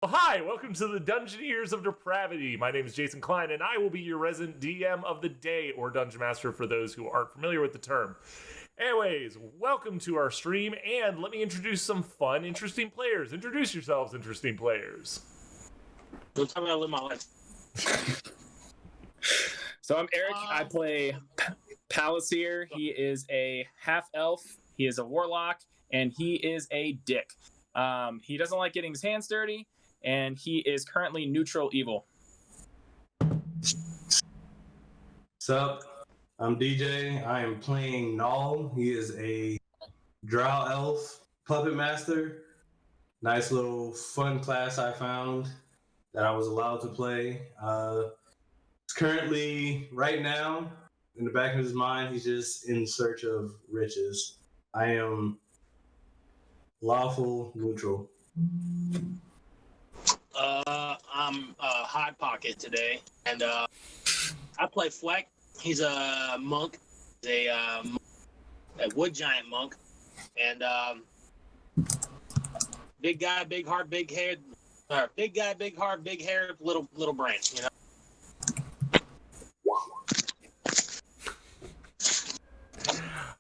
Hi, welcome to the Dungeoneers of Depravity. My name is Jason Klein, and I will be your resident DM of the day, or Dungeon Master for those who aren't familiar with the term. Anyways, welcome to our stream, and let me introduce some fun, interesting players. Introduce yourselves, interesting players. Don't tell me I live my life. So I'm Eric. I play Palasier. He is a half-elf. He is a warlock, and he is a dick. He doesn't like getting his hands dirty, and he is currently neutral evil. Sup? I'm DJ. I am playing Null. He is a drow elf puppet master. Nice little fun class I found that I was allowed to play. It's currently, right now, in the back of his mind, he's just in search of riches. I am lawful neutral. I'm Hot Pocket today, and I play Fleck. He's a monk, a wood giant monk, and big guy, big heart, big head. Big guy, big heart, big hair, little brain. You know.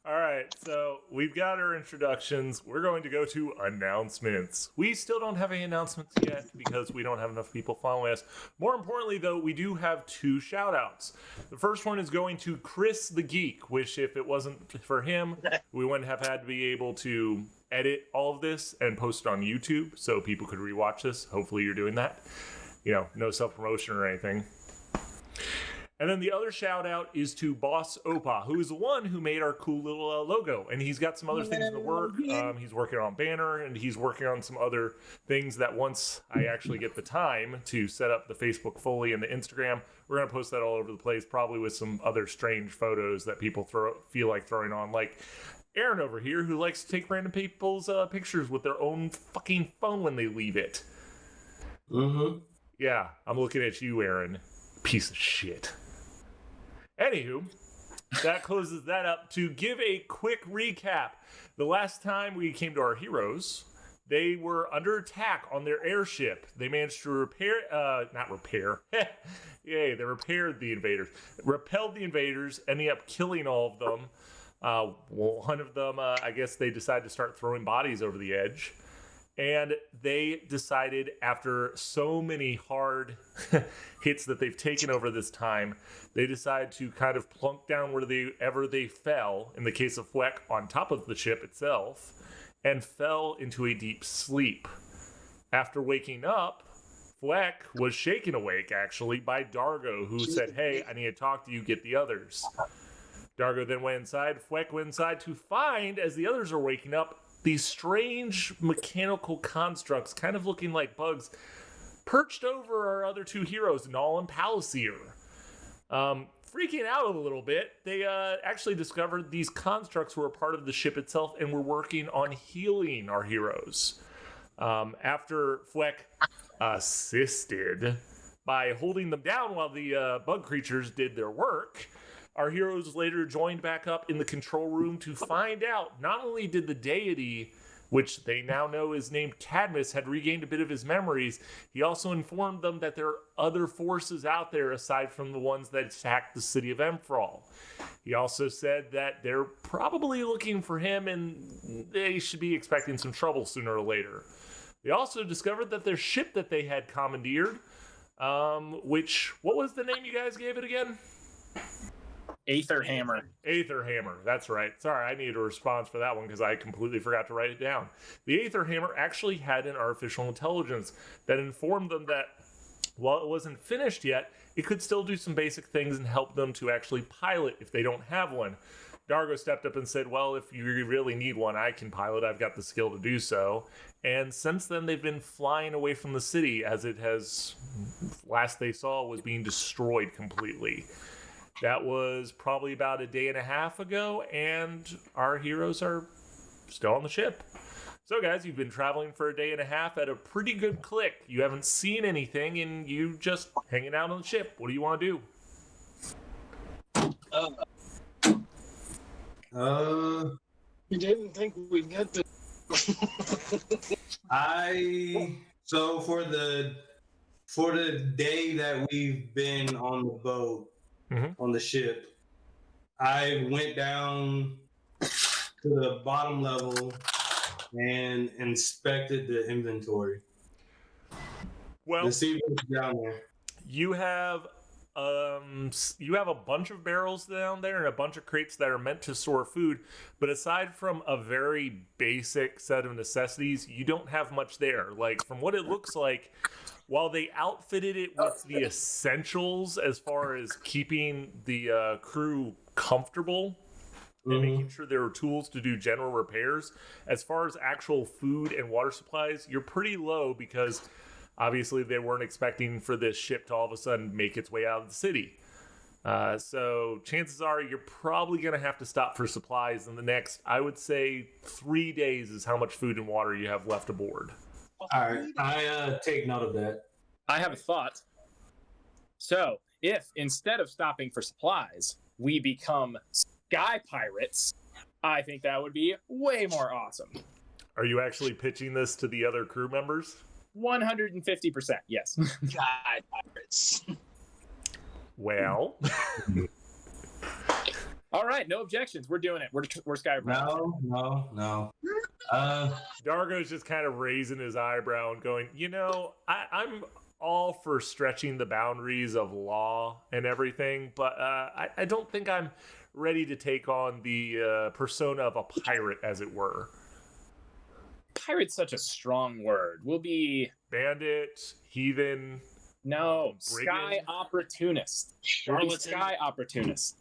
All right, so we've got our introductions. We're going to go to announcements. We still don't have any announcements yet because we don't have enough people following us. More importantly, though, we do have two shout-outs. The first one is going to Chress the Geek, which if it wasn't for him, we wouldn't have had to be able to edit all of this and post it on YouTube so people could rewatch this. Hopefully you're doing that. You know, no self-promotion or anything. And then the other shout out is to Boss Opa, who is the one who made our cool little logo. And he's got some other things in the work. He's working on banner, and he's working on some other things that once I actually get the time to set up the Facebook fully and the Instagram, we're going to post that all over the place, probably with some other strange photos that people feel like throwing on. Like Aaron over here, who likes to take random people's pictures with their own fucking phone when they leave it. Mm-hmm. Yeah, I'm looking at you, Aaron. Piece of shit. Anywho, that closes that up. To give a quick recap, the last time we came to our heroes, they were under attack on their airship. They managed to they repaired the invaders. Repelled the invaders, ending up killing all of them. One of them, I guess they decided to start throwing bodies over the edge. And they decided, after so many hard hits that they've taken over this time, they decided to kind of plunk down wherever they fell, in the case of Fleck, on top of the ship itself, and fell into a deep sleep. After waking up, Fleck was shaken awake, actually, by Dargo, who said, "Hey, I need to talk to you, get the others." Dargo then went inside. Fleck went inside to find, as the others are waking up, these strange mechanical constructs, kind of looking like bugs, perched over our other two heroes, Null and Palasier. Freaking out a little bit, they actually discovered these constructs were a part of the ship itself and were working on healing our heroes. After Fleck assisted by holding them down while the bug creatures did their work, our heroes later joined back up in the control room to find out not only did the deity, which they now know is named Cadmus, had regained a bit of his memories, he also informed them that there are other forces out there aside from the ones that attacked the city of Emphrall. He also said that they're probably looking for him and they should be expecting some trouble sooner or later. They also discovered that their ship that they had commandeered, what was the name you guys gave it again? Aether Hammer. Aether Hammer, that's right. Sorry, I needed a response for that one because I completely forgot to write it down. The Aether Hammer actually had an artificial intelligence that informed them that while it wasn't finished yet, it could still do some basic things and help them to actually pilot if they don't have one. Dargo stepped up and said, "Well, if you really need one, I can pilot. I've got the skill to do so." And since then, they've been flying away from the city as it has, last they saw, was being destroyed completely. That was probably about a day and a half ago, and our heroes are still on the ship. So, guys, you've been traveling for a day and a half at a pretty good click. You haven't seen anything, and you just hanging out on the ship. What do you want to Uh, You didn't think we'd get to. I So for the day that we've been on the boat, on the ship, I went down to the bottom level and inspected the inventory Well, to see what's down there. you have a bunch of barrels down there and a bunch of crates that are meant to store food, but aside from a very basic set of necessities, you don't have much there. Like, from what it looks like, while they outfitted it with the essentials as far as keeping the crew comfortable and making sure there are tools to do general repairs, as far as actual food and water supplies, you're pretty low, because obviously they weren't expecting for this ship to all of a sudden make its way out of the city. So chances are you're probably going to have to stop for supplies in the next, I would say, 3 days is how much food and water you have left aboard. All right, I take note of that. I have a thought. So, if instead of stopping for supplies, we become sky pirates, I think that would be way more awesome. Are you actually pitching this to the other crew members? 150%, yes. God, pirates. Well, All right, no objections. We're doing it. We're sky pirates. No. Dargo's just kind of raising his eyebrow and going, I'm all for stretching the boundaries of law and everything, but I don't think I'm ready to take on the persona of a pirate, as it were. Pirate's such a strong word. We'll be... Bandit, heathen. No, brigand. sky opportunist. We'll be sky opportunist.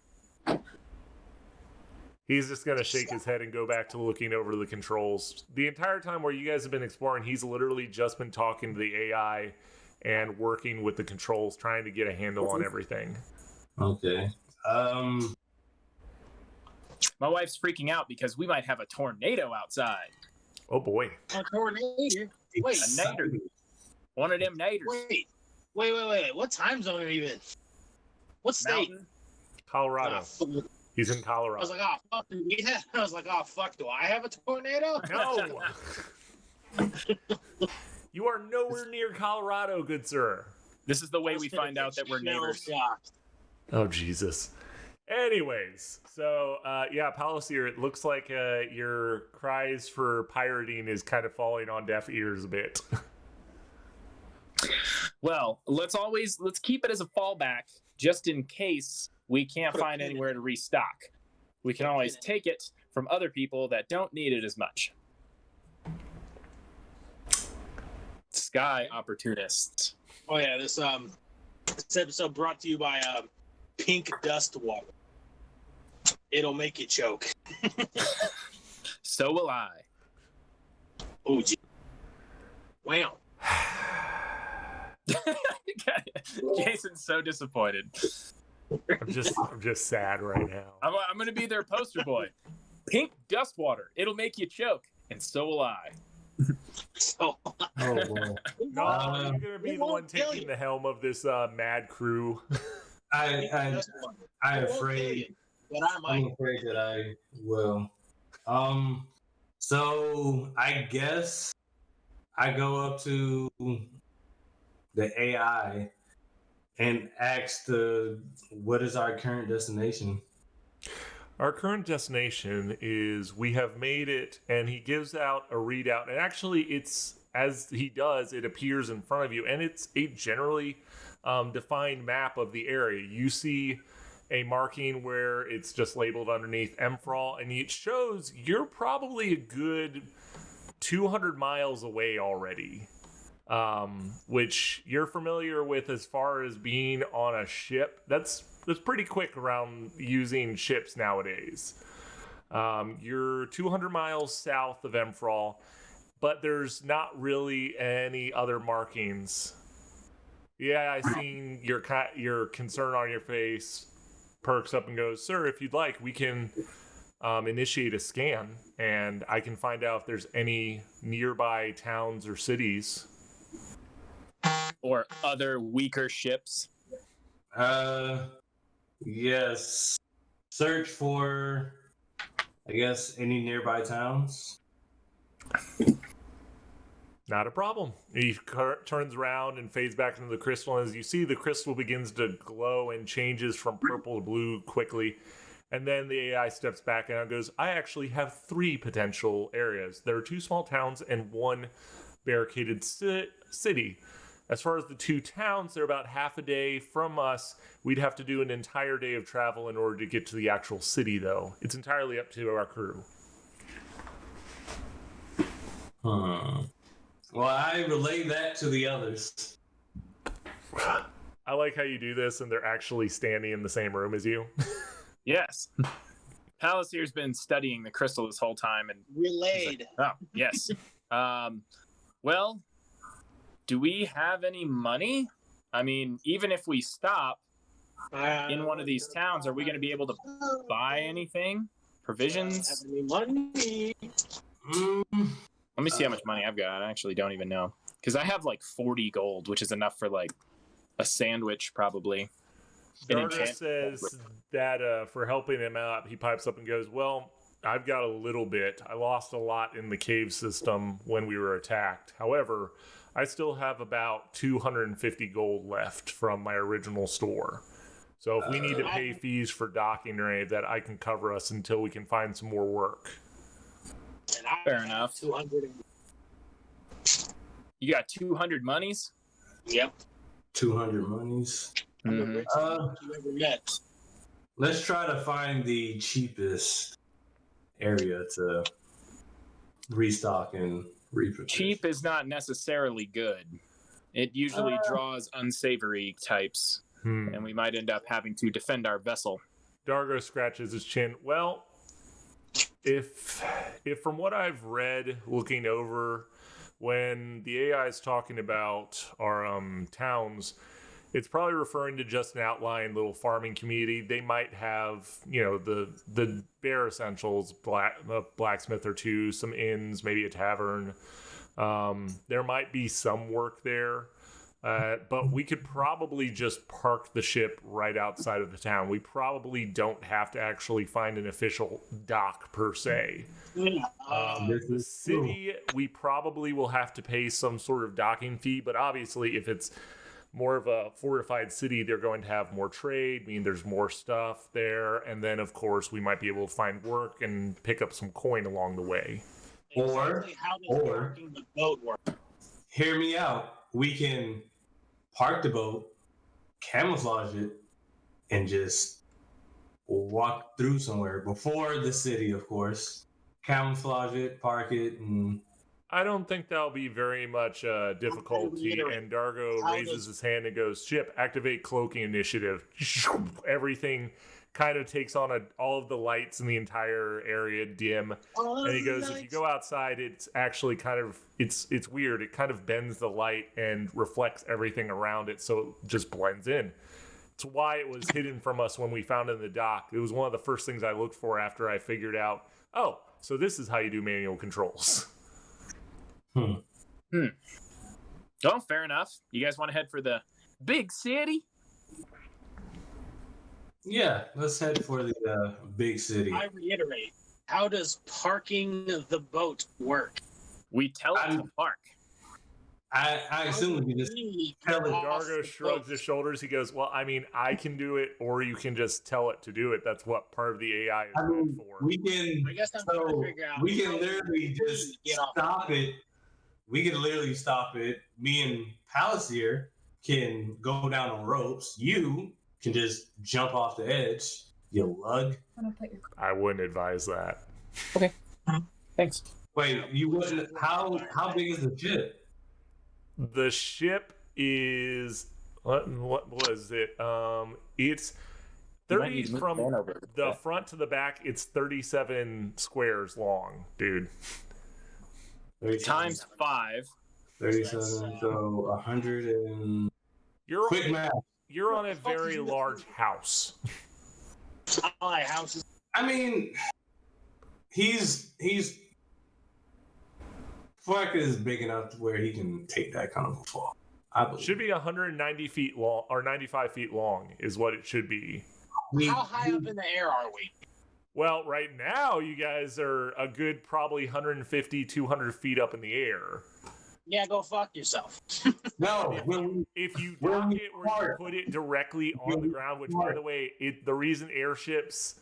He's just going to shake his head and go back to looking over the controls. The entire time where you guys have been exploring, he's literally just been talking to the AI and working with the controls, trying to get a handle on everything. Okay. My wife's freaking out because we might have a tornado outside. Oh boy. A tornado? Wait, A nader. One of them naders. Wait. What time zone are you in? What state? Mountain. Colorado. Oh, He's in I Colorado. was like, oh, fuck. Yeah. I was like, oh, fuck. Do I have a tornado? No! You are nowhere near Colorado, good sir. This is the way we find out that we're neighbors. Oh, Jesus. Anyways, so, Palliser, it looks like your cries for pirating is kind of falling on deaf ears a bit. Well, let's keep it as a fallback, just in case we can't find anywhere to restock. We can always take it from other people that don't need it as much. Sky opportunists. Oh yeah, this episode brought to you by Pink Dust Water. It'll make you choke. So will I. Oh, gee. Wow. Jason's so disappointed. I'm just sad right now. I'm gonna be their poster boy. Pink dust water. It'll make you choke, and so will I. So, Oh, wow. No, you're gonna be the one taking the helm of this mad crew. I'm afraid. but I might. I'm afraid that I will. So I guess I go up to the AI and ask what is our current destination? Our current destination is, we have made it, and he gives out a readout, and actually it's, as he does, it appears in front of you, and it's a generally defined map of the area. You see a marking where it's just labeled underneath Emphrall, and it shows you're probably a good 200 miles away already, which you're familiar with as far as being on a ship. That's pretty quick around using ships nowadays. You're 200 miles south of Emphrall, but there's not really any other markings. Yeah, I seen your concern on your face. Perks up and goes, "Sir, if you'd like, we can initiate a scan, and I can find out if there's any nearby towns or cities." Or other weaker ships. Yes. Search for, I guess, any nearby towns. Not a problem. He turns around and fades back into the crystal. And as you see, the crystal begins to glow and changes from purple to blue quickly. And then the AI steps back and goes, I actually have 3 potential areas. There are 2 small towns and 1 barricaded city. As far as the 2 towns, they're about half a day from us. We'd have to do an entire day of travel in order to get to the actual city, though. It's entirely up to our crew. Well, I relay that to the others. I like how you do this, and they're actually standing in the same room as you. Yes. Palacier's been studying the crystal this whole time, and Relayed. oh, yes. Well, do we have any money? I mean, even if we stop in one of these towns, are we going to be able to buy anything? Provisions? Have any money? Let me see how much money I've got. I actually don't even know. Because I have like 40 gold, which is enough for like a sandwich, probably. Dargo says that for helping him out, he pipes up and goes, well, I've got a little bit. I lost a lot in the cave system when we were attacked. However, I still have about 250 gold left from my original store. So if we need to pay fees for docking or any of that, I can cover us until we can find some more work. And I Fair have enough. 200. You got 200 monies? Yep. 200 monies. I'm the Mhm. richest man you ever met. Let's try to find the cheapest area to restock and reproduce. Cheap is not necessarily good. It usually draws unsavory types, and we might end up having to defend our vessel. Dargo scratches his chin. Well, if from what I've read, looking over, when the AI is talking about our towns, it's probably referring to just an outlying little farming community. They might have, the bare essentials, a blacksmith or 2, some inns, maybe a tavern. There might be some work there. But we could probably just park the ship right outside of the town. We probably don't have to actually find an official dock per se. The city, we probably will have to pay some sort of docking fee, but obviously if it's more of a fortified city, they're going to have more trade, mean there's more stuff there, and then of course we might be able to find work and pick up some coin along the way. Exactly how does parking the boat work? Hear me out. We can park the boat, camouflage it, and just walk through somewhere before the city, of course. Camouflage it, park it, and I don't think that'll be very much difficulty. And Dargo raises his hand and goes, ship, activate cloaking initiative. Everything kind of takes on all of the lights in the entire area dim. And he goes, if you go outside, it's actually kind of, it's weird. It kind of bends the light and reflects everything around it, so it just blends in. It's why it was hidden from us when we found it in the dock. It was one of the first things I looked for after I figured out, oh, so this is how you do manual controls. Oh, fair enough. You guys want to head for the big city? yeah, let's head for the big city. I reiterate, how does parking the boat work? We tell it to park. I assume we can just tell it. Dargo shrugs his shoulders. He goes, well, I mean, I can do it, or you can just tell it to do it. That's what part of the AI is good for. We can. I guess I'm trying to figure out. We can literally just stop it. We can literally stop it. Me and Palacere can go down on ropes. You can just jump off the edge. You lug. I wouldn't advise that. Okay. Thanks. Wait, you wouldn't? How big is the ship? The ship is what was it? It's 30 from the front to the back. It's 37 squares long, dude. Times 5. 37, so 100 and... Quick math. You're on a very large house. My house is. I mean, he's Fleck is big enough where he can take that kind of a fall. I believe. Should be 190 feet long or 95 feet long is what it should be. How high up in the air are we? Well, right now you guys are a good probably 150, 200 feet up in the air. Yeah, go fuck yourself. No, If you When dock we it where you park. put it directly on When the we ground, which by park. the way, the reason airships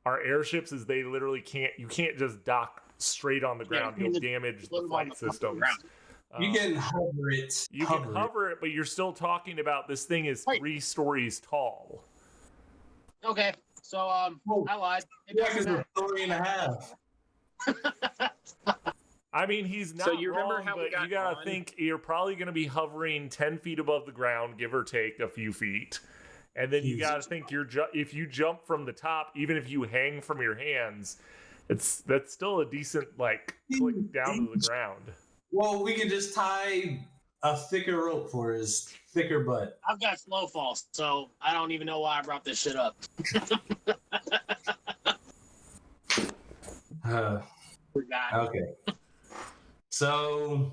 are airships is they literally you can't just dock straight on the ground. You'll damage the flight systems. You can hover it. You can hover it, but you're still talking about this thing is Right. 3 stories tall. Okay, so I lied. It Yeah, doesn't it's a matter. story and a half. I mean, he's not So you remember wrong, how we but got you gotta on? think you're probably gonna be hovering 10 feet above the ground, give or take a few feet. And then you gotta think if you jump from the top, even if you hang from your hands, that's still a decent click down to the ground. Well, we could just tie a thicker rope for his thicker butt. I've got slow falls, so I don't even know why I brought this shit up. Forgot. Okay. So,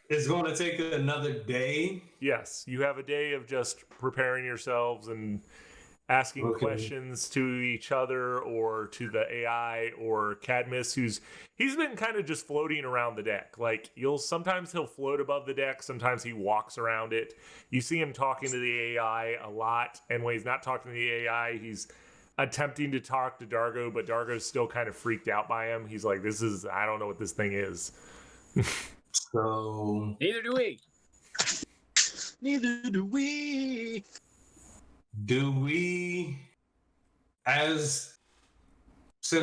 it's going to take another day. Yes, you have a day of just preparing yourselves and asking questions to each other or to the AI or Cadmus, he's been kind of just floating around the deck. Like sometimes he'll float above the deck, sometimes he walks around it. You see him talking to the AI a lot, and when he's not talking to the AI, he's attempting to talk to Dargo, but Dargo's still kind of freaked out by him. He's like, I don't know what this thing is. So Neither do we. Neither do we. do we, since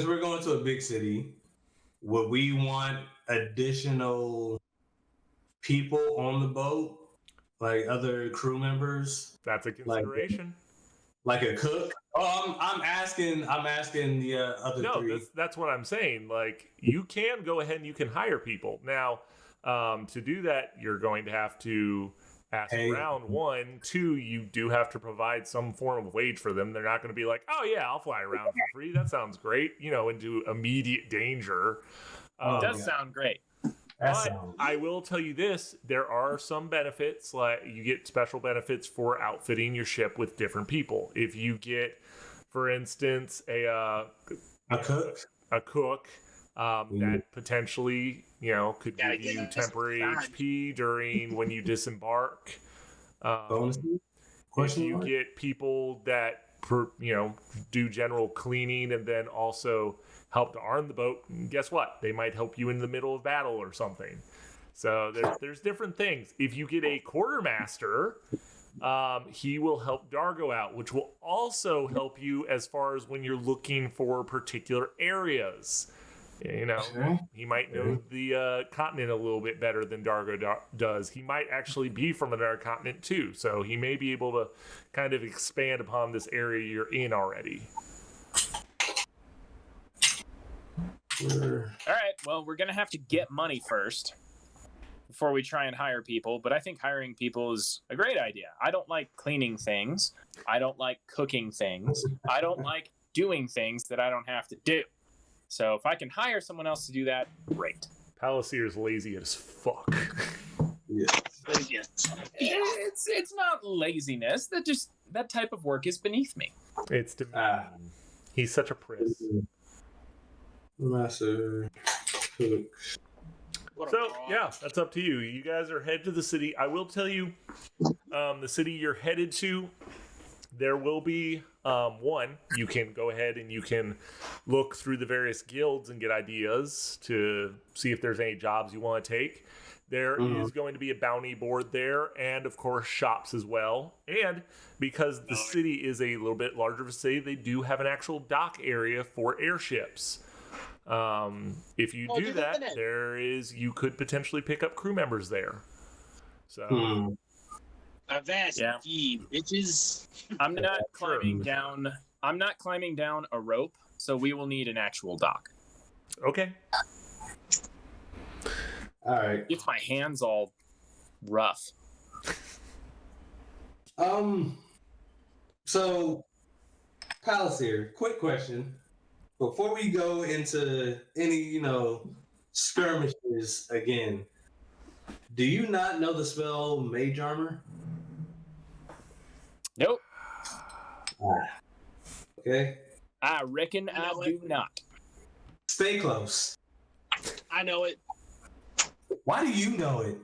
we're going to a big city, would we want additional people on the boat, like other crew members, That's a consideration. like a cook? Oh, I'm asking the other No, three. that's what I'm saying. Like, you can go ahead and you can hire people. Now, to do that, you're going to have to ask around. 1, 2, you do have to provide some form of wage for them. They're not going to be like, oh yeah, I'll fly around for free. That sounds great. Into immediate danger. It does sound great. But I will tell you this, there are some benefits, like you get special benefits for outfitting your ship with different people. If you get, for instance, a cook, that potentially, could give you temporary HP during when you disembark. If you get people that, do general cleaning and then also help to arm the boat, guess what? They might help you in the middle of battle or something. So there's different things. If you get a quartermaster, he will help Dargo out, which will also help you as far as when you're looking for particular areas. He might know the continent a little bit better than Dargo does. He might actually be from another continent too, so he may be able to kind of expand upon this area you're in already. All right, well, we're going to have to get money first before we try and hire people, but I think hiring people is a great idea. I don't like cleaning things. I don't like cooking things. I don't like doing things that I don't have to do. So if I can hire someone else to do that, great. Palasir's lazy as fuck. It's not laziness. That type of work is beneath me. It's demeaning. He's such a priss. Master cook. So yeah, that's up to you. You guys are headed to the city. I will tell you, the city you're headed to, there will be you can go ahead and you can look through the various guilds and get ideas to see if there's any jobs you want to take. There is going to be a bounty board there, and of course shops as well. And because the city is a little bit larger of a city, they do have an actual dock area for airships. If you do that, you could potentially pick up crew members there. So bitches. I'm not climbing down. I'm not climbing down a rope, so we will need an actual dock. Okay. All right. It's my hands all rough. So, Palasir, quick question. Before we go into any, skirmishes again, do you not know the spell Mage Armor? Nope. Okay. I reckon I do not. Stay close. I know it. Why do you know it?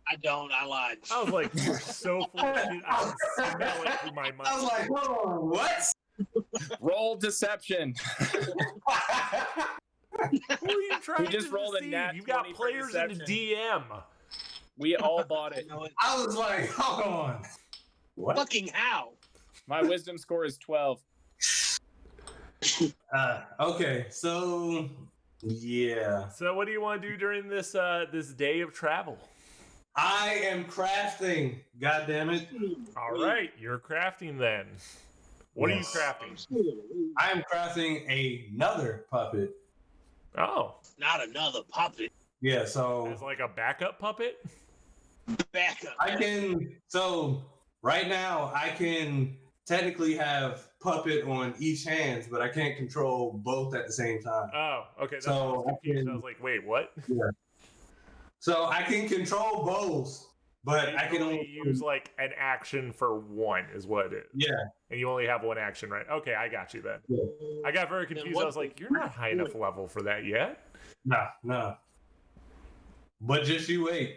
I don't. I lied. I was like, you're so full of shit. I can smell it through my mic. I was like, hold on, what? Roll deception. Who are you trying We just to rolled a deceive? nat You got 20 for players in the deception. DM. We all bought I it. know it. I was like, hold on. What? Fucking how? My wisdom score is 12. Okay, so yeah. So what do you want to do during this this day of travel? I am crafting. God damn it. All right, you're crafting then. What Yes. are you crafting? I am crafting another puppet. Oh, Not another puppet. Yeah, so as like a backup puppet? Back up. I can. So right now, I can technically have puppet on each hand, but I can't control both at the same time. Oh, okay. That's So, why I was confused. I can- I was like, wait, what? So I can control both, but I can only use like an action for one, is what it is. Yeah, And you only have one action, right? Okay, I got you then. I got very confused. what- I was like, you're not high enough level for that yet. no. But just you wait.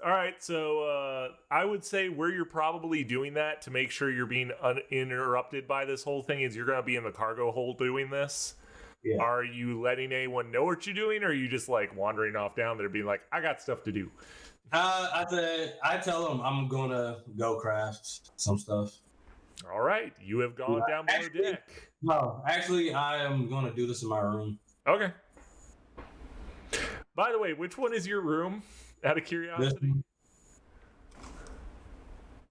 All right, so I would say where you're probably doing that to make sure you're being uninterrupted by this whole thing is you're going to be in the cargo hold doing this. Yeah. Are you letting anyone know what you're doing, or are you just like wandering off down there being like, I got stuff to do? I tell them I'm gonna go craft some stuff. All right, you have gone down below Actually- deck. No, actually, I am gonna do this in my room. Okay. By the way, which one is your room? Out of This curiosity. one.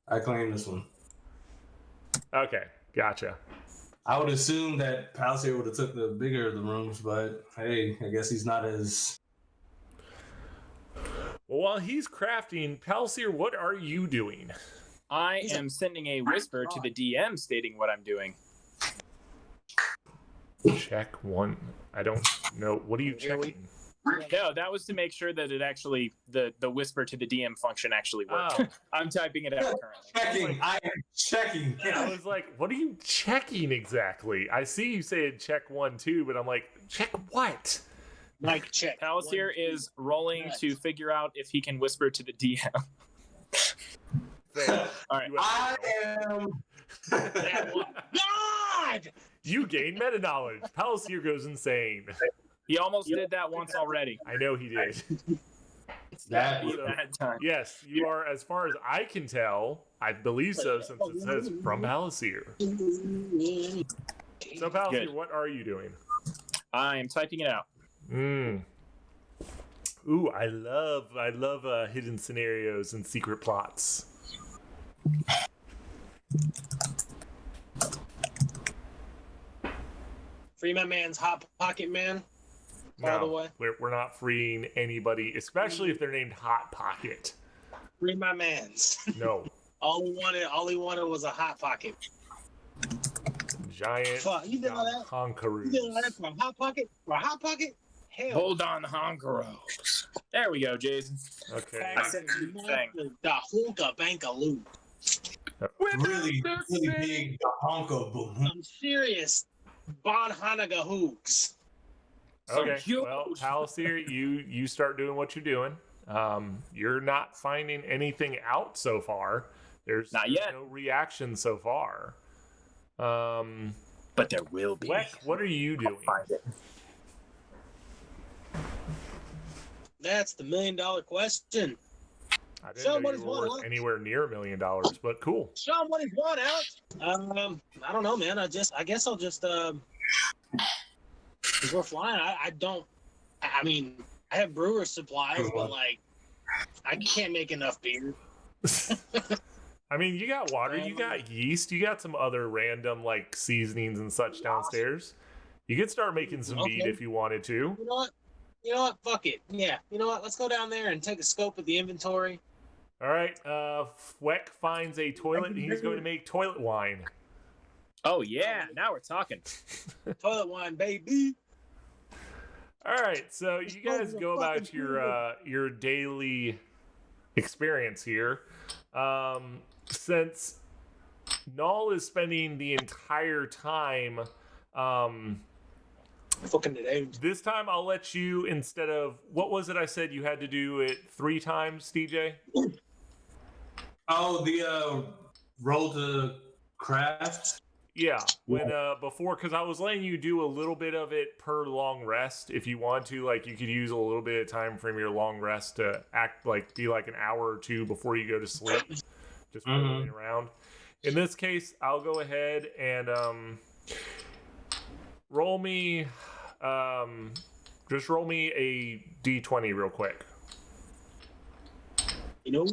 I claim this one. Okay, gotcha. I would assume that Palsier would have took the bigger of the rooms, but hey, I guess he's not as. Well, while he's crafting, Palsier, what are you doing? I am sending a whisper to the DM stating what I'm doing. Check one. I don't know. What are you checking? No, that was to make sure that it actually the whisper to the DM function actually worked. Oh. I'm typing it out currently. Checking. I am checking. I was like, what are you checking exactly? I see you saying check 1, 2, but I'm like, check what? Mic check. Palsier is rolling to figure out if he can whisper to the DM. Fair. All right. You have I to know. am. That one. God! You gain meta knowledge. Palsier goes insane. He almost did that once already. I know he did. That Be a bad time. Yes, you are, as far as I can tell, I believe so, since it says from Palsier. So, Palsier, Good. what are you doing? I am typing it out. Ooh, I love hidden scenarios and secret plots. Free my man's hot pocket man. By the way. we're not freeing anybody, especially if they're named Hot Pocket. Free my man's. No, All he wanted was a hot pocket. giant Fuck, you did all that? honkaroos. You did all that for a hot pocket? For a hot pocket? Hell. Hold on, Honkaro. There we go, Jason. Okay. I said the thing. The hookah bankaloo. really, really big honko boom. Some serious Bon Hanaga hooks. Okay. Some Well, huge- Palsier, you start doing what you're doing. You're not finding anything out so far. There's Not yet. no reaction so far. But there will be. Weck, what are you doing? Find it. That's the $1 million question. I didn't know Somebody's you were won worth lunch. anywhere near $1 million, but cool. Show him what he's won, Alex. I don't know, man. I guess I'll just because we're flying. I mean, I have brewer's supplies, but like, I can't make enough beer. I mean, you got water, you got yeast, you got some other random like seasonings and such downstairs. You could start making some meat Okay. if you wanted to. You know what? Fuck it. Yeah. You know what? Let's go down there and take a scope of the inventory. All right. Weck finds a toilet and he's going to make toilet wine. Oh yeah, now we're talking. Toilet wine, baby. All right, so you guys go about your daily experience here. Since Null is spending the entire time Fucking today. This time I'll let you, instead of, what was it I said you had to do it 3 times, DJ? Oh, the roll to craft. Yeah, when before, because I was letting you do a little bit of it per long rest. If you want to, like, you could use a little bit of time from your long rest to be like an hour or 2 before you go to sleep, just rolling around. In this case, I'll go ahead and roll me a d20 real quick. You know,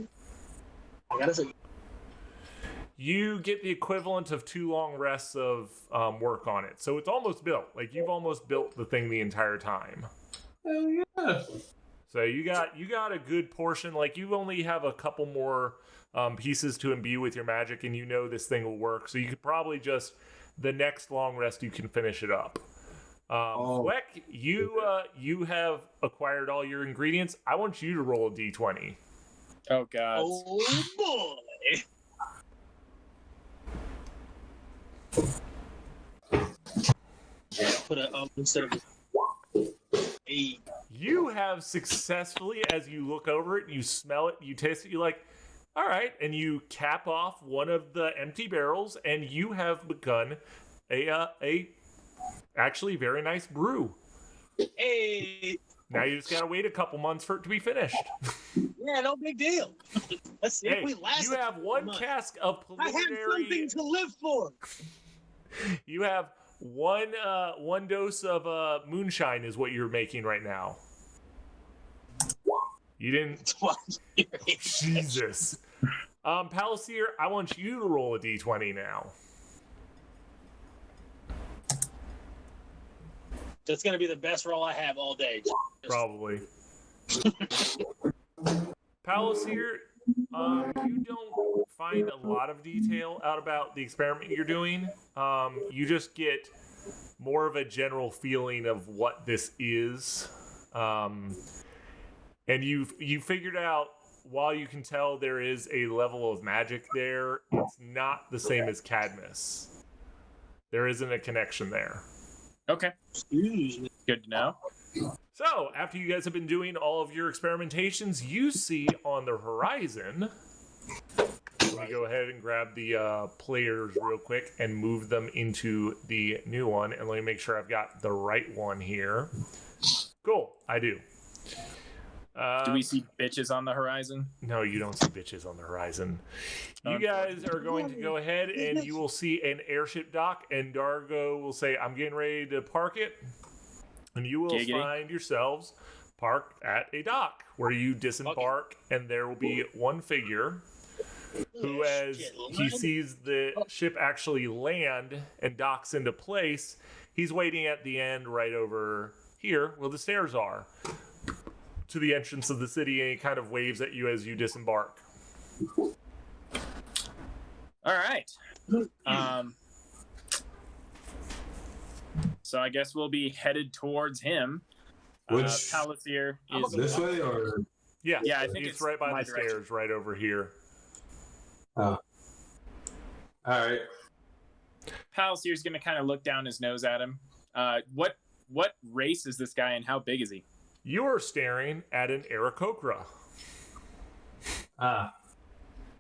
I gotta say, You get the equivalent of 2 long rests of work on it. So it's almost built. Like, you've almost built the thing the entire time. Hell yeah. So you got a good portion. Like, you only have a couple more pieces to imbue with your magic, and you know this thing will work. So you could probably just, the next long rest, you can finish it up. Fleck, you have acquired all your ingredients. I want you to roll a d20. Oh God. oh boy. Put a instead of a. You have successfully, as you look over it, you smell it, you taste it, you're like, all right, and you cap off one of the empty barrels, and you have begun a actually very nice brew. Hey, Now you just gotta wait a couple months for it to be finished. yeah, no big deal. Let's see Hey, if we last. you have one month. cask of I have something preliminary. to live for. You have one dose of moonshine is what you're making right now. You didn't. Jesus. Palisier, I want you to roll a d20 now. That's gonna be the best roll I have all day. Probably. Palisier, you don't find a lot of detail out about the experiment you're doing. You just get more of a general feeling of what this is. And you figured out, while you can tell there is a level of magic there, it's not the same as Cadmus. There isn't a connection there. Okay. Excuse me. Good to know. So, after you guys have been doing all of your experimentations, you see on the horizon. Let me go ahead and grab the players real quick and move them into the new one. And let me make sure I've got the right one here. Cool, I do. Do we see bitches on the horizon? No, you don't see bitches on the horizon. You guys are going to go ahead and you will see an airship dock, and Dargo will say, I'm getting ready to park it. And you will Giggity. find yourselves parked at a dock where you disembark, and there will be one figure who, as he sees the ship actually land and docks into place, he's waiting at the end right over here where the stairs are, to the entrance of the city, and he kind of waves at you as you disembark. All right. So I guess we'll be headed towards him. Which Palisier is this way or? Yeah, Yeah, I think it's it's right by my the direction. stairs, right over here. Oh. All right. Palisier's gonna kind of look down his nose at him. What race is this guy, and how big is he? You are staring at an Aarakocra.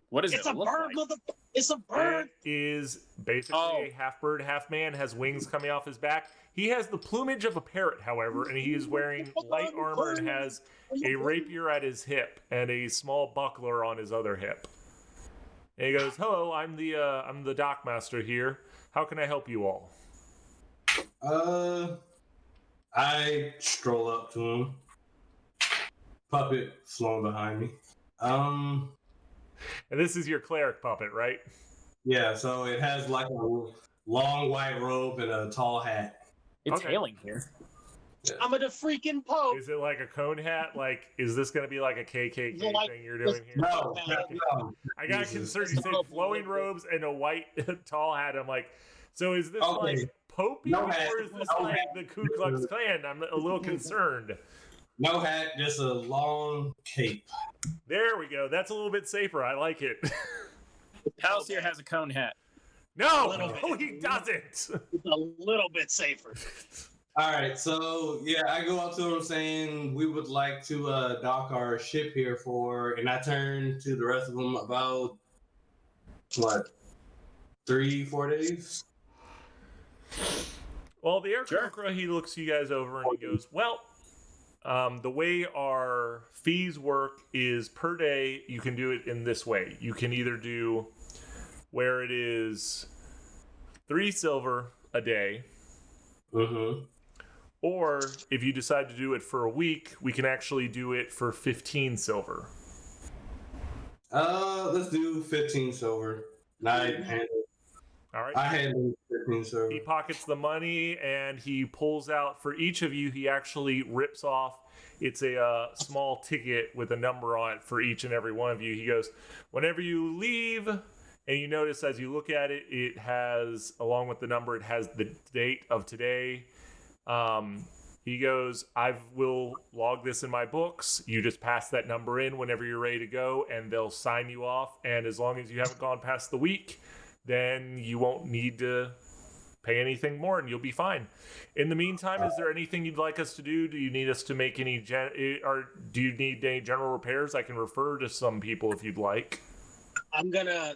What does It's it a look bird, like? It's a bird. It is basically a half bird, half man, has wings coming off his back. He has the plumage of a parrot, however, and he is wearing light armor and has a rapier at his hip and a small buckler on his other hip. And he goes, "Hello, I'm the dockmaster here. How can I help you all?" I stroll up to him. Puppet flowing behind me. And this is your cleric puppet, right? Yeah, so it has like a long white robe and a tall hat. It's Okay. hailing here. I'm a the freaking Pope. Is it like a cone hat? Like, is this going to be like a KKK Yeah, like- thing you're doing here? No, Okay. no. I got Jesus. concerned. You said flowing robes and a white tall hat. I'm like, so is this Okay. like Popey, No hat. or is this No like hat. the Ku Klux Klan? I'm a little concerned. No hat, just a long cape. There we go. That's a little bit safer. I like it. Palisier has a cone hat. No, little no, bit. he doesn't. It's a little bit safer. All right, so yeah, I go up to them saying we would like to dock our ship here and I turn to the rest of them about what 3-4 days. Well, the Sure. Aarakocra, he looks you guys over and he goes, well, the way our fees work is per day, you can do it in this way. You can either do where it is 3 silver a day, Mm-hmm. or if you decide to do it for a week, we can actually do it for 15 silver. Let's do 15 silver. All right. I handle 15 silver. He pockets the money and he pulls out for each of you. He actually rips off. It's a small ticket with a number on it for each and every one of you. He goes, whenever you leave, and you notice as you look at it, it has, along with the number, it has the date of today. He goes, I will log this in my books. You just pass that number in whenever you're ready to go, and they'll sign you off. And as long as you haven't gone past the week, then you won't need to pay anything more and you'll be fine. In the meantime, is there anything you'd like us to do? Do you need us to make any or do you need any general repairs? I can refer to some people if you'd like. I'm gonna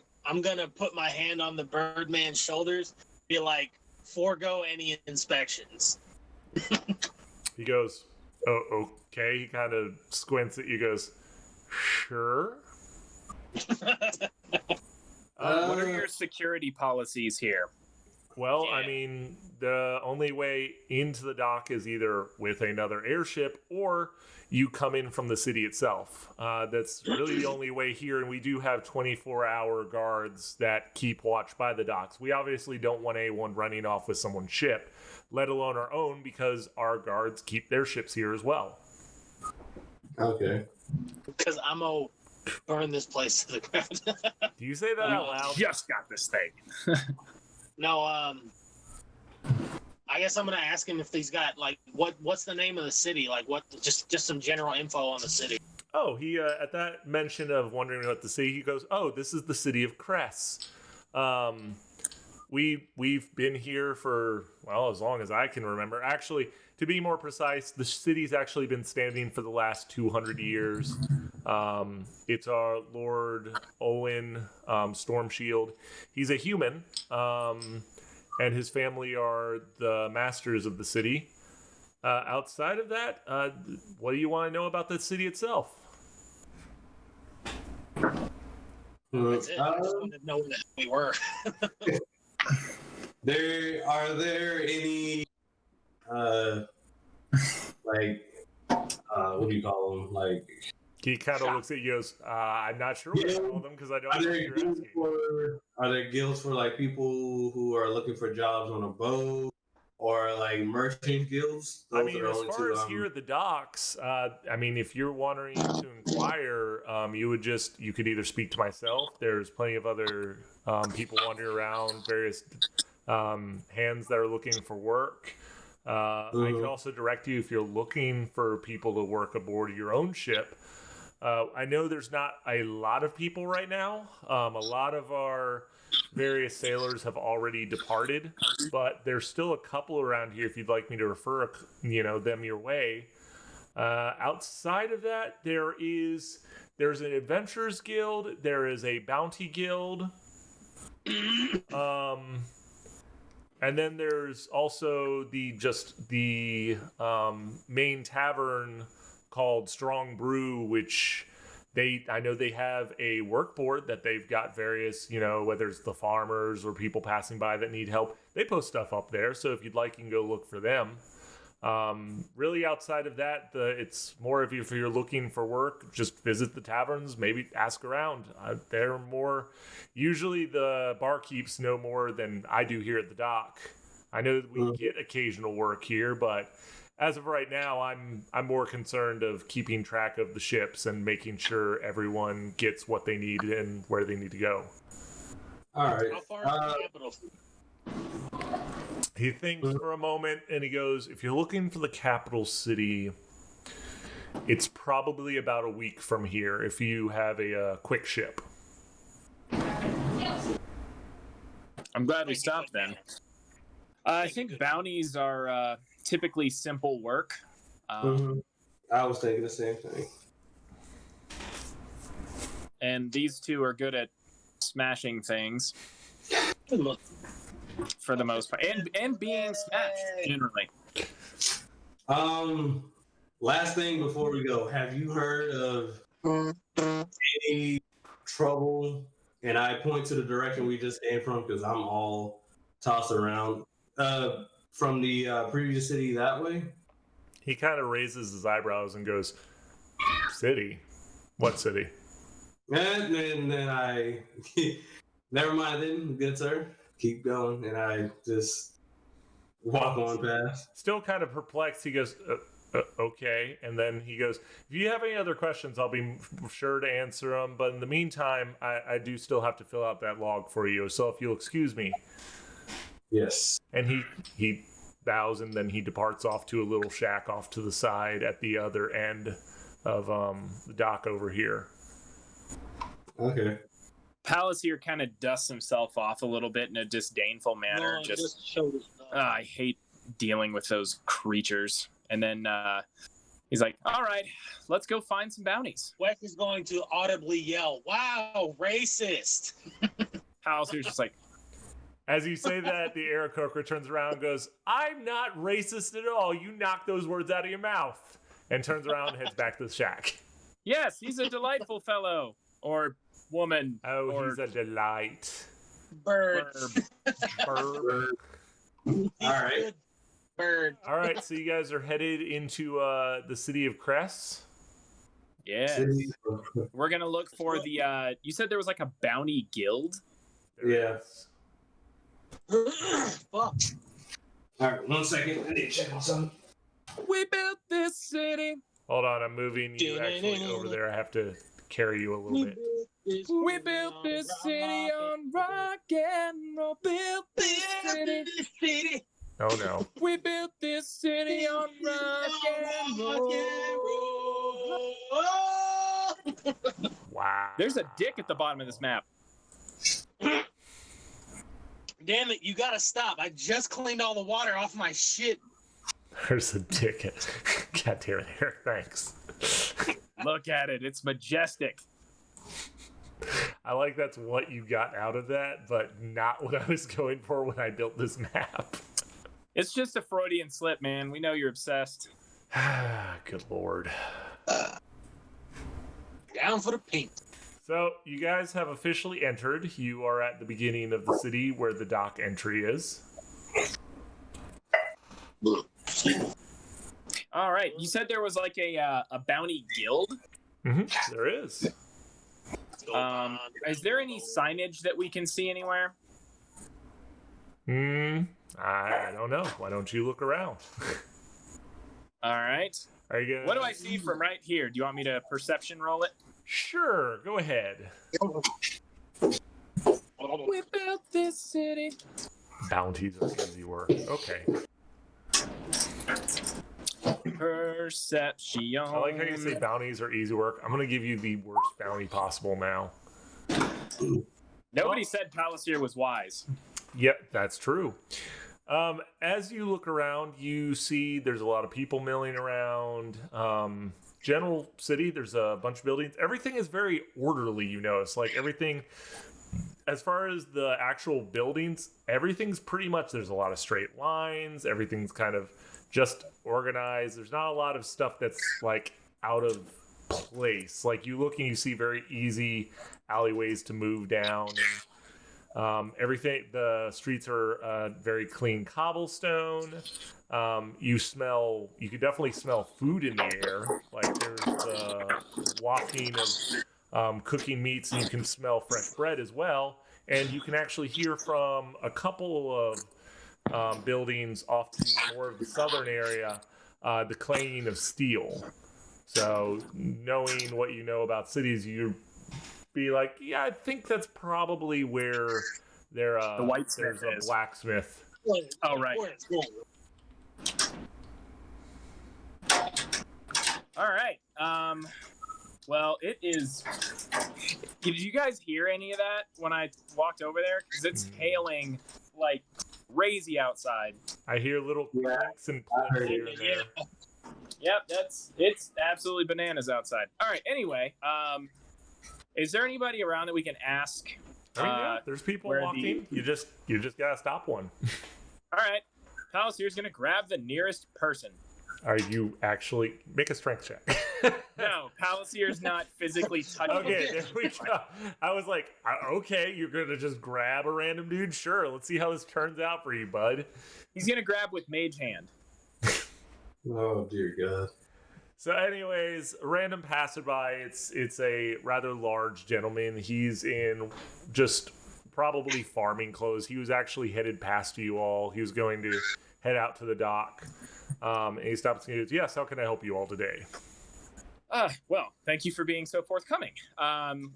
put my hand on the Birdman's shoulders, be like, forego any inspections. He goes, oh, okay. He kind of squints at you, goes, sure. What are your security policies here? Well, Yeah. I mean, the only way into the dock is either with another airship or you come in from the city itself. That's really the only way here, and we do have 24-hour guards that keep watch by the docks. We obviously don't want anyone running off with someone's ship, let alone our own, because our guards keep their ships here as well. Okay. Because I'm gonna burn this place to the ground. Do you say that out loud? Just got this thing. No, I guess I'm gonna ask him if he's got like what's the name of the city? Like what? Just some general info on the city. Oh, he at that mention of wondering what to see, he goes, "Oh, this is the city of Chress. We've been here for, well, as long as I can remember. Actually, to be more precise, the city's actually been standing for the last 200 years. It's our Lord Owen Stormshield. He's a human, and his family are the masters of the city. Outside of that, what do you want to know about the city itself?" That's it. I just wanted to know that we were. Are there any like what do you call them? Like, He kind of looks at you and goes, I'm not sure what to call them because I don't know what you're asking. are there guilds for like people who are looking for jobs on a boat, or like merchant guilds? I mean, as far as here at the docks, I mean, if you're wanting to inquire, you could either speak to myself. There's plenty of other people wandering around, various hands that are looking for work. I can also direct you if you're looking for people to work aboard your own ship. I know there's not a lot of people right now. A lot of our various sailors have already departed, but there's still a couple around here if you'd like me to refer them your way. Outside of that, there's an adventurers guild, there is a bounty guild, and then there's also the main tavern called Strong Brew, which I know they have a work board that they've got various, whether it's the farmers or people passing by that need help. They post stuff up there, so if you'd like, you can go look for them. Really, outside of that, it's more of if you're looking for work, just visit the taverns, maybe ask around. They're more, usually the barkeeps know more than I do here at the dock. I know that we get occasional work here, but as of right now, I'm more concerned of keeping track of the ships and making sure everyone gets what they need and where they need to go. All right. How far is the capital? He thinks for a moment and he goes, if you're looking for the capital city, it's probably about a week from here if you have a quick ship. I'm glad we stopped then. I think bounties are typically simple work. I was thinking the same thing. And these two are good at smashing things for the most part, and being smashed generally. Last thing before we go, have you heard of any trouble? And I point to the direction we just came from because I'm all tossed around. From the previous city that way? He kind of raises his eyebrows and goes, "City? What city?" And then I, never mind then, good sir. Keep going. And I just walk on past. Still kind of perplexed, he goes, "Okay." And then he goes, "If you have any other questions, I'll be sure to answer them. But in the meantime, I do still have to fill out that log for you. So if you'll excuse me." Yes. And he bows, and then he departs off to a little shack off to the side at the other end of the dock over here. Okay. Palliser kind of dusts himself off a little bit in a disdainful manner. Just show this stuff. I hate dealing with those creatures. And then he's like, all right, let's go find some bounties. Wes is going to audibly yell, "Wow, racist!" Palliser's just like, As you say that, the Aarakocra turns around and goes, "I'm not racist at all. You knock those words out of your mouth." And turns around and heads back to the shack. yes, he's a delightful fellow. Or woman. Oh, or he's a delight. Bird. Burb. He's All right. good. Bird. All right, so you guys are headed into the city of Chress. Yeah. We're going to look for the, you said there was like a bounty guild? There it Yeah. is. Fuck. All right, 1 second. I need to check on something. We built this city. Hold on, I'm moving you actually over there. I have to carry you a little bit. We built this city on rock and roll. Built this city. Oh no. We built this city on rock and roll. Wow. There's a dick at the bottom of this map. Damn it, you gotta stop. I just cleaned all the water off my shit. There's a ticket. God damn it, Eric. Thanks. Look at it. It's majestic. I like that's what you got out of that, but not what I was going for when I built this map. It's just a Freudian slip, man. We know you're obsessed. Good lord. Down for the paint. So, you guys have officially entered. You are at the beginning of the city where the dock entry is. All right. You said there was like a bounty guild. Mm-hmm. There is. Is there any signage that we can see anywhere? I don't know. Why don't you look around? All right. Are you gonna... What do I see from right here? Do you want me to perception roll it? Sure, go ahead. We built this city. Bounties are easy work. Okay. Perception. I like how you say bounties are easy work. I'm going to give you the worst bounty possible now. Nobody said Palliser was wise. Yep, that's true. As you look around, you see there's a lot of people milling around. General city, there's a bunch of buildings. Everything is very orderly, you notice. Like everything, as far as the actual buildings, everything's pretty much, there's a lot of straight lines. Everything's kind of just organized. There's not a lot of stuff that's like out of place. Like you look and you see very easy alleyways to move down. And, everything, the streets are very clean cobblestone. You can definitely smell food in the air. Like there's the wafting of cooking meats, and you can smell fresh bread as well. And you can actually hear from a couple of buildings off to more of the southern area, the clanging of steel. So knowing what you know about cities, you'd be like, yeah, I think that's probably where there's a blacksmith. Oh, right. All right. Well, it is. Did you guys hear any of that when I walked over there? Because it's hailing like crazy outside. I hear little Yeah, clicks and I clicks heard here it. and there. Yep, it's absolutely bananas outside. All right. Anyway, is there anybody around that we can ask? I mean, yeah, there's people where walking. You just gotta stop one. All right. Palacier's gonna grab the nearest person. Are you actually make a strength check? No, Palacier's not physically touching. Okay, there we go. I was like, okay, you're gonna just grab a random dude? Sure, let's see how this turns out for you, bud. He's gonna grab with Mage Hand. Oh dear God. So, anyways, a random passerby. It's a rather large gentleman. He's in just probably farming clothes. He was actually headed past you all. He was going to head out to the dock. And he stops and he goes, "Yes, how can I help you all today?" Well, thank you for being so forthcoming.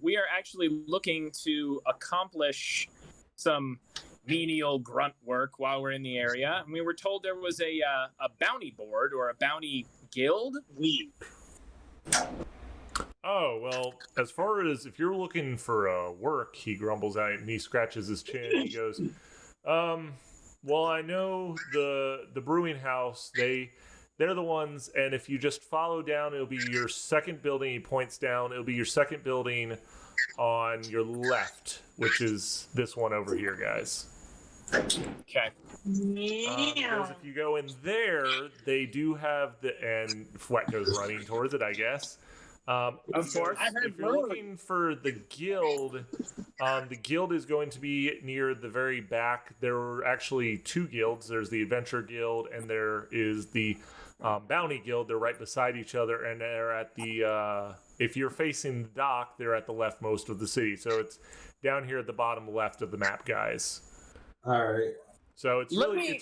We are actually looking to accomplish some menial grunt work while we're in the area. We were told there was a bounty board or a bounty guild. Oh, well, as far as if you're looking for work, he grumbles out and he scratches his chin and he goes, well, I know the brewing house, they're the ones, and if you just follow down, it'll be your second building. He points down, it'll be your second building on your left, which is this one over here, guys. Okay. Because if you go in there, they do have and Fweck goes running towards it, I guess. Of course. If you're looking for the guild is going to be near the very back. There are actually two guilds. There's the Adventure Guild and there is the Bounty Guild. They're right beside each other, and they're at the if you're facing the dock, they're at the leftmost of the city. So it's down here at the bottom left of the map, guys. All right. So it's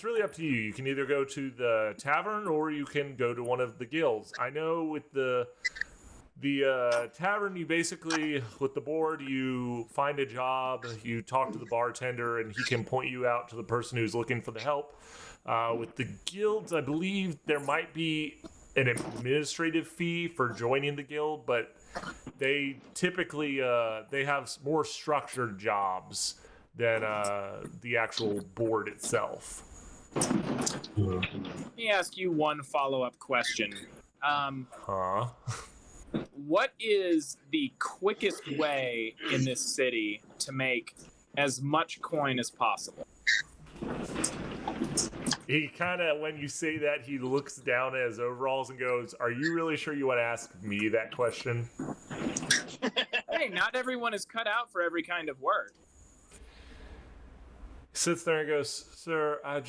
really up to you. You can either go to the tavern or you can go to one of the guilds. I know with the tavern, you basically, with the board, you find a job, you talk to the bartender, and he can point you out to the person who's looking for the help. With the guilds, I believe there might be an administrative fee for joining the guild, but they typically they have more structured jobs than the actual board itself. Let me ask you one follow-up question. What is the quickest way in this city to make as much coin as possible? He kind of, when you say that, he looks down at his overalls and goes, "Are you really sure you want to ask me that question?" Hey, not everyone is cut out for every kind of work. Sits there and goes, "Sir, I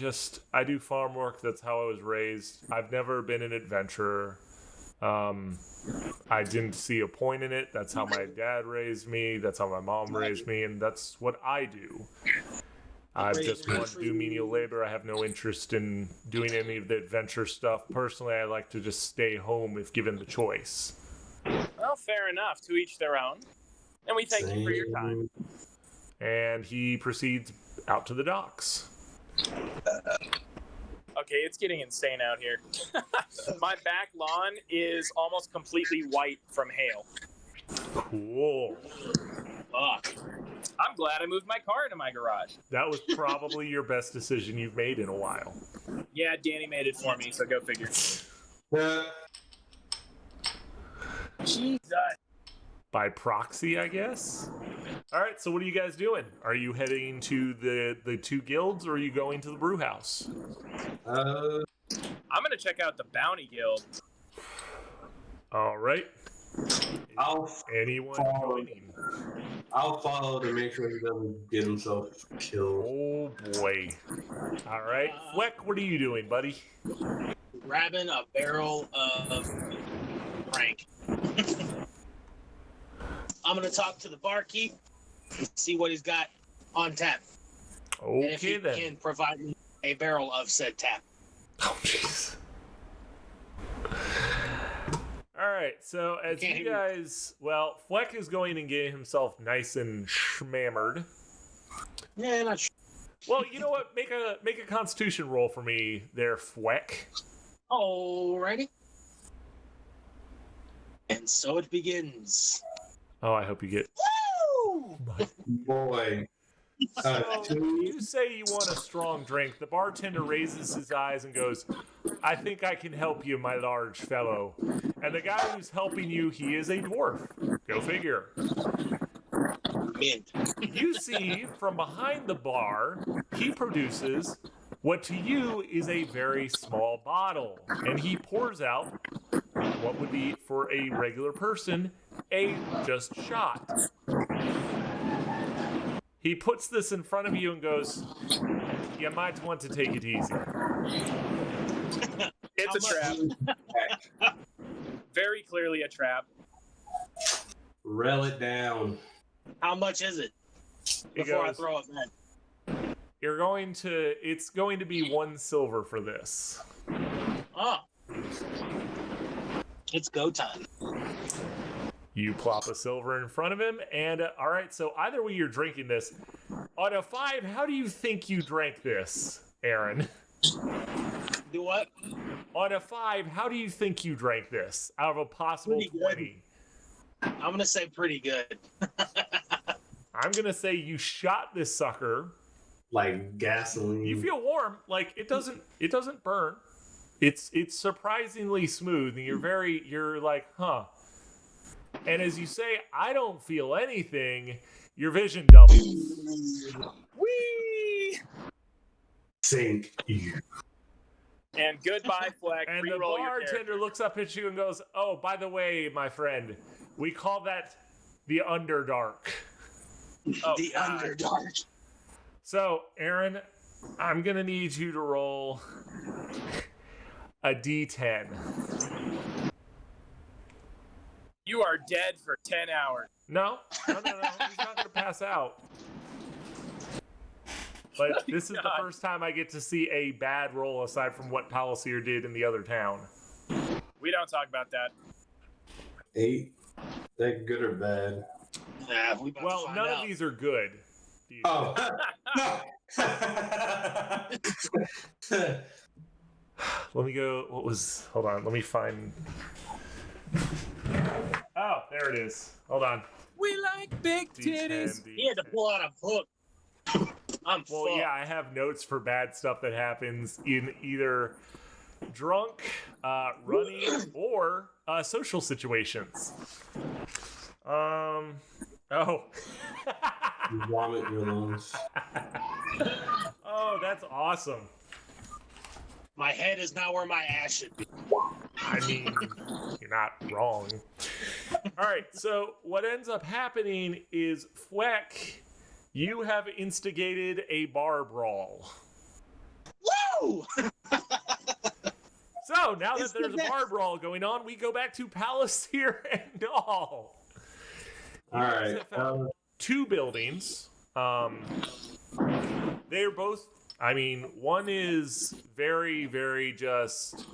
do farm work. That's how I was raised. I've never been an adventurer. I didn't see a point in it. That's how my dad raised me. That's how my mom raised me, and that's what I do. I just want to do menial labor. I have no interest in doing any of the adventure stuff. Personally, I like to just stay home if given the choice." Well, fair enough. To each their own. And we thank you for your time. And he proceeds out to the docks. Okay, it's getting insane out here. My back lawn is almost completely white from hail. Cool. Fuck. I'm glad I moved my car into my garage. That was probably your best decision you've made in a while. Yeah, Danny made it for me, so go figure. Jesus. By proxy, I guess. All right, so what are you guys doing? Are you heading to the two guilds, or are you going to the brew house? I'm gonna check out the Bounty Guild. All right. Anyone follow. joining? I'll follow to make sure he doesn't get himself killed. Oh boy. All right, Fleck, what are you doing, buddy? Grabbing a barrel of Frank. I'm gonna talk to the barkeep and see what he's got on tap. And if Okay he then. can provide me a barrel of said tap. Oh jeez. All right, so as you guys, well, Fleck is going and getting himself nice and schmammered. Yeah, not sure. Well, you know what? Make a Constitution roll for me, there, Fleck. Alrighty. And so it begins. Oh, I hope you get. Woo! Boy. So you say you want a strong drink. The bartender raises his eyes and goes, I think I can help you, my large fellow. And the guy who's helping you, he is a dwarf. Go figure. Mint. You see from behind the bar, he produces what to you is a very small bottle. And he pours out what would be for a regular person a just shot. He puts this in front of you and goes, you might want to take it easy. It's a trap. Very clearly a trap. Rail it down. How much is it? He Before I goes, throw it back. it's going to be 1 silver for this. Oh. It's go time. You plop a silver in front of him, and all right, so either way you're drinking this. On a 5, how do you think you drank this, Aaron? Do what? On a 5, how do you think you drank this out of a possible Pretty good. 20? I'm gonna say pretty good. I'm gonna say you shot this sucker. Like gasoline. You feel warm, like it doesn't burn. It's surprisingly smooth, and you're like, huh. And as you say, I don't feel anything, your vision doubles. Whee! Sink you. And goodbye, Fleck. And the Reroll your bartender character. looks up at you and goes, oh, by the way, my friend, we call that the Underdark. Oh, The God. Underdark. So, Aaron, I'm going to need you to roll a d10. You are dead for 10 hours. No. He's not going to pass out. But this is the God. first time I get to see a bad roll aside from what Palisier did in the other town. We don't talk about that. 8. That good or bad? Nah, we about Well, to find none out. of these are good. Oh. No. Let me go. Hold on. Let me find. Oh, there it is. Hold on. We like big titties. D10, He had to pull out a book. I'm Well, fucked. yeah, I have notes for bad stuff that happens in either drunk, running, or social situations. Oh. You vomit in your lungs. Oh, that's awesome. My head is not where my ass should be. I mean, you're not wrong. All right, so what ends up happening is, Fweck, you have instigated a bar brawl. Woo! So now It's that the there's a bar brawl going on, we go back to Palisier and Doll. All right. 2 buildings. They're both. I mean, one is very, very just.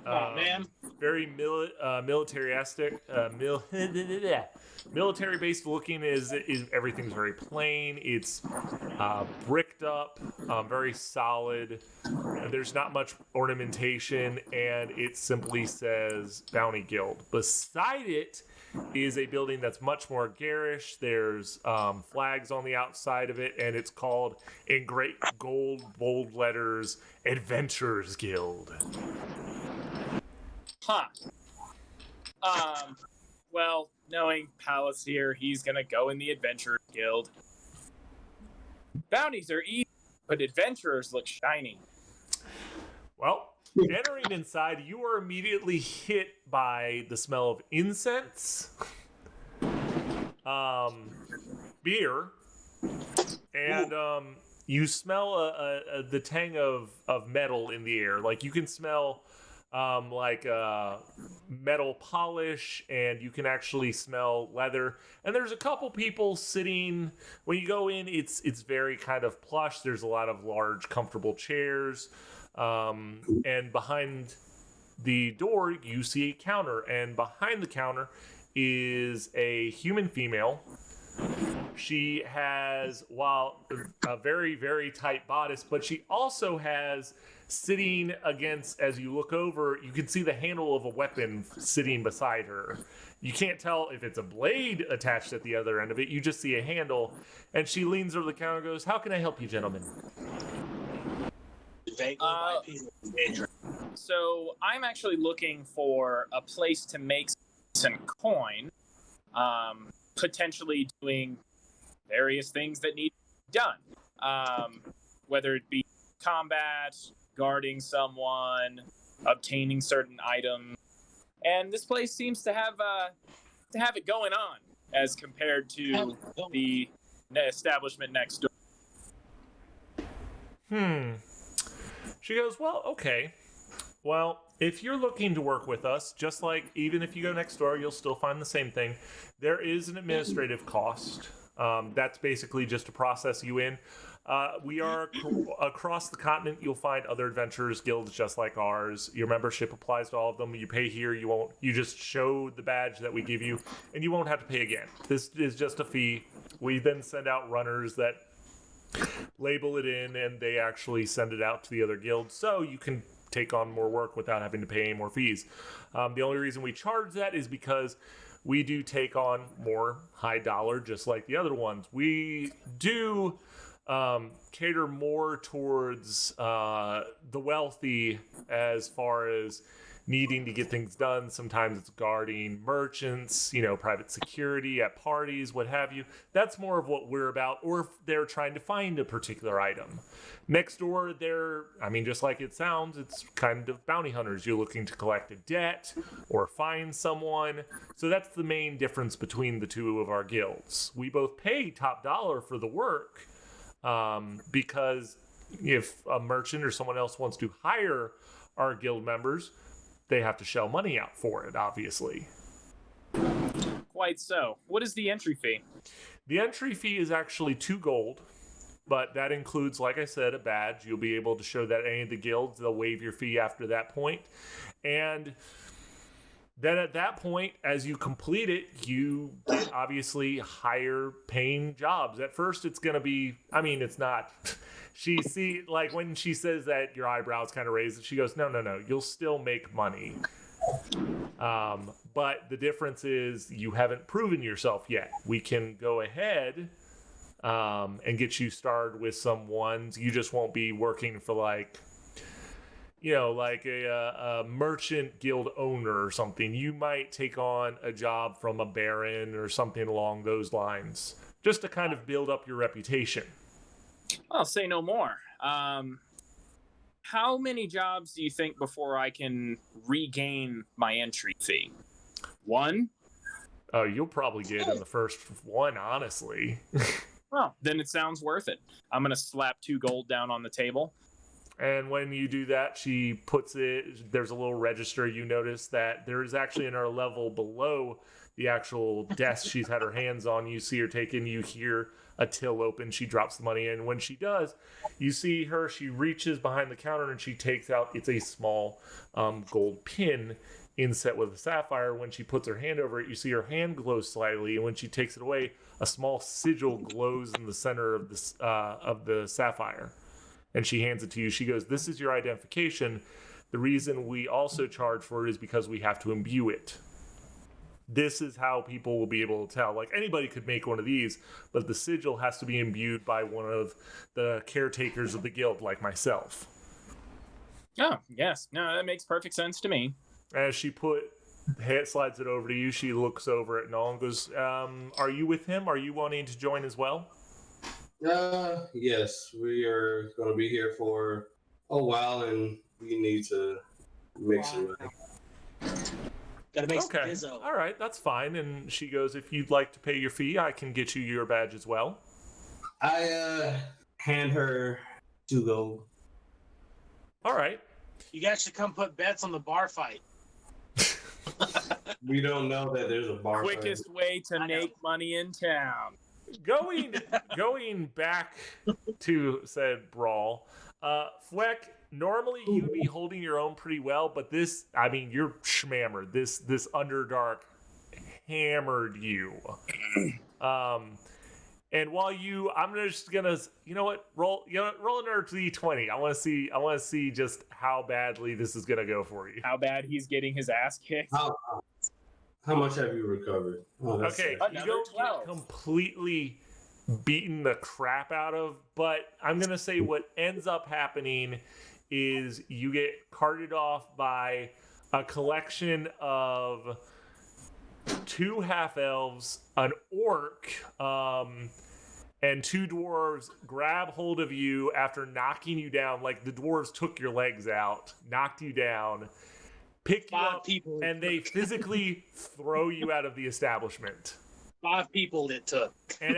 Oh, man. Very militaristic. Military-based looking is everything's very plain. It's bricked up, very solid. There's not much ornamentation, and it simply says Bounty Guild. Beside it is a building that's much more garish. There's flags on the outside of it, and it's called, in great gold, bold letters, Adventurers Guild. Huh. Well, knowing Palisier, he's gonna go in the Adventurers Guild. Bounties are easy, but adventurers look shiny. Well, entering inside, you are immediately hit by the smell of incense, beer, and you smell the tang of metal in the air. Like you can smell metal polish, and you can actually smell leather. And there's a couple people sitting. When you go in, it's very kind of plush. There's a lot of large, comfortable chairs. And behind the door, you see a counter, and behind the counter is a human female She has, while a very, very tight bodice, but she also has sitting against, as you look over, you can see the handle of a weapon sitting beside her. You can't tell if it's a blade attached at the other end of it. You just see a handle. And she leans over the counter and goes, "How can I help you, gentlemen?" So I'm actually looking for a place to make some coin, potentially doing various things that need to be done, whether it be combat, guarding someone, obtaining certain items. And this place seems to have it going on as compared to the establishment next door. She goes, "Well, okay. Well, if you're looking to work with us, just like even if you go next door, you'll still find the same thing. There is an administrative cost. That's basically just to process you in. We are across the continent. You'll find other adventurers guilds just like ours. Your membership applies to all of them. You pay here. You just show the badge that we give you, and you won't have to pay again. This is just a fee. We then send out runners that label it in, and they actually send it out to the other guilds, so you can take on more work without having to pay any more fees. The only reason we charge that is because we do take on more high dollar, just like the other ones. We do cater more towards the wealthy as far as needing to get things done. Sometimes it's guarding merchants, private security at parties, what have you. That's more of what we're about, or if they're trying to find a particular item. Next door, just like it sounds, it's kind of bounty hunters. You're looking to collect a debt or find someone. So that's the main difference between the two of our guilds. We both pay top dollar for the work, because if a merchant or someone else wants to hire our guild members, they have to shell money out for it, obviously. Quite so. What is the entry fee? The entry fee is actually 2 gold, but that includes, like I said, a badge. You'll be able to show that any of the guilds, they'll waive your fee after that point. And then at that point, as you complete it, you get obviously higher paying jobs. At first, it's going to be, it's not... when she says that, your eyebrows kind of raise, she goes, no, you'll still make money. But the difference is you haven't proven yourself yet. We can go ahead and get you started with some ones. You just won't be working for a merchant guild owner or something. You might take on a job from a baron or something along those lines, just to kind of build up your reputation. I'll say no more. How many jobs do you think before I can regain my entry fee? 1? Oh, you'll probably get in the first one, honestly. Well, then it sounds worth it. I'm going to slap 2 gold down on the table. And when you do that, she puts it, there's a little register. You notice that there is actually in her level below the actual desk she's had her hands on. You see her taking, you hear a till open, she drops the money in. When she does, you see her, she reaches behind the counter and she takes out, it's a small gold pin inset with a sapphire. When she puts her hand over it, you see her hand glow slightly, and when she takes it away, a small sigil glows in the center of the sapphire, and she hands it to you. She goes, "This is your identification. The reason we also charge for it is because we have to imbue it. This is how people will be able to tell. Like, anybody could make one of these, but the sigil has to be imbued by one of the caretakers of the guild, like myself." Oh, yes. No, that makes perfect sense to me. As she slides it over to you, she looks over at Null and goes, "Are you with him? Are you wanting to join as well?" Yes, we are going to be here for a while, and we need to make some money. Gotta make Okay. some Dizzo. All right, that's fine. And she goes, "If you'd like to pay your fee, I can get you your badge as well." I hand her 2 gold. All right. You guys should come put bets on the bar fight. We don't know that there's a bar. Quickest way to make money in town. Going back to said brawl, Fleck, normally you'd be holding your own pretty well, but this, you're schmammered. This Underdark hammered you. And while I'm just gonna, you know what, roll another d20. I want to see just how badly this is gonna go for you. How bad he's getting his ass kicked. How much have you recovered? Oh, that's Okay, sad. you Another don't 12. get completely beaten the crap out of, but I'm gonna say what ends up happening is you get carted off by a collection of 2 half elves, an orc, and 2 dwarves grab hold of you after knocking you down. Like the dwarves took your legs out, knocked you down, picked you 5 up, people. and they physically throw you out of the establishment. 5 people it took. And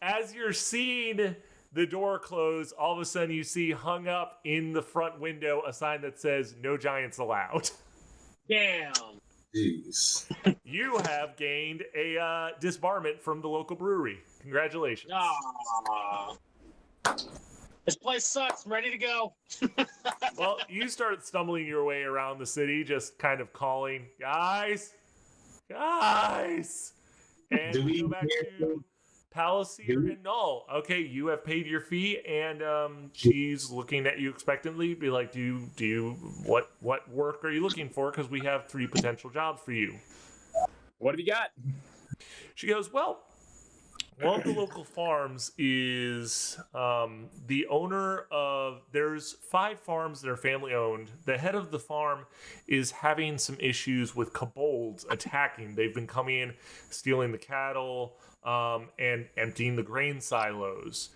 as you're seeing the door close, all of a sudden you see hung up in the front window a sign that says "No giants allowed." Damn. Jeez. You have gained a disbarment from the local brewery. Congratulations. Aw. This place sucks. I'm ready to go. Well, you start stumbling your way around the city, just kind of calling, guys. And Do we we go back to Palisier and Null. Okay, you have paid your fee, and she's looking at you expectantly. Be like, do you what work are you looking for? Because we have 3 potential jobs for you. What have you got? She goes, well, one of the local farms is the owner of, there's 5 farms that are family owned. The head of the farm is having some issues with kobolds attacking. They've been coming in, stealing the cattle, and emptying the grain silos.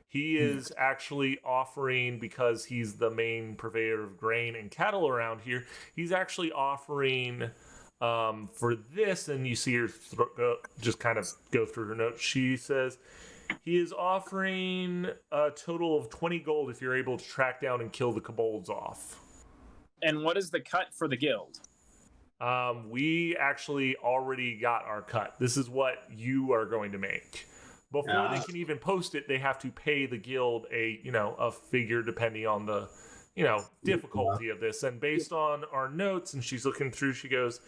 He is actually offering, because he's the main purveyor of grain and cattle around here, he's actually offering for this, and you see her just kind of go through her notes. She says he is offering a total of 20 gold if you're able to track down and kill the kobolds off. And what is the cut for the guild? We actually already got our cut. This is what you are going to make. Before they can even post it, they have to pay the guild a figure depending on the difficulty of this. And based on our notes, and she's looking through, she goes,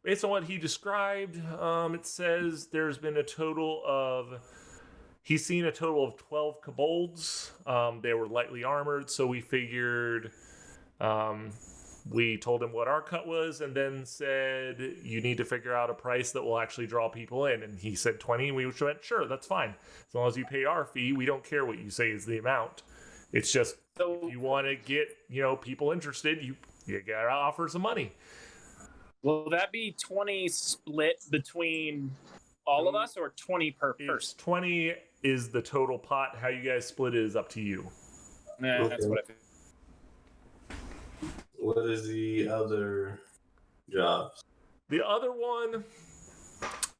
based on what he described, it says there's been he's seen a total of 12 kobolds. They were lightly armored, so we figured, we told him what our cut was, and then said, you need to figure out a price that will actually draw people in. And he said 20, and we went, sure, that's fine. As long as you pay our fee, we don't care what you say is the amount. It's just, if you want to get, people interested, you gotta offer some money. Will that be 20 split between all of us, or 20 per It's person? 20 is the total pot. How you guys split it is up to you. Nah, that's what I think. What is the other jobs? The other one,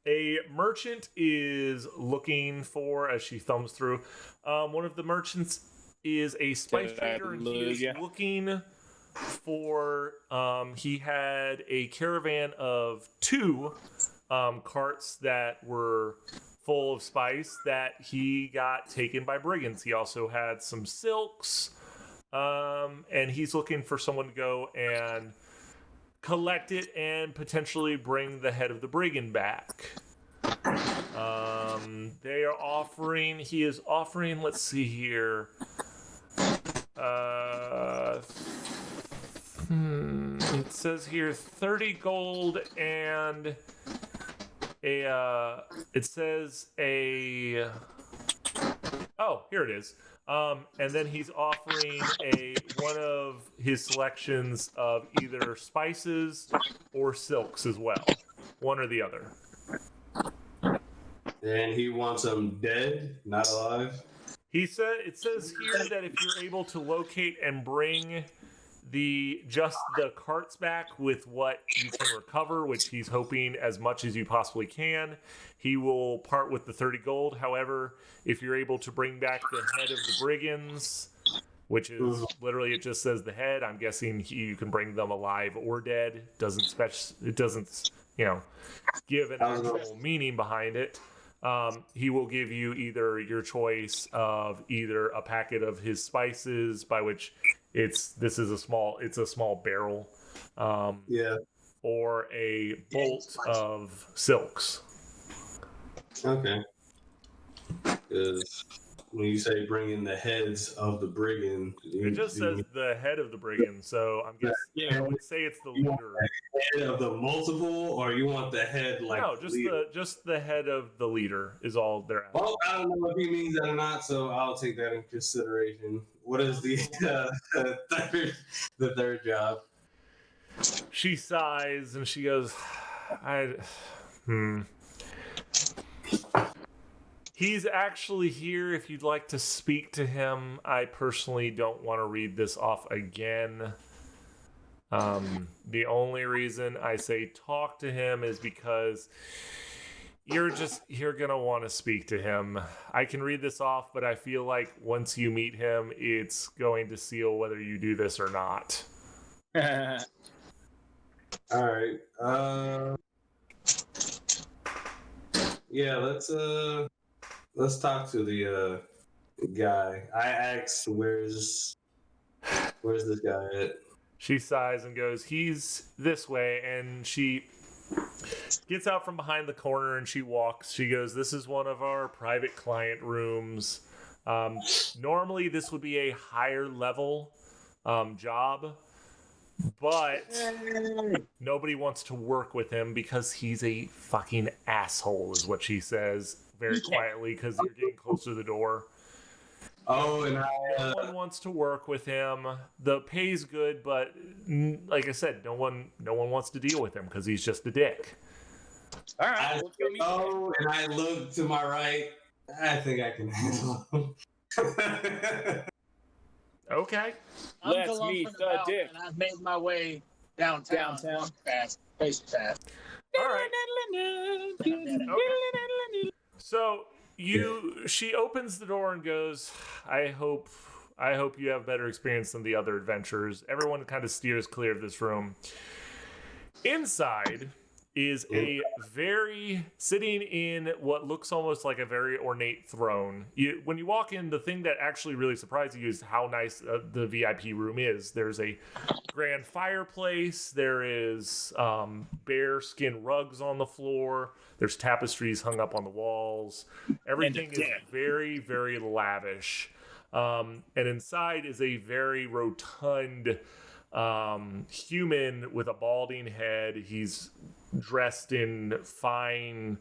a merchant is looking for, as she thumbs through, one of the merchants is a spice trader, and he is looking for, he had a caravan of 2 carts that were full of spice that he got taken by brigands. He also had some silks, and he's looking for someone to go and collect it and potentially bring the head of the brigand back. He is offering, let's see here, it says here 30 gold and here it is. And then he's offering one of his selections of either spices or silks as well. One or the other. And he wants them dead, not alive. It says here that if you're able to locate and bring the carts back with what you can recover, which he's hoping as much as you possibly can, he will part with the 30 gold. However, if you're able to bring back the head of the brigands, which is literally, it just says the head, I'm guessing you can bring them alive or dead. It doesn't give an actual meaning behind it. He will give you either your choice of either a packet of his spices, by which it's a small barrel, or a bolt of silks. Okay. Because when you say bring in the heads of the brigand, It just says the head of the brigand, so I'm guessing I would say it's the you want leader. the head of the multiple, or you want the head like No, leader? just the head of the leader is all they're asking. Well, I don't know if he means that or not, so I'll take that in consideration. What is the third job? She sighs and she goes, He's actually here if you'd like to speak to him. I personally don't want to read this off again. The only reason I say talk to him is because you're gonna want to speak to him. I can read this off, but I feel like once you meet him, it's going to seal whether you do this or not. All right. Yeah, let's talk to the guy. I asked, where's this guy at? She sighs and goes, he's this way, and she gets out from behind the corner and she walks. She goes, this is one of our private client rooms. Normally this would be a higher level job, but nobody wants to work with him because he's a fucking asshole, is what she says very quietly, because you're getting close to the door. Oh, and no one wants to work with him. The pay's good, but like I said, no one wants to deal with him because he's just a dick. All right. And I look to my right. I think I can handle him. Okay. Let's meet the dick. And I've made my way downtown. Fast. Pace fast. All right. Okay. So she opens the door and goes, I hope you have better experience than the other adventurers. Everyone kind of steers clear of this room. Inside is sitting in what looks almost like a very ornate throne. When you walk in, the thing that actually really surprises you is how nice the VIP room is. There's a grand fireplace. There is bear skin rugs on the floor. There's tapestries hung up on the walls. Everything is very, very lavish. And inside is a very rotund human with a balding head. He's dressed in fine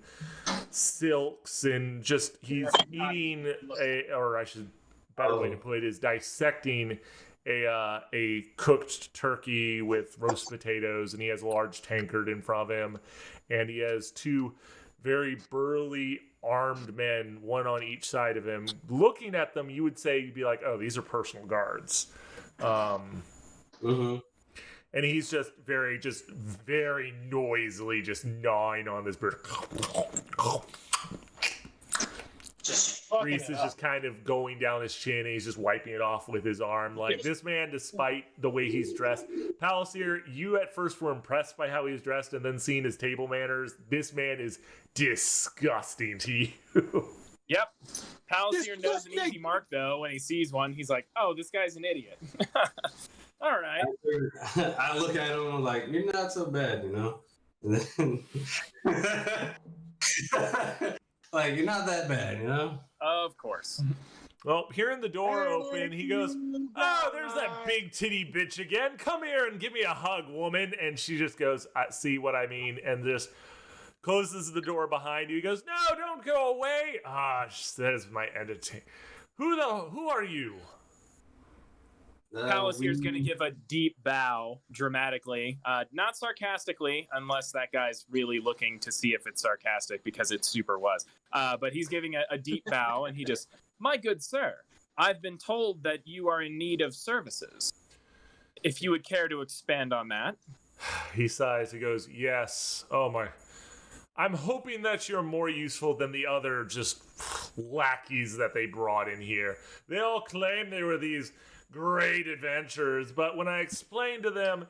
silks and he's eating better way to put it is dissecting a cooked turkey with roast potatoes, and he has a large tankard in front of him, and he has two very burly armed men, one on each side of him. Looking at them, you'd be like, oh, these are personal guards. And he's just very noisily just gnawing on this bird. Reese is just kind of going down his chin, and he's just wiping it off with his arm. Like, this man, despite the way he's dressed, Palliser, you at first were impressed by how he's dressed, and then seeing his table manners, this man is disgusting to you. Yep. Palliser knows an easy mark, though. When he sees one, he's like, oh, this guy's an idiot. All right. I look at him and I'm like, you're not so bad, you know? Like, you're not that bad, you know? Of course. Well, hearing the door open, he goes, oh, there's that big titty bitch again. Come here and give me a hug, woman. And she just goes, I see what I mean, and just closes the door behind you. He goes, no, don't go away. That is my entertainment. Who are you? Palliser's going to give a deep bow dramatically, not sarcastically, unless that guy's really looking to see if it's sarcastic, because it super was. But he's giving a deep bow, and he just, my good sir, I've been told that you are in need of services. If you would care to expand on that. He sighs. He goes, yes. Oh, my. I'm hoping that you're more useful than the other just lackeys that they brought in here. They all claim they were these great adventures, but when I explained to them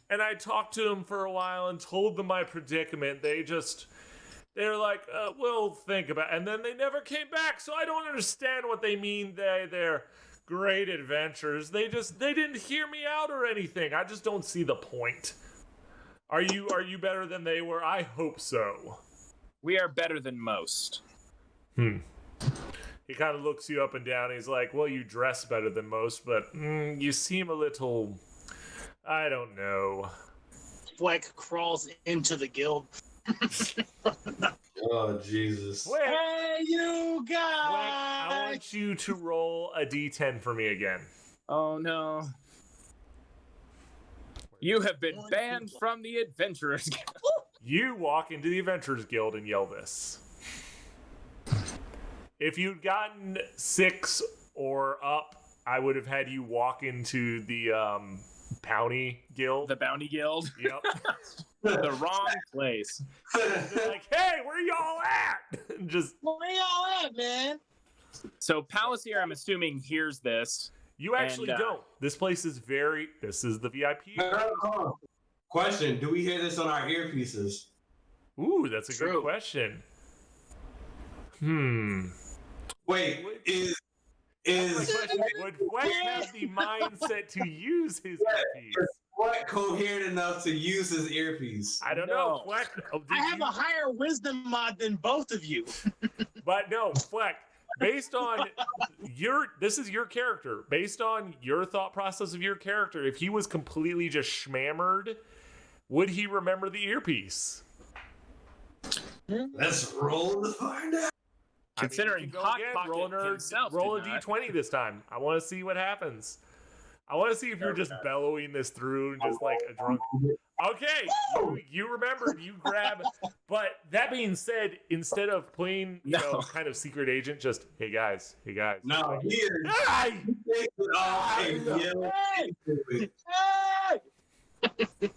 and I talked to them for a while and told them my predicament, they're like, we'll think about it. And then they never came back, so I don't understand what they mean. They're great adventures. They didn't hear me out or anything. I just don't see the point. Are you better than they were? I hope so. We are better than most. He kind of looks you up and down. He's like, well, you dress better than most, but you seem a little, I don't know. Fleck crawls into the guild. Oh, Jesus. Fleck, Hey, you Fleck, I guys! want you to roll a d10 for me again. Oh no. You have been banned from the Adventurers Guild. You walk into the Adventurers Guild and yell this. If you'd gotten 6 or up, I would have had you walk into the Bounty Guild. The Bounty Guild. Yep. The wrong place. They're like, hey, where y'all at? And just Where y'all at, man? So Palisier, I'm assuming, hears this. you actually And, don't. This place is this is the VIP. Hold on. Question: do we hear this on our earpieces? Ooh, that's a good True. question. Wait, is Would Fleck have the mindset to use his earpiece? what coherent enough to use his earpiece? I don't No. know. Fleck, I have a higher wisdom mod than both of you. but no, Fleck, based on this is your character. Based on your thought process of your character, if he was completely just schmammered, would he remember the earpiece? Let's roll to find out. Considering I mean, Hot again, Pocket himself roll a did not. d20 this time. I want to see what happens. I want to see if you're just bellowing this through and just like a drunk. Okay, you remembered, you grab. But that being said, instead of playing, kind of secret agent, just hey guys. No, he is. Hey! Hey!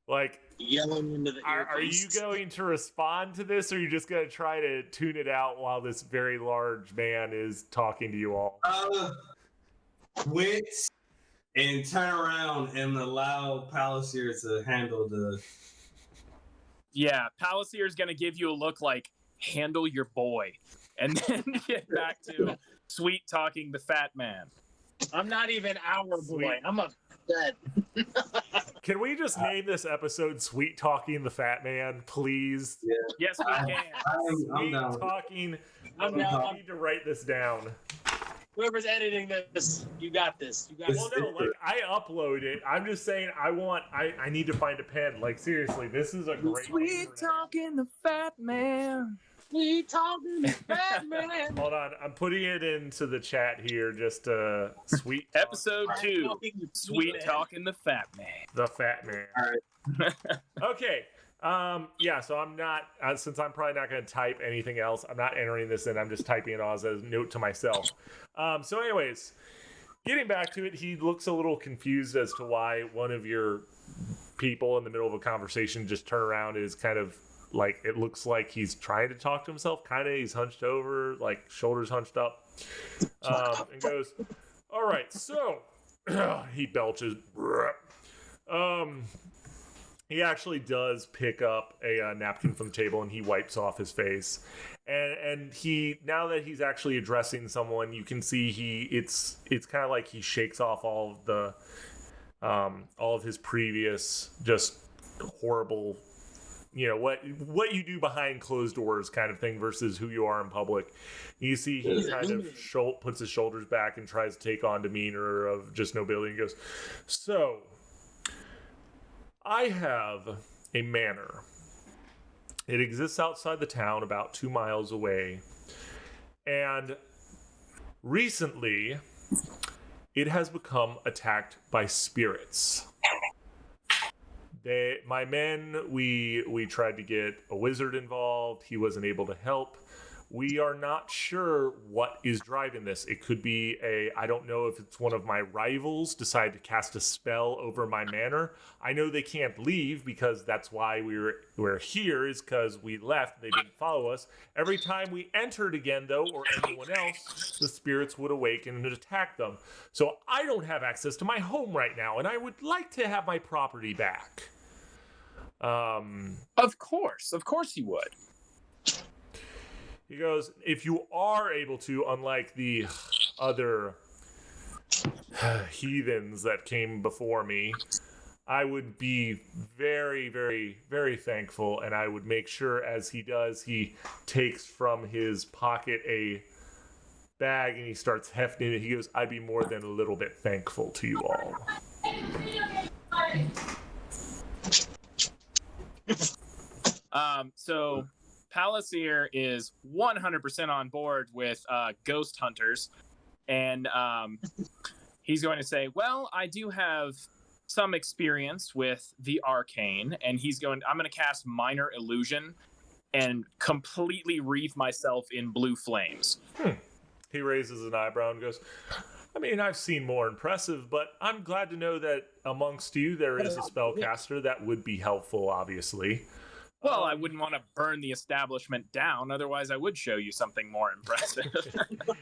Like, Yelling into the are you earpiece. going to respond to this, or are you just going to try to tune it out while this very large man is talking to you all? Wits and turn around and allow Palisier to handle the. Yeah, Palisier is going to give you a look like, handle your boy. And then get back to sweet talking the fat man. I'm not even our boy. Sweet. I'm a dead. Can we just name this episode "Sweet Talking the Fat Man," please? Yes, we can. I'm Sweet down. talking. I'm I down. need to write this down. Whoever's editing this, you got this. You got Well, this. no, like I upload it. I'm just saying I need to find a pen. Like seriously, this is a great. Sweet talking the fat man. We talking Batman. Hold on, I'm putting it into the chat here. Just sweet Episode 2. Sweet talking the fat man. the fat man. All right. Okay. Yeah. So I'm not since I'm probably not going to type anything else. I'm not entering this in. I'm just typing it as a note to myself. So, anyways, getting back to it, he looks a little confused as to why one of your people in the middle of a conversation just turn around and is kind of like it looks like he's trying to talk to himself. Kind of, he's hunched over, like shoulders hunched up, and goes, "All right, so." He belches. He actually does pick up a napkin from the table and he wipes off his face. And he, now that he's actually addressing someone, you can see it's kind of like he shakes off all of his previous just horrible, what you do behind closed doors kind of thing versus who you are in public. You see he kind of puts his shoulders back and tries to take on demeanor of just nobility and goes, so I have a manor. It exists outside the town about 2 miles away. And recently, it has become attacked by spirits. My men, we tried to get a wizard involved. He wasn't able to help. We are not sure what is driving this. It could be I don't know if it's one of my rivals decided to cast a spell over my manor. I know they can't leave because that's why we're here, is because we left. They didn't follow us. Every time we entered again, though, or anyone else, the spirits would awaken and attack them. So I don't have access to my home right now, and I would like to have my property back. Of course you would. He goes, if you are able to, unlike the other heathens that came before me, I would be very, very, very thankful, and I would make sure as he does, he takes from his pocket a bag and he starts hefting it. He goes, I'd be more than a little bit thankful to you all. So Palasier is 100% on board with ghost hunters, and he's going to say, well, I do have some experience with the arcane, and I'm going to cast minor illusion and completely wreath myself in blue flames. He raises an eyebrow and goes, I mean, I've seen more impressive, but I'm glad to know that amongst you there is a spellcaster that would be helpful, obviously. Well, I wouldn't want to burn the establishment down, otherwise I would show you something more impressive.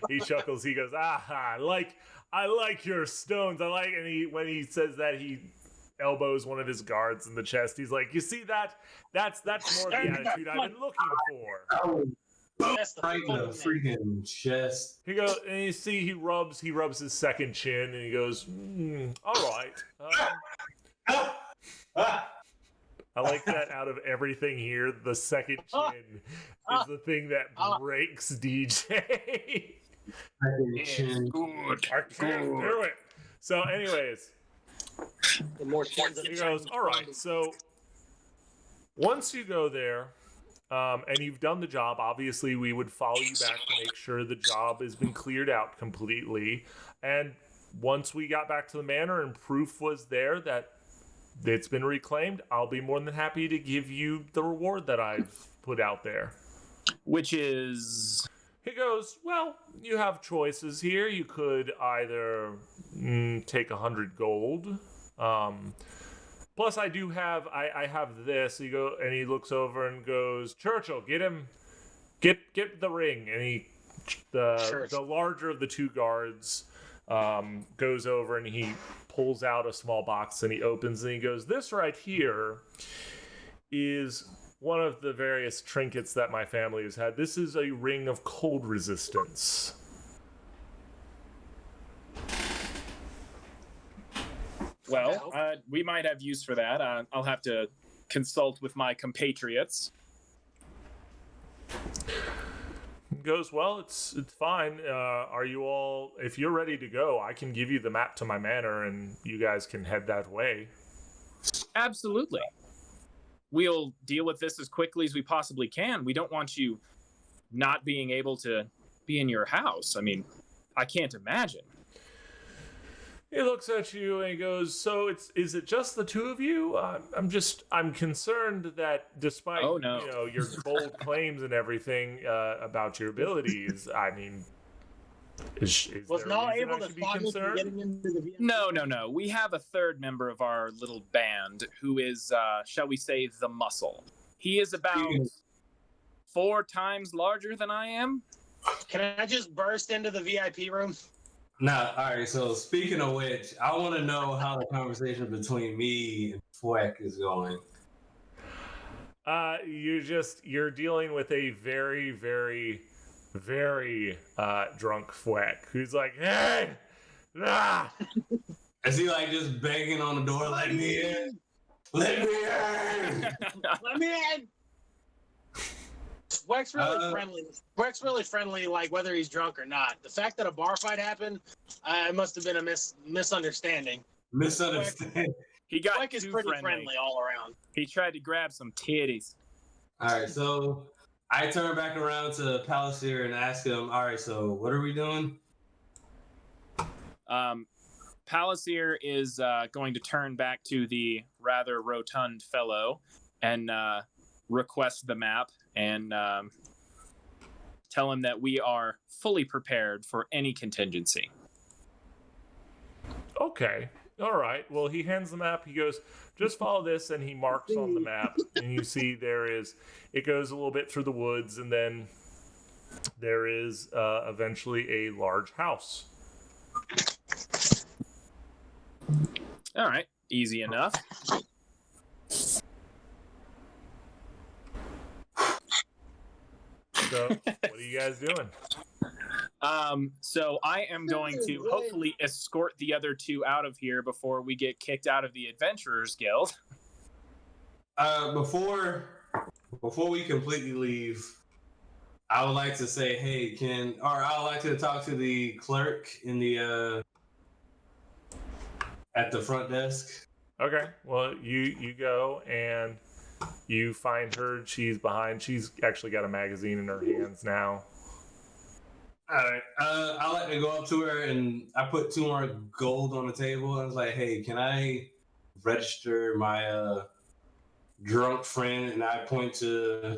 He chuckles, he goes, I like your stones. And when he says that, he elbows one of his guards in the chest. He's like, you see that? That's more the attitude I've been looking for. That's the Right in the freaking chest. He goes, and you see he rubs his second chin, and he goes, all right. I like that out of everything here, the second chin is the thing that breaks DJ. Chin. Good. I can't do it. So anyways, The more chins he goes, all right, so once you go there, and you've done the job, obviously we would follow you back to make sure the job has been cleared out completely. And once we got back to the manor and proof was there that it's been reclaimed, I'll be more than happy to give you the reward that I've put out there. Which is... He goes, well, you have choices here. You could either take 100 gold. Plus, I have this. He looks over and goes, Churchill, get the ring. And the larger of the two guards goes over and he pulls out a small box and he opens and he goes, this right here is one of the various trinkets that my family has had. This is a ring of cold resistance. Well, we might have use for that. I'll have to consult with my compatriots. Goes, well, it's fine. Are you all, if you're ready to go, I can give you the map to my manor and you guys can head that way. Absolutely. We'll deal with this as quickly as we possibly can. We don't want you not being able to be in your house. I mean, I can't imagine. He looks at you and he goes, so is it just the two of you? I'm concerned that despite your bold claims and everything about your abilities, I mean, is was there not a reason able I to should be stop me from concerned? getting into the VIP? No. We have a third member of our little band who is, shall we say, the muscle. He is about 4 times larger than I am. Can I just burst into the VIP room? Nah, all right. So speaking of which, I want to know how the conversation between me and Fweck is going. You're dealing with a very, very, very drunk Fweck who's like, hey, Is he like just banging on the door, let me in? Let me in! Let me in! Weck's really friendly. Weck's really friendly, like whether he's drunk or not. The fact that a bar fight happened, it must have been a misunderstanding. Misunderstand. He got Weck is too pretty friendly all around. He tried to grab some titties. All right, so I turn back around to Palasier and ask him, all right, so what are we doing? Palasier is going to turn back to the rather rotund fellow and request the map and tell him that we are fully prepared for any contingency. okay, all right. Well, he hands the map. He goes, just follow this, and he marks on the map. And you see it goes a little bit through the woods, and then there is eventually a large house. All right, easy enough. So, what are you guys doing? So I am going to hopefully escort the other two out of here before we get kicked out of the Adventurers Guild. Before we completely leave, I would like to say, hey, I would like to talk to the clerk in the at the front desk. Okay, well, you go and you find her. She's behind. She's actually got a magazine in her hands now. All right. I like to go up to her and I put 2 more gold on the table. I was like, hey, can I register my drunk friend? And I point to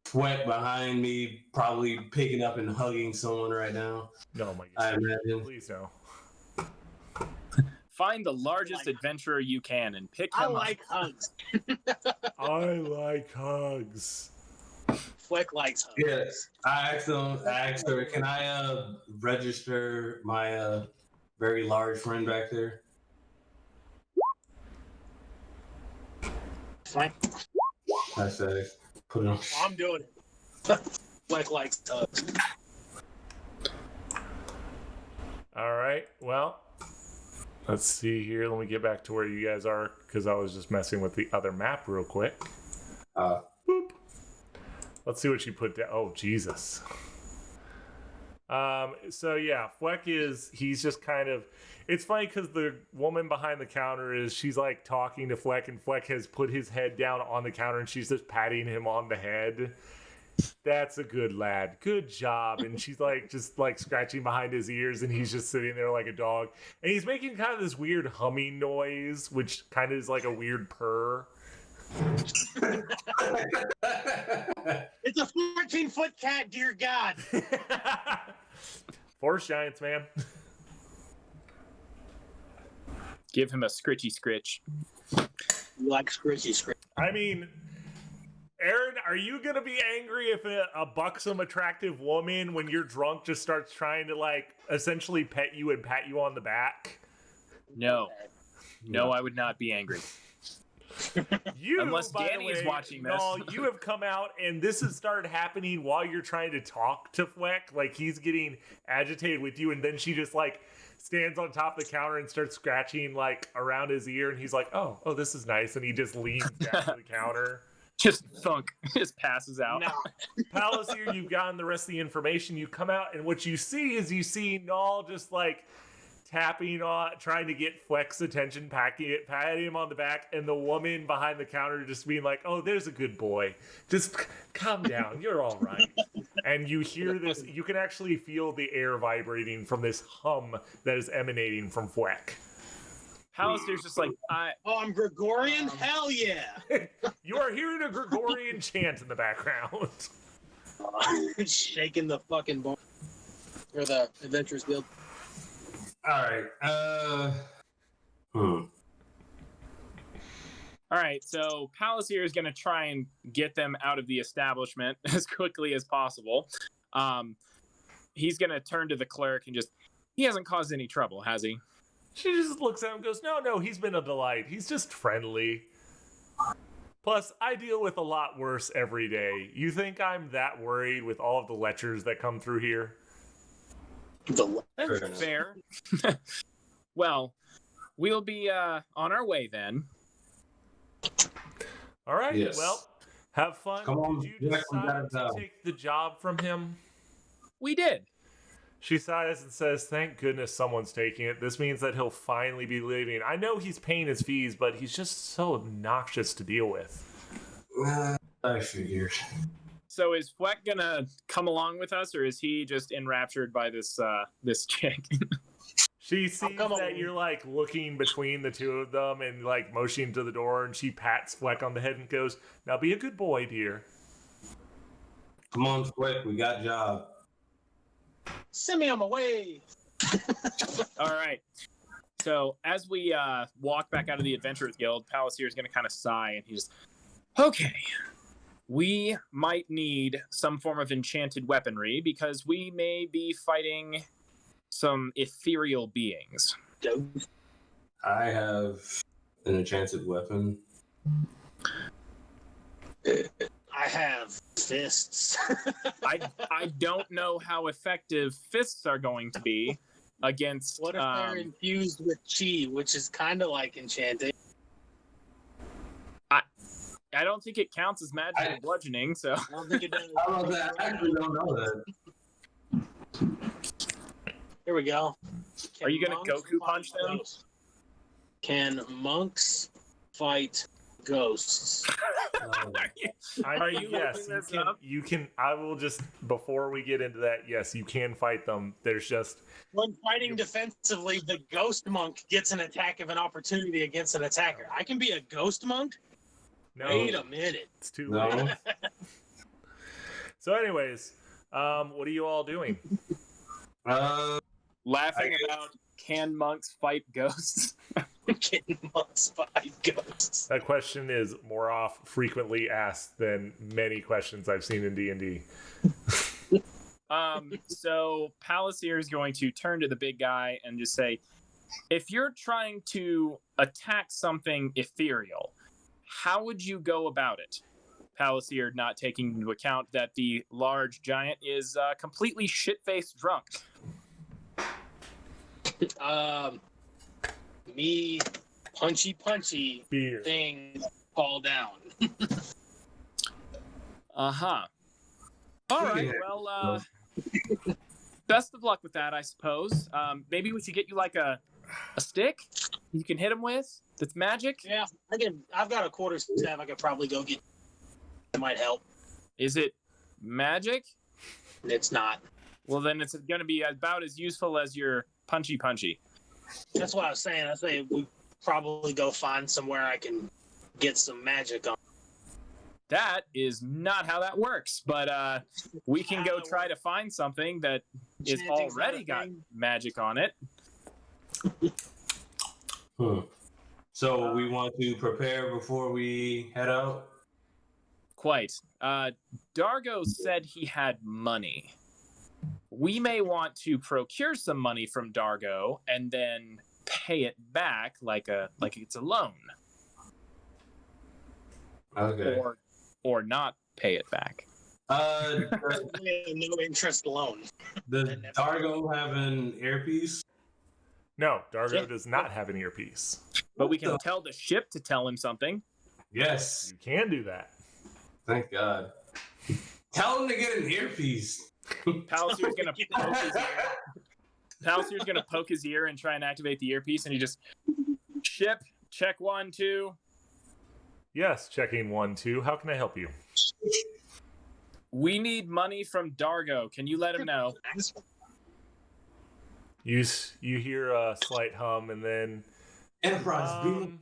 Sweat behind me, probably picking up and hugging someone right now. No, my I God. imagine. Please no. Find the largest adventurer you can and pick I him like hugs. I like hugs. Fleck likes hugs. Yes. I asked her, can I register my very large friend back there? Fleck, I said, put it on. I'm doing it. Fleck likes hugs. All right. Well, let's see here. Let me get back to where you guys are because I was just messing with the other map real quick. Boop. Let's see what you put down. Oh, Jesus. So yeah, Fleck he's just kind of, it's funny because the woman behind the counter she's like talking to Fleck, and Fleck has put his head down on the counter and she's just patting him on the head. That's a good lad. Good job. And she's like just like scratching behind his ears, and he's just sitting there like a dog. And he's making kind of this weird humming noise, which kind of is like a weird purr. It's a 14-foot cat, dear God. Forest giants, man. Give him a scritchy scritch. You like scritchy scritch. I mean, Aaron, are you going to be angry if a buxom, attractive woman, when you're drunk, just starts trying to, like, essentially pet you and pat you on the back? No, I would not be angry. You, unless by Danny the way, is watching this. No, you have come out, and this has started happening while you're trying to talk to Fleck. Like, he's getting agitated with you, and then she just, like, stands on top of the counter and starts scratching, like, around his ear, and he's like, oh, this is nice, and he just leans down to the counter. Just thunk. Just passes out. No. Palace here, you've gotten the rest of the information. You come out, and what you see Null just, like, tapping on, trying to get Fleck's attention, patting him on the back, and the woman behind the counter just being like, oh, there's a good boy. Just calm down. You're all right. And you hear this, you can actually feel the air vibrating from this hum that is emanating from Fleck. Pallister's just like, Oh, I'm Gregorian? Hell yeah. You are hearing a Gregorian chant in the background. Shaking the fucking bar. Or the Adventurers Guild. All right. All right, so Pallister is going to try and get them out of the establishment as quickly as possible. He's going to turn to the clerk and he hasn't caused any trouble, has he? She just looks at him and goes, no, he's been a delight. He's just friendly. Plus, I deal with a lot worse every day. You think I'm that worried with all of the lectures that come through here? That's fair. Well, we'll be on our way then. All right, Yes. well, have fun. Come on, Did you decide to take the job from him? We did. She sighs and says, thank goodness someone's taking it. This means that he'll finally be leaving. I know he's paying his fees, but he's just so obnoxious to deal with. I figured. So is Fleck gonna come along with us, or is he just enraptured by this chick? She sees come that on. you're, like, looking between the two of them and, like, motioning to the door, and she pats Fleck on the head and goes, now be a good boy, dear. Come on, quick. We got job. Send me on my way. All right. So as we walk back out of the Adventurers Guild, Pallister is going to kind of sigh, and he's okay. We might need some form of enchanted weaponry because we may be fighting some ethereal beings. I have an enchanted weapon. I have fists. I don't know how effective fists are going to be against. What if they're infused with chi, which is kind of like enchanting? I don't think it counts as magical bludgeoning, so. I don't think it does. I don't know that. I actually don't know that. Here we go. Are you gonna monks Goku fight punch them? ghosts? Can monks fight ghosts? Are you yes, looking this you can, up? you can. I will just, before we get into that, yes, you can fight them. There's just, When fighting defensively, the ghost monk gets an attack of an opportunity against an attacker. I can be a ghost monk? no, Wait a minute. it's too No. late. So anyways, what are you all doing? Laughing I guess- about can monks fight ghosts? Can monks fight ghosts? That question is more frequently asked than many questions I've seen in D&D. So Palasier is going to turn to the big guy and just say, if you're trying to attack something ethereal, how would you go about it? Palasier not taking into account that the large giant is completely shit-faced drunk. Me punchy Beer. thing fall down. Uh-huh. All right, Yeah. well, best of luck with that, I suppose. Maybe we should get you like a stick you can hit him with that's magic. Yeah, I've got a quarter staff. I could probably go get. It might help. Is it magic? It's not. Well, then it's going to be about as useful as your punchy. That's what I was saying. I say we probably go find somewhere I can get some magic on. That is not how that works, but we can go How it try to find something that is Chanting's not already a got thing. magic on it. So we want to prepare before we head out? Quite. Dargo said he had money. We may want to procure some money from Dargo and then pay it back like it's a loan, Okay. or not pay it back. No interest loan. Does Dargo have an earpiece? No, Dargo Yeah. does not have an earpiece. But we can tell the ship to tell him something. Yes. You can do that. Thank God. Tell him to get an earpiece. Palsier's gonna poke his ear. Palsier's gonna poke his ear and try and activate the earpiece, and he just ship check 1 2. Yes, checking 1, 2. How can I help you? We need money from Dargo. Can you let him know? You hear a slight hum, and then Enterprise, beam.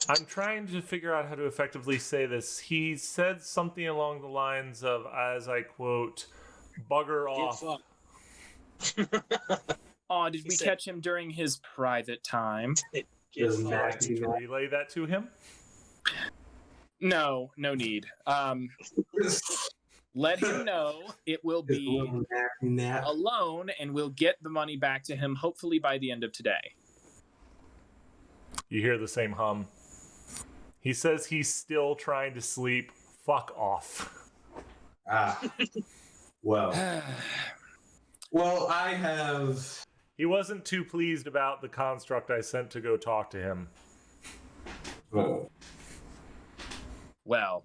I'm trying to figure out how to effectively say this. He said something along the lines of, as I quote, "Bugger off." Oh, did He we said- catch him during his private time? Get Doesn't fucked. matter. Need to relay that to him. No need. Let him know it will be a loan, and we'll get the money back to him hopefully by the end of today. You hear the same hum. He says he's still trying to sleep. Fuck off. Well, I have. He wasn't too pleased about the construct I sent to go talk to him. Well,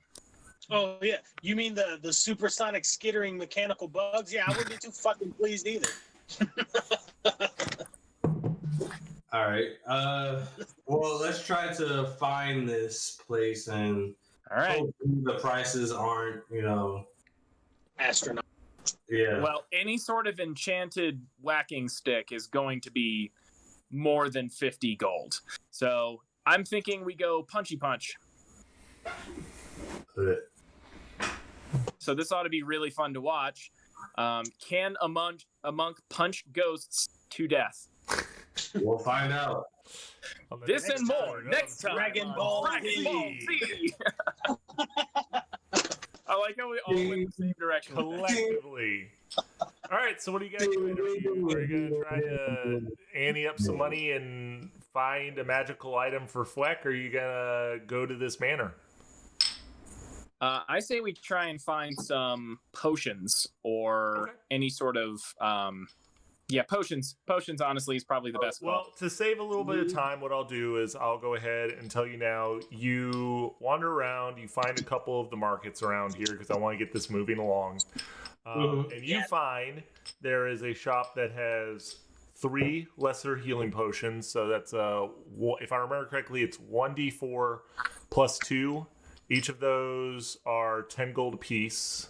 Oh yeah, you mean the supersonic skittering mechanical bugs? Yeah, I wouldn't be too fucking pleased either. All right. Well, let's try to find this place, and all right. hopefully the prices aren't, Astronaut. yeah. Well, any sort of enchanted whacking stick is going to be more than 50 gold. So I'm thinking we go punchy punch. So this ought to be really fun to watch. Can a monk punch ghosts to death? We'll find out. On the This next and more episode next of time. Dragon on Ball Dragon Z. Ball Z. I like how we all went the same direction. with that. Collectively. All right, so what are you guys doing? Are you gonna try to ante up some money and find a magical item for Fleck, or are you gonna go to this manor? I say we try and find some potions or Okay. any sort of Yeah, potions. Potions, honestly, is probably the best call. Well, to save a little bit of time, what I'll do is I'll go ahead and tell you now. You wander around, you find a couple of the markets around here because I want to get this moving along. And you find there is a shop that has 3 lesser healing potions. So that's, if I remember correctly, it's 1d4 plus 2. Each of those are 10 gold apiece.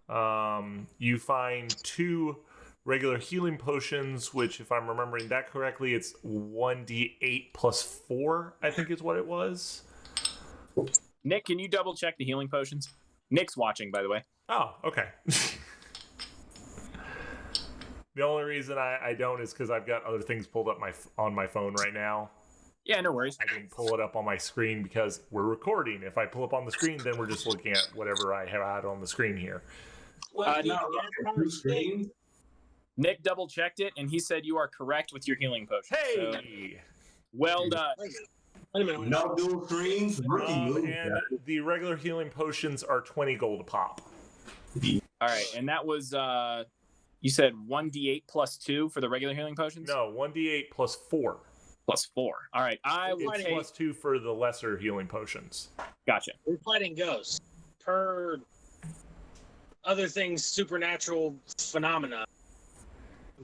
You find 2 regular healing potions, which, if I'm remembering that correctly, it's 1d8 plus 4, I think is what it was. Nick, can you double check the healing potions? Nick's watching, by the way. Oh, okay. The only reason I don't is because I've got other things pulled up on my phone right now. Yeah, no worries. I didn't pull it up on my screen because we're recording. If I pull up on the screen, then we're just looking at whatever I have out on the screen here. Well, Nick double checked it, and he said you are correct with your healing potion. Hey! So, well done. Wait a minute. No dual screens. Rookie move. And the regular healing potions are 20 gold a pop. All right, and that was, you said 1d8 plus 2 for the regular healing potions? No, 1d8 plus 4. Plus 4. All right, I will It's take... plus 2 for the lesser healing potions. Gotcha. We're fighting ghosts. Per other things, supernatural phenomena.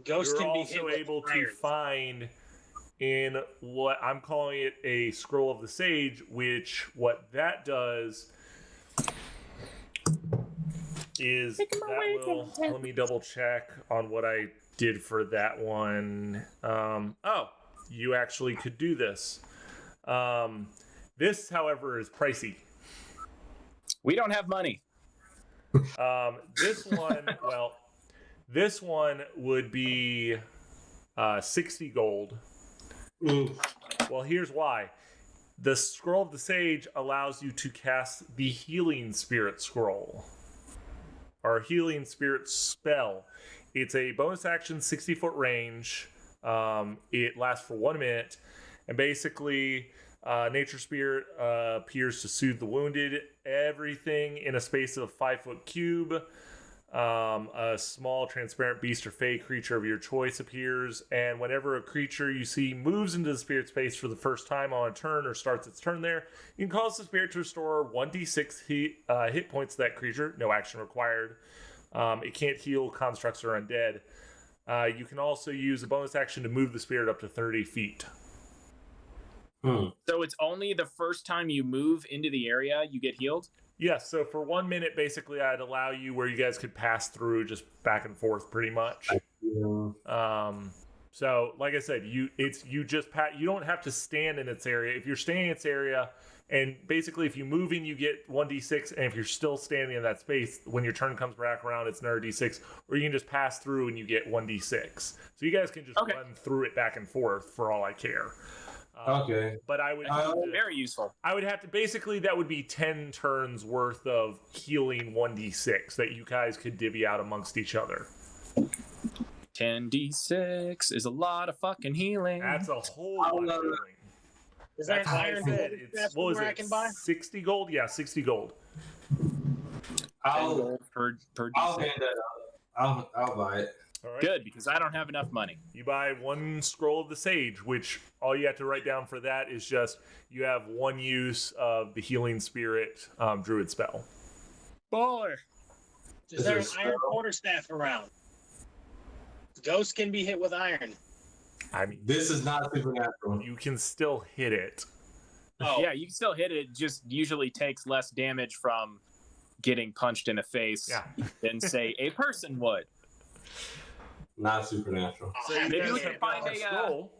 Ghosts You're can be also hit with able to iron. find in what I'm calling it a scroll of the sage, which what that does is that will, let me double check on what I did for that one. Oh, you actually could do this. This, however, is pricey. We don't have money. This one, well, this one would be 60 gold. Ooh. Well, here's why. The Scroll of the Sage allows you to cast the Healing Spirit Scroll, or Healing Spirit Spell. It's a bonus action, 60-foot range. It lasts for 1 minute, and basically, Nature Spirit appears to soothe the wounded. Everything in a space of a 5-foot cube. A small transparent beast or fey creature of your choice appears, and whenever a creature you see moves into the spirit space for the first time on a turn or starts its turn there, you can cause the spirit to restore 1d6 hit points to that creature. No action required. It can't heal constructs or undead. You can also use a bonus action to move the spirit up to 30 feet. So it's only the first time you move into the area you get healed? Yes, so for 1 minute, basically, I'd allow you where you guys could pass through just back and forth pretty much. Yeah. So, like I said, you don't have to stand in its area. If you're standing in its area, and basically if you move in, you get 1d6, and if you're still standing in that space, when your turn comes back around, it's another d6, or you can just pass through and you get 1d6. So you guys can just run through it back and forth for all I care. Okay. But I would Very useful. I would have to basically that would be 10 turns worth of healing 1d6 that you guys could divvy out amongst each other. 10d6 is a lot of fucking healing. That's a whole lot of healing. Is that That's why I iron said gold it's what was where I it? can buy? 60 gold? Yeah, 60 gold. I'll per I'll d6. hand that up. I'll buy it. All right. Good, because I don't have enough money. You buy 1 scroll of the sage, which all you have to write down for that is just you have 1 use of the healing spirit druid spell. Boy. Is there an iron quarterstaff around? Ghosts can be hit with iron. I mean, This is not supernatural. you can still hit it. Oh, Yeah, you can still hit it. Just usually takes less damage from getting punched in the face than, say, a person would. Not supernatural. So you Maybe guys we have can find got a, scroll.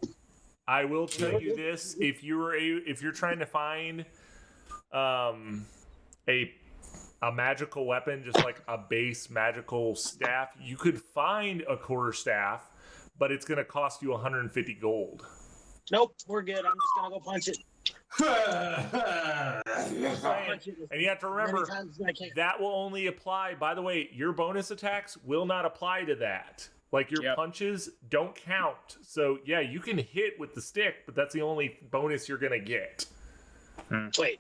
I will tell you this: if you're trying to find a magical weapon, just like a base magical staff, you could find a quarter staff, but it's going to cost you 150 gold. nope, we're good. I'm just gonna go punch it. And you have to remember Many times as I can. that will only apply. By the way, your bonus attacks will not apply to that. Like your punches don't count. So yeah, you can hit with the stick, but that's the only bonus you're gonna get. Wait.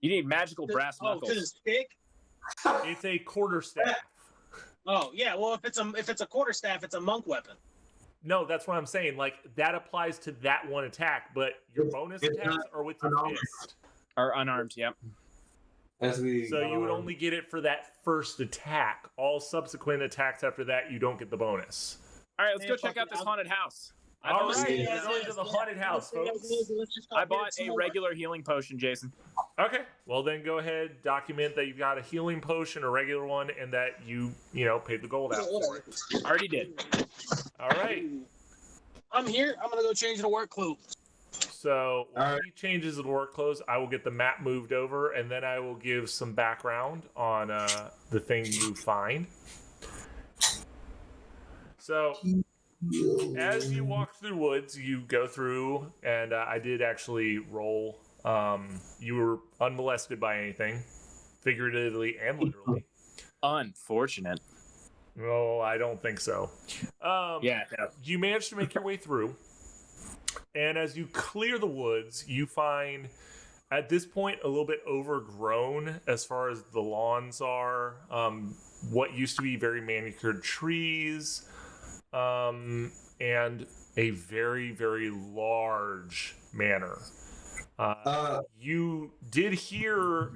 You need magical brass Oh, knuckles. to the stick? It's a quarter staff. Oh yeah. Well, if it's a quarterstaff, it's a monk weapon. No, that's what I'm saying. Like that applies to that one attack, but your bonus It's attacks not are with your unarmed. fist. Are unarmed. Yep. As we So you would only get it for that first attack. All subsequent attacks after that, you don't get the bonus. All right, let's go Man, check fuck out it, this I'll- haunted house. All right, Yeah, we're going to the haunted house, folks. I bought a regular healing potion, Jason. Okay, well then go ahead, document that you've got a healing potion, a regular one, and that you paid the gold out for it. Already did. All right. I'm here. I'm gonna go change the work clothes. So when All right. he changes the work clothes, I will get the map moved over, and then I will give some background on the thing you find. So as you walk through the woods, you go through, and I did actually roll. You were unmolested by anything, figuratively and literally. Unfortunate. No, I don't think so. Yeah. No. You manage to make your way through, and as you clear the woods, you find at this point a little bit overgrown as far as the lawns are. What used to be very manicured trees, and a very, very large manor. You did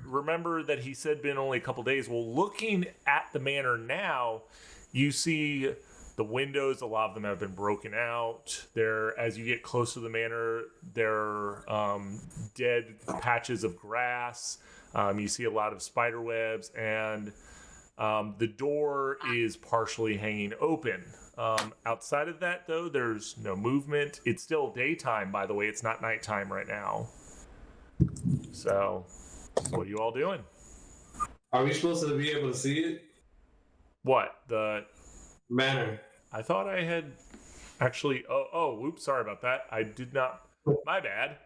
remember that he said been only a couple days. Well, looking at the manor now, you see the windows, a lot of them have been broken out. As you get close to the manor, there are dead patches of grass. You see a lot of spider webs, and the door is partially hanging open. Outside of that, though, there's no movement. It's still daytime, by the way. It's not nighttime right now. So, what are you all doing? Are we supposed to be able to see it? What? Manor. I thought I had actually. Oops, sorry about that. I did not. My bad.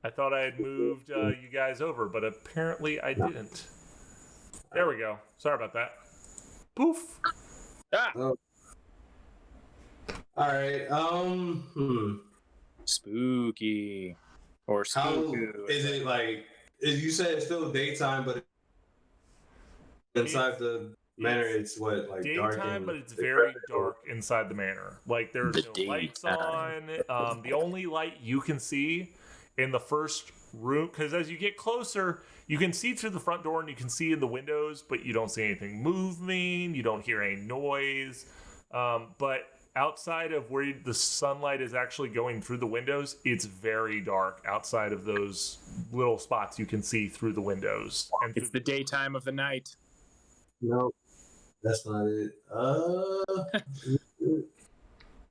I thought I had moved you guys over, but apparently I didn't. There we go. Sorry about that. Poof. Ah. Oh. All right. Spooky. Or How spooky. is it like? You said it's still daytime, but inside the manor, it's what like dark. Daytime, and- but it's very dark inside the manor. Like there's The no lights daytime. on. The only light you can see in the first room, because as you get closer, you can see through the front door and you can see in the windows, but you don't see anything moving. You don't hear any noise. But outside of where the sunlight is actually going through the windows, it's very dark outside of those little spots you can see through the windows. And It's the daytime of the night. No, that's not it.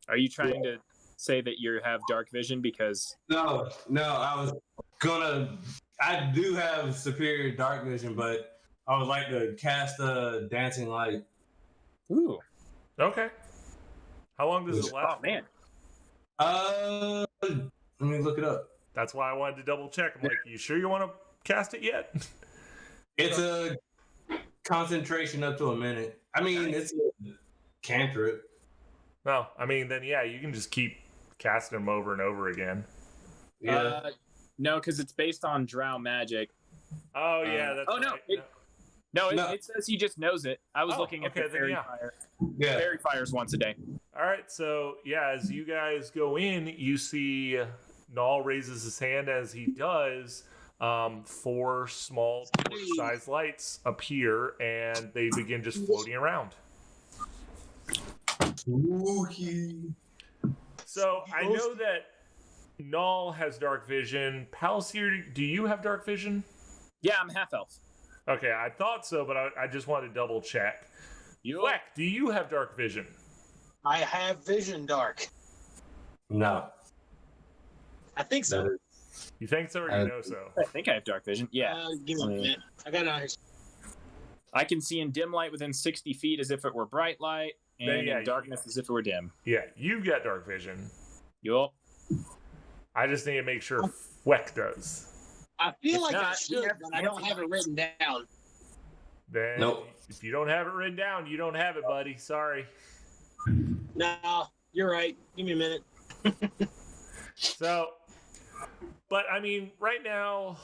Are you trying to say that you have dark vision? Because No. I was gonna. I do have superior dark vision, but I would like to cast a dancing light. ooh, Okay. How long does it last? oh man, Let me look it up. That's why I wanted to double check. I'm like, you sure you want to cast it yet? It's a concentration up to a minute. I mean, it's a cantrip. No, I mean, then yeah, you can just keep casting them over and over again. Yeah. no, because it's based on drow magic. Oh yeah, that's oh, no, right. No, No. it says he just knows it. I was Oh, looking at okay, the then fairy yeah. fire. Yeah. Fairy fires once a day. All right, so yeah, as you guys go in, you see Null raises his hand. As he does, 4 small torch-sized lights appear, and they begin just floating around. Spooky. So I know that Null has dark vision. Palsier, do you have dark vision? Yeah, I'm half elf. Okay, I thought so, but I just wanted to double check. You Fleck, do you have dark vision? I have vision dark. No. I think so. That is- You think so, or you know so? I think I have dark vision. Yeah, Give me a minute. I got it on here. I can see in dim light within 60 feet as if it were bright light, and Then, yeah, in darkness as if it were dim. Yeah, you got dark vision. Yup. I just need to make sure Fleck does. I feel If like I not, should, but I don't have it written down. Then, Nope. if you don't have it written down, you don't have it, buddy. Sorry. No, you're right. Give me a minute. So, but I mean, right now,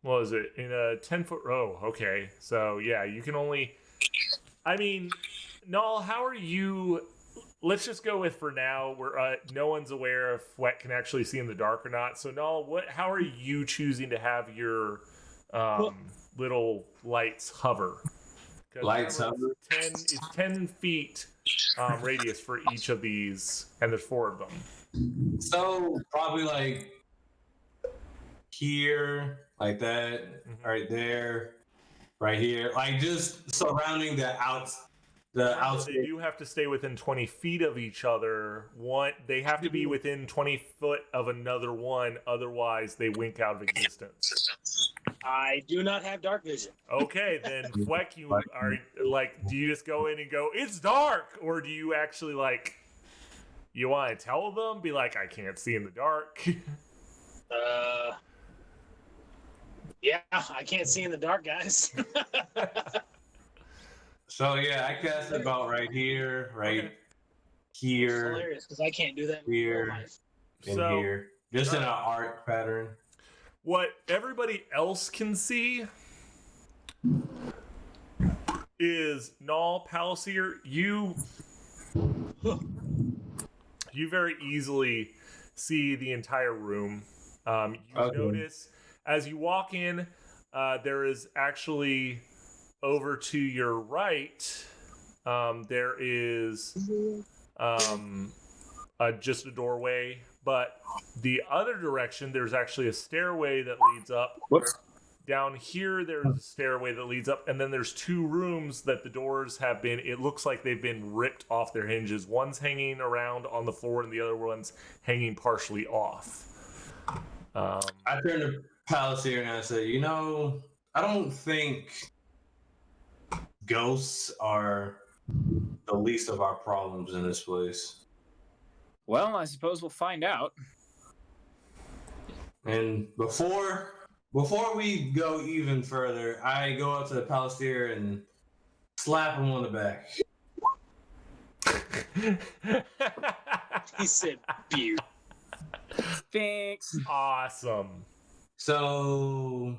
what was it? In a 10-foot row. Okay. So, yeah, you can only. I mean, Null, how are you let's just go with for now. We're no one's aware if Fweck can actually see in the dark or not. So Null, how are you choosing to have your little lights hover? Lights hover. It's 10 feet radius for each of these, and there's 4 of them. So probably like here, like that, right there, right here, like just surrounding the outside. They do have to stay within 20 feet of each other. They have to be within 20 foot of another one, otherwise they wink out of existence. I do not have dark vision. Okay, then Fweck, you are like, do you just go in and go, it's dark? Or do you actually like, you want to tell them, be like, I can't see in the dark? Yeah, I can't see in the dark, guys. So yeah, I cast it about right here, right Okay. here, It's hilarious because I can't do that in Here. real life. and So- here, just in an arc pattern. What everybody else can see is Null, Palisier, you very easily see the entire room. You Okay. notice as you walk in, there is actually over to your right, there is just a doorway, but the other direction, there's actually a stairway that leads up. Whoops. Down here, there's a stairway that leads up, and then there's 2 rooms that the doors have been, it looks like they've been ripped off their hinges. One's hanging around on the floor, and the other one's hanging partially off. I turned to Palisier and I said, I don't think ghosts are the least of our problems in this place. Well, I suppose we'll find out. And before we go even further, I go up to the Palisier and slap him on the back. He said, "Beer." Thanks. Awesome. So,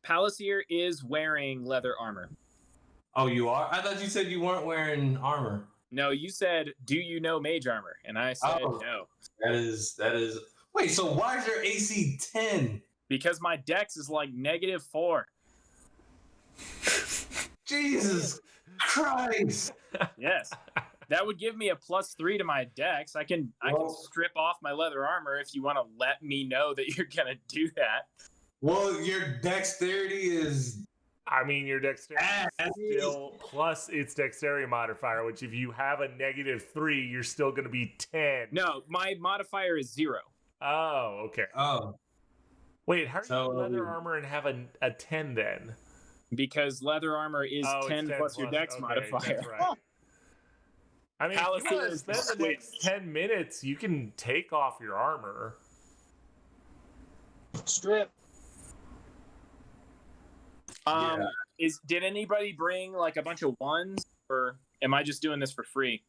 Palisier is wearing leather armor. oh, you are? I thought you said you weren't wearing armor. No, you said, "Do you know mage armor?" And I said, Oh. "No," That is. Wait, so why is your AC 10? because my dex is like -4. Jesus Christ! Yes, that would give me a +3 to my dex. I can strip off my leather armor if you want to let me know that you're gonna do that. Well, your dexterity is. I mean, your dexterity is Ah, still plus its dexterity modifier, which if you have a -3, you're still going to be 10. No, my modifier is 0. Oh, okay. Oh, Wait, how are So- you leather armor and have a 10 then? Because leather armor is Oh, it's 10 plus your dex okay, modifier. That's right. I mean, if you Palisier want to is spend the switched. next 10 minutes, you can take off your armor. Strip. Did anybody bring like a bunch of ones, or am I just doing this for free?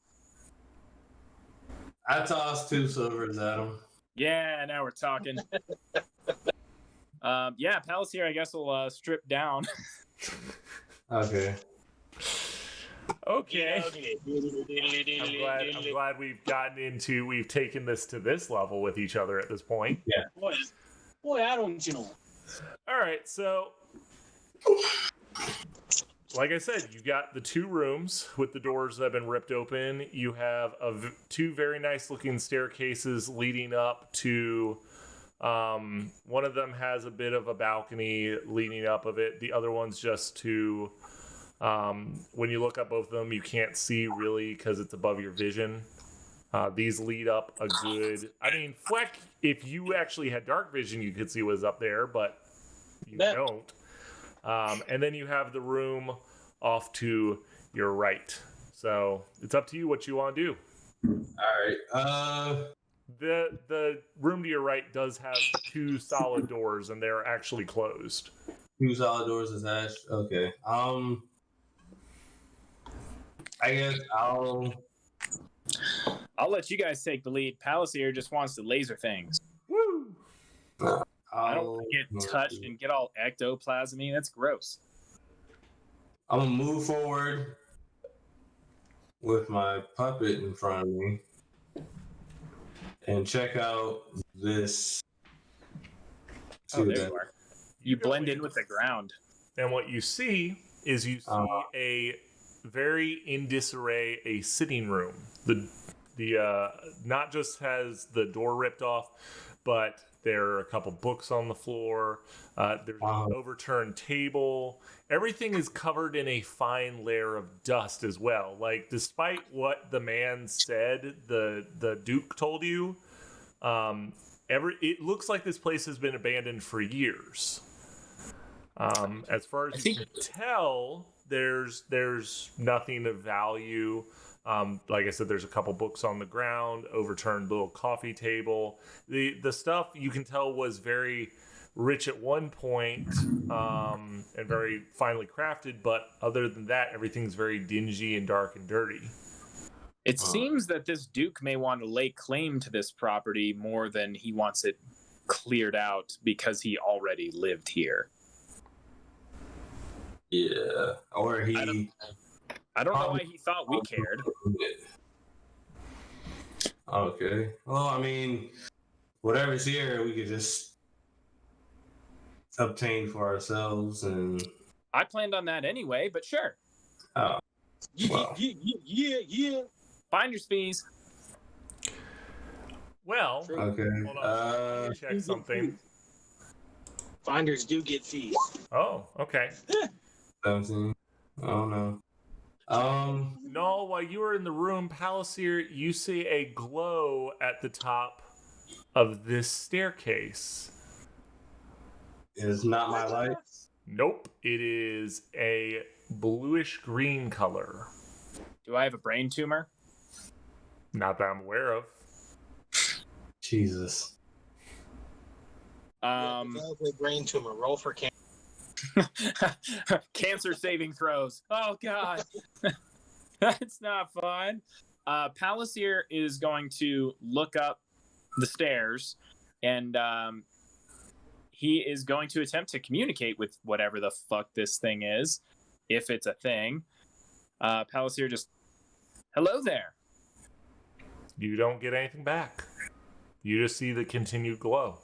I tossed 2 silvers at him. Yeah, now we're talking. Yeah, Palisier, I guess will strip down. Okay. Okay. Okay. I'm glad we've taken this to this level with each other at this point. Boy, I don't you know. All right, so like I said, you got the 2 rooms with the doors that have been ripped open. You have 2 very nice looking staircases leading up to. One of them has a bit of a balcony leading up of it. The other one's just to. When you look up both of them, you can't see really because it's above your vision. These lead up a good. I mean, Fleck, if you actually had dark vision, you could see what was up there, but you don't. And then you have the room off to your right. So it's up to you what you want to do. All right. The room to your right does have 2 solid doors, and they're actually closed. 2 solid doors attached. Okay. I guess I'll let you guys take the lead. Palisier just wants to laser things. Woo! I don't want to get touched and get all ectoplasmy. That's gross. I'm gonna move forward with my puppet in front of me and check out this. Oh, there you are. You blend in with the ground. And what you see is you see a very in disarray a sitting room. The not just has the door ripped off, but there are a couple books on the floor. There's an overturned table. Everything is covered in a fine layer of dust as well. Like, despite what the man said, the Duke told you, it looks like this place has been abandoned for years. As far as you can tell, there's nothing of value. Like I said, there's a couple books on the ground, overturned little coffee table. The stuff you can tell was very rich at one point, and very finely crafted, but other than that, everything's very dingy and dark and dirty. It seems that this Duke may want to lay claim to this property more than he wants it cleared out because he already lived here. Yeah, or he. I don't know why he thought we cared. Okay. Well, I mean, whatever's here, we could just obtain for ourselves, and I planned on that anyway, but sure. Oh. Well. Yeah. Finder's fees. Well, Okay. Hold on. Let me check something. Finders do get fees. Oh, okay. 17. I don't know. No, while you were in the room, Palliser, you see a glow at the top of this staircase. It's not my light. Nope, it is a bluish green color. Do I have a brain tumor? Not that I'm aware of. Jesus. Develop a brain tumor. Roll for cancer. Cancer saving throws. Oh god. That's not fun. Palliser is going to look up the stairs, and he is going to attempt to communicate with whatever the fuck this thing is, if it's a thing. Palliser just, hello there. You don't get anything back. You just see the continued glow.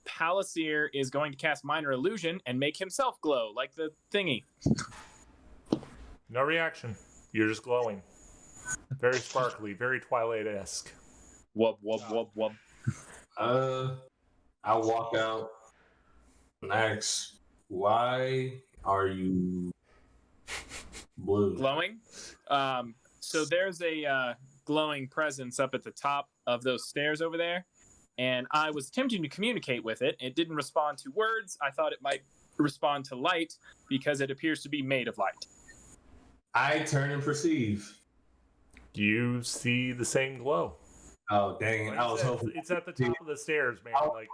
Palliser is going to cast Minor Illusion and make himself glow like the thingy. No reaction. You're just glowing. Very sparkly, very Twilight-esque. Wub, wub, wub, wub. I walk out and ask, why are you blue? Glowing? So there's a glowing presence up at the top of those stairs over there, and I was attempting to communicate with it. It didn't respond to words. I thought it might respond to light because it appears to be made of light. I turn and perceive. You see the same glow. Oh, dang it. Like I was hoping. it's at the top of the stairs, man. Like,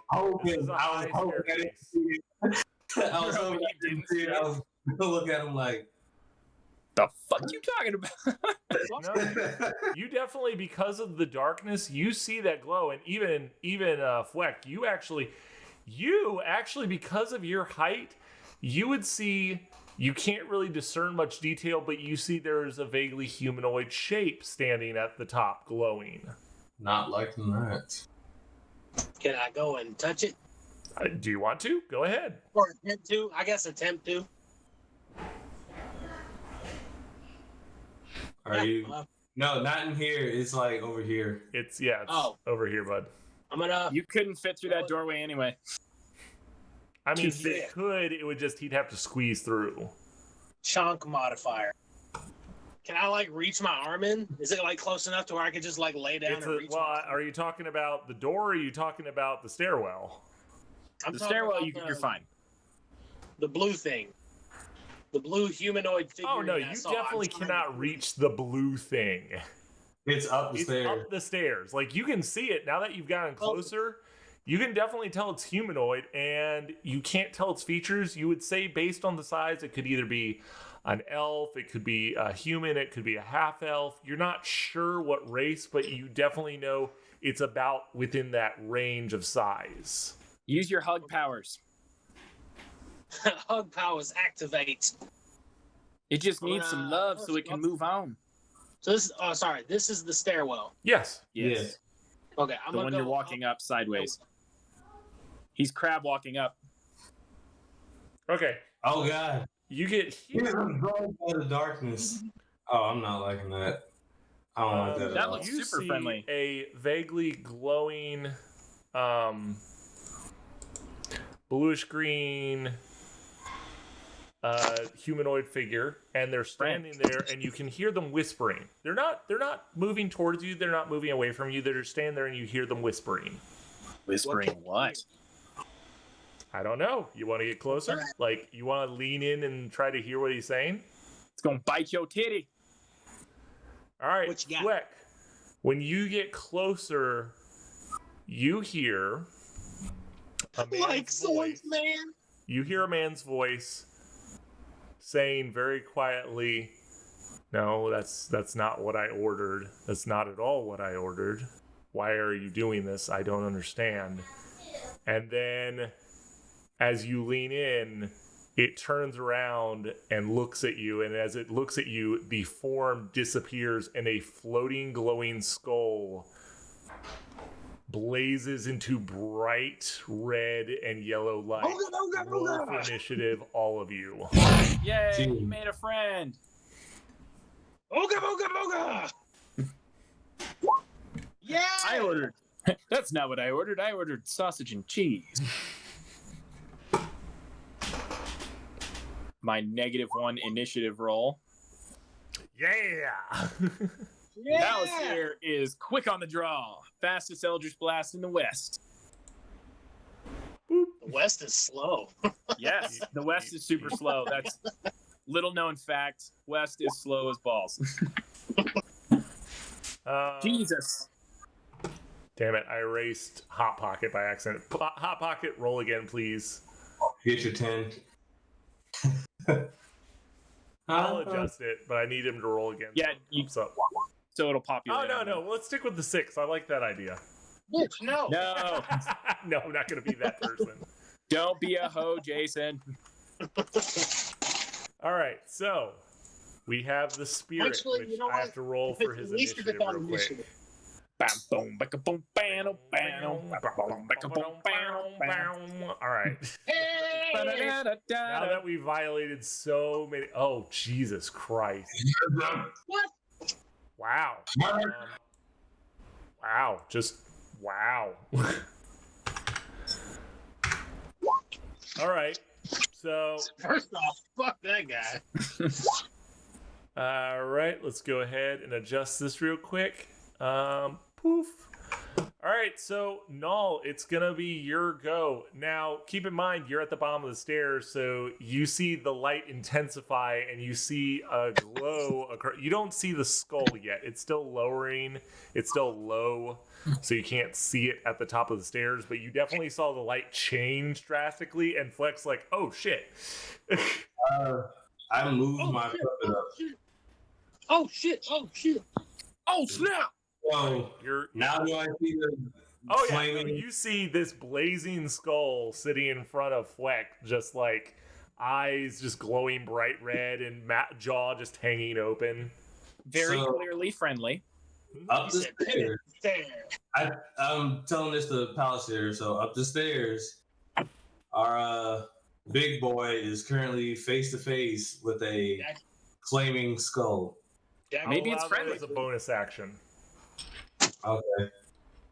this is a I high was hoping I didn't staircase. see it. I was Bro, hoping you I didn't didn't see see it. it? I was gonna look at him like, The fuck you talking about? No, you definitely, because of the darkness, you see that glow, and even Fleck, you actually, because of your height, you would see. You can't really discern much detail, but you see there's a vaguely humanoid shape standing at the top, glowing. not liking that. Can I go and touch it? Do you want to? Go ahead. Or attempt to? I guess attempt to. Are you? No, not in here. It's like over here. It's over here, bud. I'm gonna. You couldn't fit through that doorway anyway. I mean, Too he thick. could. It would just, he'd have to squeeze through. Chunk modifier. Can I like reach my arm in? Is it like close enough to where I could just like lay down and reach? Are you talking about the door, or are you talking about the stairwell? I'm The talking stairwell, about you're fine. The blue thing. The blue humanoid figure. Oh no, that I you saw. definitely I'm trying cannot reach the blue thing. It's up the It's stairs. up the stairs. Like, you can see it now that you've gotten closer. You can definitely tell it's humanoid, and you can't tell its features. You would say, based on the size, it could either be an elf, it could be a human, it could be a half elf. You're not sure what race, but you definitely know it's about within that range of size. Use your hug powers. Hug powers activate. It just needs some love so it can move on. So this, this is the stairwell. Yes. Yes. Okay, I'm The gonna one go you're walking up sideways. He's crab walking up. Okay. Oh God. You get He's here. drawn by the darkness. Oh, I'm not liking that. I don't like that at That all. looks You super see friendly. a vaguely glowing, bluish green humanoid figure, and they're standing there, and you can hear them whispering. They're not moving towards you. They're not moving away from you. They're just standing there, and you hear them whispering. Whispering what? I don't know. You want to get closer? Like, you want to lean in and try to hear what he's saying? It's gonna bite your titty. All right, What you got? Fleck. When you get closer, you hear a man's Like voice. swords, man. You hear a man's voice saying very quietly, "No, that's not what I ordered. That's not at all what I ordered. Why are you doing this? I don't understand." And then as you lean in, it turns around and looks at you, and as it looks at you, the form disappears and a floating glowing skull blazes into bright red and yellow light. Roll for initiative, all of you. Yay, Gee. you made a friend. Ooga booga booga. Yeah. I ordered. That's not what I ordered. I ordered sausage and cheese. My -1 initiative roll. Yeah! Palliser is quick on the draw. Fastest Eldritch Blast in the West. The West is slow. Yes, the West is super slow. That's little known fact. West is slow as balls. Jesus. Damn it, I erased Hot Pocket by accident. Hot Pocket, roll again, please. Get your 10. I'll adjust it, but I need him to roll again. Yeah, you, So, so it'll populate. no. Let's stick with the 6. I like that idea. Bitch, no. No, No, I'm not going to be that person. don't be a hoe, Jason. All right, so we have the spirit, Actually, which you know I have what? to roll for his At least initiative it's on real quick. initiative. Bam, boom, baka, boom, bam, bam, bam, baka, boom, bam, bam. All right. Hey! Now Ba-da-da-da-da. that we violated so many, oh Jesus Christ! What? Wow. Wow. Just wow. All right. So, First off, fuck that guy. all right, let's go ahead and adjust this real quick. Poof. All right, so Null, it's gonna be your go. Now, keep in mind you're at the bottom of the stairs, so you see the light intensify, and you see a glow. You don't see the skull yet; it's still lowering. It's still low, so you can't see it at the top of the stairs. But you definitely saw the light change drastically, and Flex like, "Oh shit!" I moved Oh, my shit. puppet up. Oh shit! Oh shit! Oh snap! So You're now do I see the Oh yeah, flaming? you see this blazing skull sitting in front of Fleck, just like eyes just glowing bright red and jaw just hanging open. Very So- clearly friendly. Up He the said, stairs. There. I'm telling this to Palliser. So up the stairs, our big boy is currently face to face with a flaming skull. Jack- Maybe I'll it's allow that friendly. as a bonus action. Okay.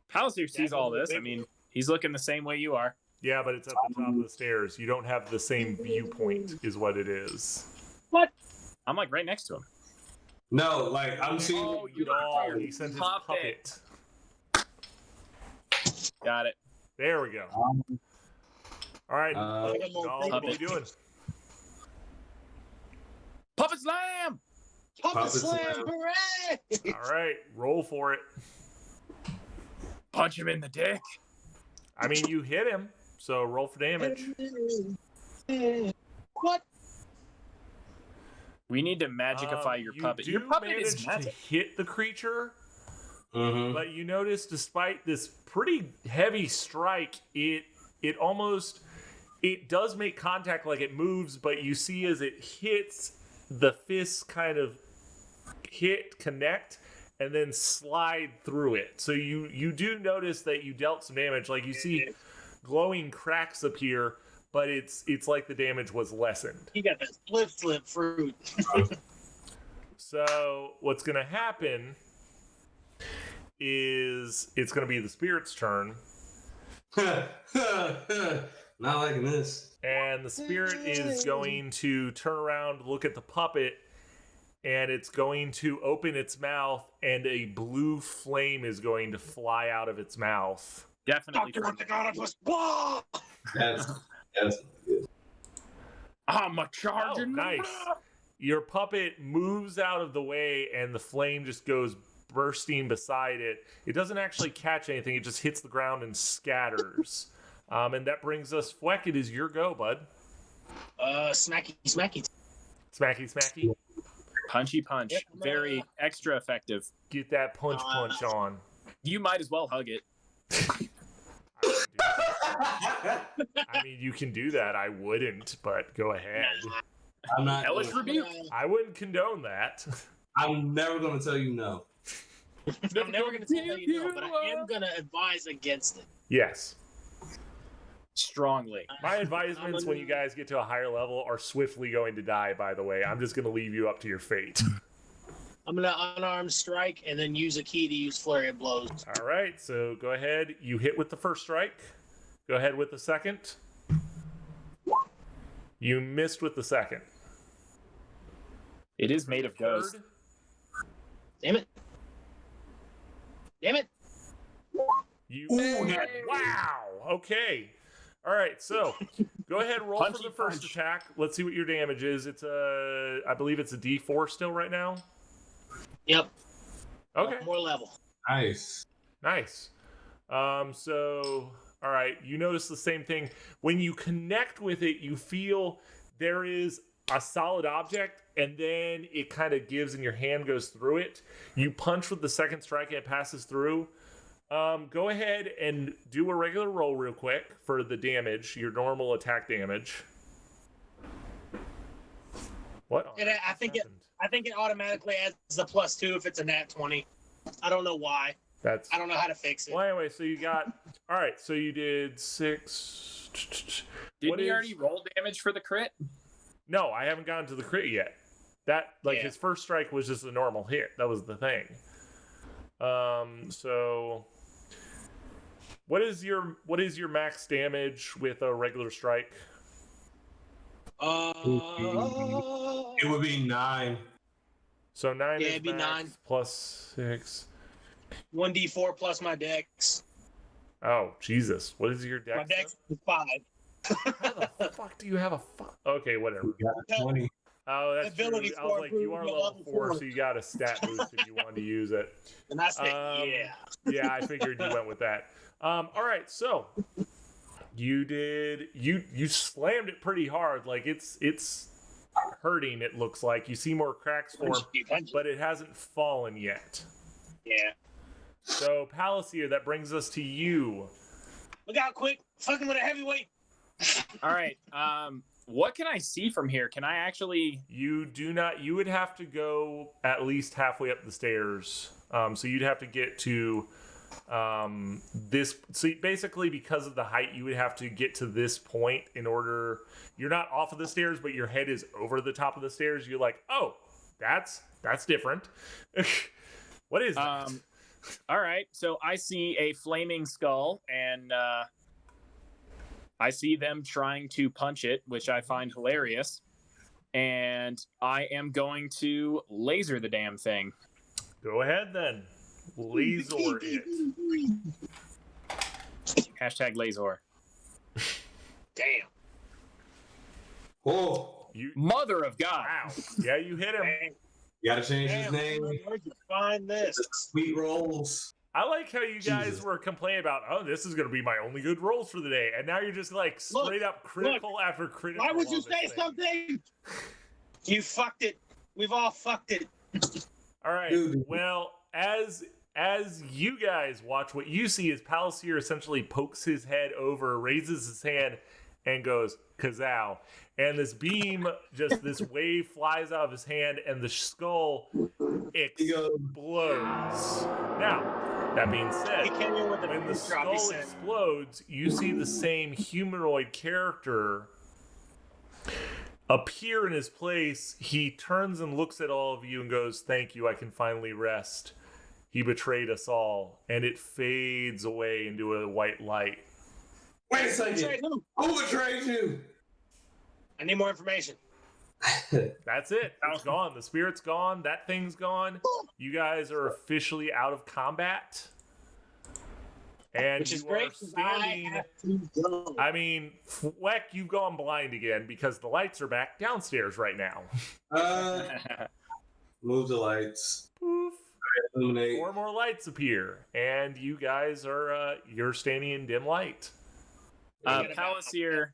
Palliser sees all this. I mean, he's looking the same way you are. Yeah, but it's at the top of the stairs. You don't have the same viewpoint, is what it is. What? I'm like right next to him. No, like I'm seeing. Oh, you No, look he sent his puppet. puppet. Got it. There we go. All right, Uh, Null, what are you doing? Puppet slam! Puppet Puppet slam! slam. Hooray! All right, roll for it. Punch him in the dick. I mean, you hit him, so roll for damage. What? We need to magicify your You puppet. do Your puppet is manage magic. to hit the creature, Mhm. but you notice, despite this pretty heavy strike, it almost it does make contact, like it moves, but you see as it hits, the fists kind of connect, and then slide through it. So you do notice that you dealt some damage. Like you see glowing cracks appear, but it's like the damage was lessened. You got that flip fruit. So what's going to happen is it's going to be the spirit's turn. Not liking this. And the spirit is going to turn around, look at the puppet, and it's going to open its mouth, and a blue flame is going to fly out of its mouth. Definitely. That's good. I'm a charger. Oh, nice. Your puppet moves out of the way, and the flame just goes bursting beside it. It doesn't actually catch anything. It just hits the ground and scatters. And that brings us, Fweck, it is your go, bud. Smacky. Smacky, smacky. Punchy punch. Yep. Very extra effective. Get that punch on. You might as well hug it. I mean, you can do that. I wouldn't, but go ahead. I'm not. Hellish rebuke. I wouldn't condone that. I'm never going to tell you no. I'm never going to tell you no, but I am going to advise against it. Yes. Strongly. My advisements when you guys get to a higher level are swiftly going to die, by the way. I'm just going to leave you up to your fate. I'm going to unarmed strike and then use a key to use flurry of blows. All right, so go ahead. You hit with the first strike. Go ahead with the second. You missed with the second. It is made of ghost. Third. Damn it. You Ooh, wow. Okay. All right. So go ahead. Roll for Punchy the first punch. attack. Let's see what your damage is. It's I believe it's a D4 still right now. Yep. Okay. More level. Nice. Nice. So all right. You notice the same thing when you connect with it. You feel there is a solid object, and then it kind of gives, and your hand goes through it. You punch with the second strike, and it passes through. Go ahead and do a regular roll real quick for the damage, your normal attack damage. What? on earth I think just I think it automatically adds the +2 if it's a nat 20. I don't know why. That's. I don't know how to fix it. Well, anyway, so you got. All right, so you did 6. Didn't he already roll damage for the crit? No, I haven't gotten to the crit yet. That his first strike was just a normal hit. That was the thing. So what is your max damage with a regular strike? It would be 9. So 9 Yeah, is it'd be max 9. plus 6. 1d4 plus my dex. Oh, Jesus. What is your dex? My dex is 5. How the fuck do you have a Okay, whatever. We got 20. Oh, that's Ability true. I was like, score you are improved to level 4, level so you got a stat boost if you wanted to use it. And I said, Yeah, I figured you went with that. All right, so you slammed it pretty hard. Like it's hurting, it looks like. You see more cracks form, but it hasn't fallen yet. Yeah. So, Palasier, that brings us to you. Look out quick. Fucking with a heavyweight. All right. What can I see from here? Can I actually? You would have to go at least halfway up the stairs. So you'd have to get to this. So basically, because of the height, you would have to get to this point in order. You're not off of the stairs, but your head is over the top of the stairs. You're like, oh, that's different. What is that? All right. So I see a flaming skull, and I see them trying to punch it, which I find hilarious. And I am going to laser the damn thing. Go ahead then. Laser it. Hashtag laser. Damn. Oh, Mother of God. Wow. Yeah, you hit him. you got to change his Damn. name. Where'd you find this? Sweet rolls. I like how you guys Jesus. were complaining about, oh, this is going to be my only good rolls for the day. And now you're just like straight up critical after critical. Why would you on this say thing. something? You fucked it. We've all fucked it. All right. Dude. Well, as you guys watch, what you see is Palasier essentially pokes his head over, raises his hand, and goes, kazow. And this beam, just this wave flies out of his hand, and the skull explodes. Now, that being said, He came in with the when the first drop, he skull said, explodes, you see the same humanoid character appear in his place. He turns and looks at all of you and goes, thank you, I can finally rest. He betrayed us all. And it fades away into a white light. Wait a second. Who betrayed you? I need more information. That's it. It's gone. The spirit's gone. That thing's gone. You guys are officially out of combat. And Which is you great. are standing. I mean, Fleck, you've gone blind again because the lights are back downstairs right now. Move the lights. Poof. Illuminate. 4 more lights appear, and you guys are you're standing in dim light. Palisier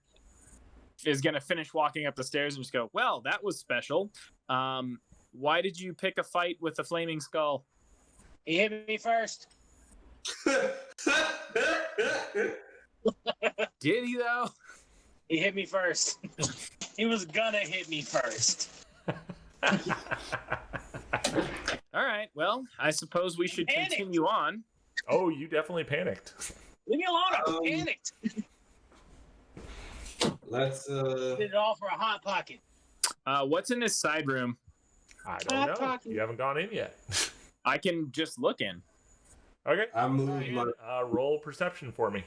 is going to finish walking up the stairs and just go, well, that was special. Why did you pick a fight with the flaming skull? He hit me first. Did he, though? He hit me first. He was gonna hit me first. All right, well, I suppose we should Panicked. continue on. Oh, you definitely panicked. Leave me alone. I panicked. Let's Did it all for a hot pocket. What's in this side room? I don't know. You haven't gone in yet. I can just look in. Okay. I moved my Roll perception for me.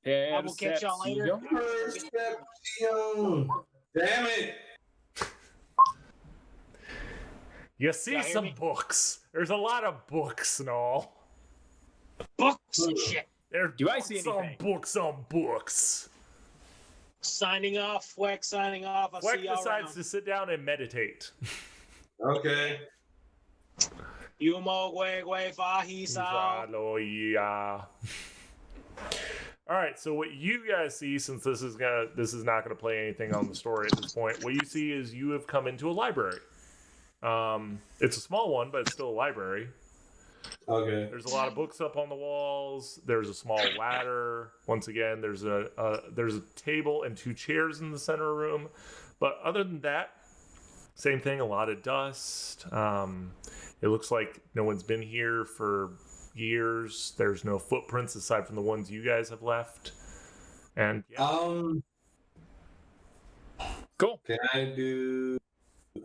I will catch y'all later. perception. Damn it. You see Y'all hear some me? books. There's a lot of books and all. Books and shit. There's Do I see books anything? on books. Signing off. Fleck signing off. I'll Fleck see y'all decides around. to sit down and meditate. Okay. Yumo gwe gwe fa hi sao. Hallelujah. All right, so what you guys see, since this is not gonna play anything on the story at this point, what you see is you have come into a library. It's a small one, but it's still a library. Okay. There's a lot of books up on the walls. There's a small ladder. Once again, there's a table and 2 chairs in the center room. But other than that, same thing. A lot of dust. It looks like no one's been here for years. There's no footprints aside from the ones you guys have left. And yeah. Cool. Can I do?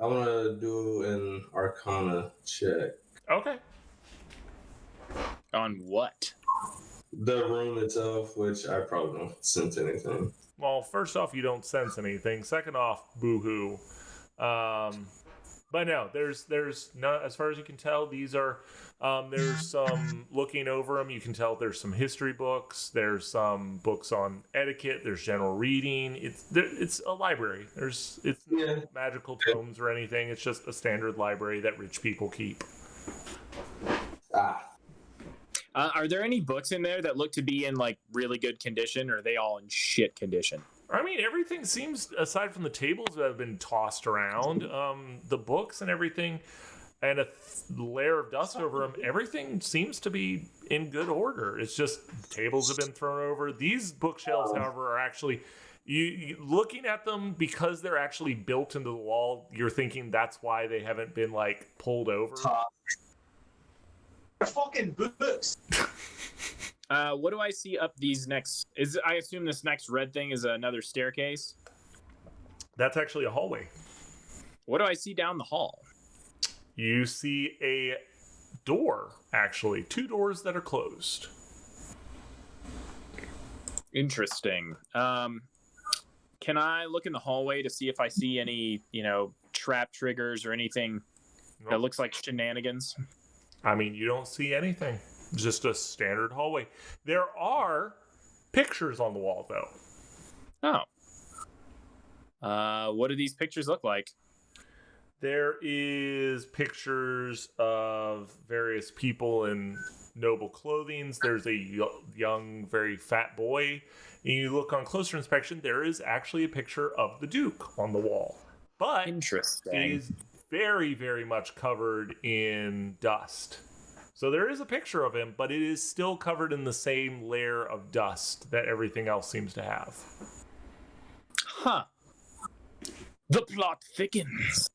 I want to do an Arcana check. Okay. On what? The room itself, which I probably don't sense anything. Well, first off, you don't sense anything. Second off, boo-hoo. But no, there's no, as far as you can tell, these are, there's some looking over them. You can tell there's some history books. There's some books on etiquette. There's general reading. It's a library. It's no magical tomes or anything. It's just a standard library that rich people keep. Are there any books in there that look to be in like really good condition, or are they all in shit condition? I mean, everything seems, aside from the tables that have been tossed around, the books and everything, and a layer of dust over them, everything seems to be in good order. It's just tables have been thrown over. These bookshelves, however, are actually, you looking at them, because they're actually built into the wall, you're thinking that's why they haven't been, like, pulled over. They're fucking books. What do I see up these next? I assume this next red thing is another staircase. That's actually a hallway. What do I see down the hall? You see a door, actually. 2 doors that are closed. Interesting. Can I look in the hallway to see if I see any, trap triggers or anything that looks like shenanigans? I mean, you don't see anything. Just a standard hallway. There are pictures on the wall, though. Oh. What do these pictures look like? There is pictures of various people in noble clothing. There's a young, very fat boy. And you look on closer inspection, there is actually a picture of the Duke on the wall. But Interesting. it is very, very much covered in dust. So there is a picture of him, but it is still covered in the same layer of dust that everything else seems to have. Huh. The plot thickens.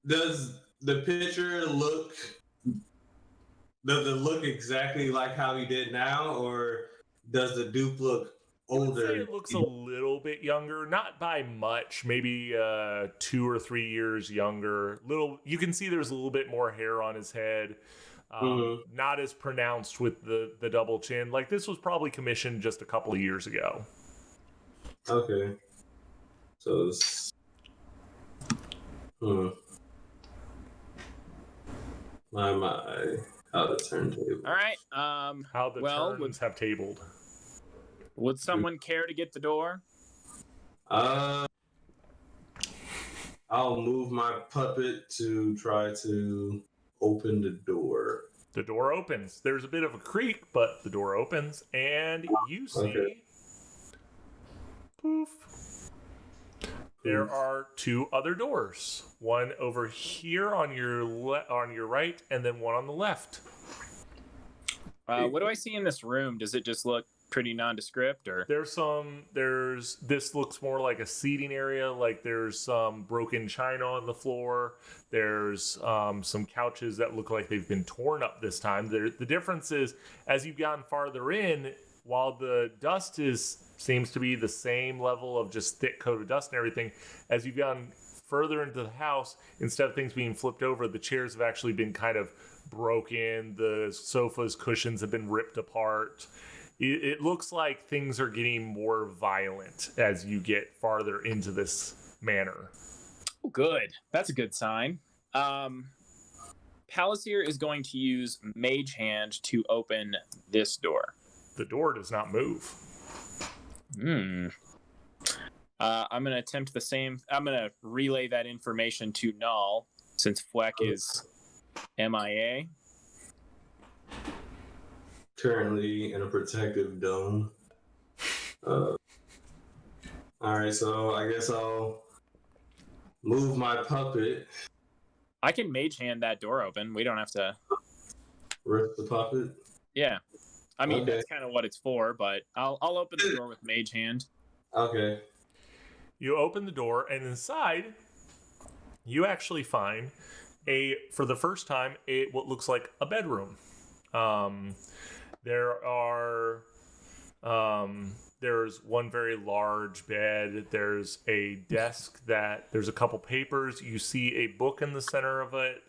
Does the picture look? Does it look exactly like how he did now, or does the dupe look I would say older? it looks a little bit younger, not by much, maybe 2 or 3 years younger. You can see there's a little bit more hair on his head. Not as pronounced with the double chin. Like, this was probably commissioned just a couple of years ago. Okay. So it's. My. How the turntable. All right. How the turns have tabled. Would someone care to get the door? I'll move my puppet to try to open the door. The door opens. There's a bit of a creak, but the door opens, and you see, poof, there are 2 other doors. One over here on your right, and then one on the left. What do I see in this room? Does it just look pretty nondescript, or this looks more like a seating area. Like, there's some broken china on the floor. There's some couches that look like they've been torn up this time. The difference is, as you've gotten farther in, while the dust seems to be the same level of just thick coat of dust and everything, as you've gotten further into the house, instead of things being flipped over, the chairs have actually been kind of broken. The sofa's cushions have been ripped apart. It looks like things are getting more violent as you get farther into this manor. Oh, good. That's a good sign. Palisier is going to use Mage Hand to open this door. The door does not move. I'm going to attempt the same. I'm going to relay that information to Null, since Fleck is MIA. Currently in a protective dome. Alright, so I guess I'll move my puppet. I can Mage Hand that door open. We don't have to Rip the puppet? Yeah. I mean, Okay. That's kind of what it's for, but I'll open the door with Mage Hand. Okay. You open the door, and inside, you actually find for the first time, what looks like a bedroom. There's one very large bed. There's a desk there's a couple papers. You see a book in the center of it.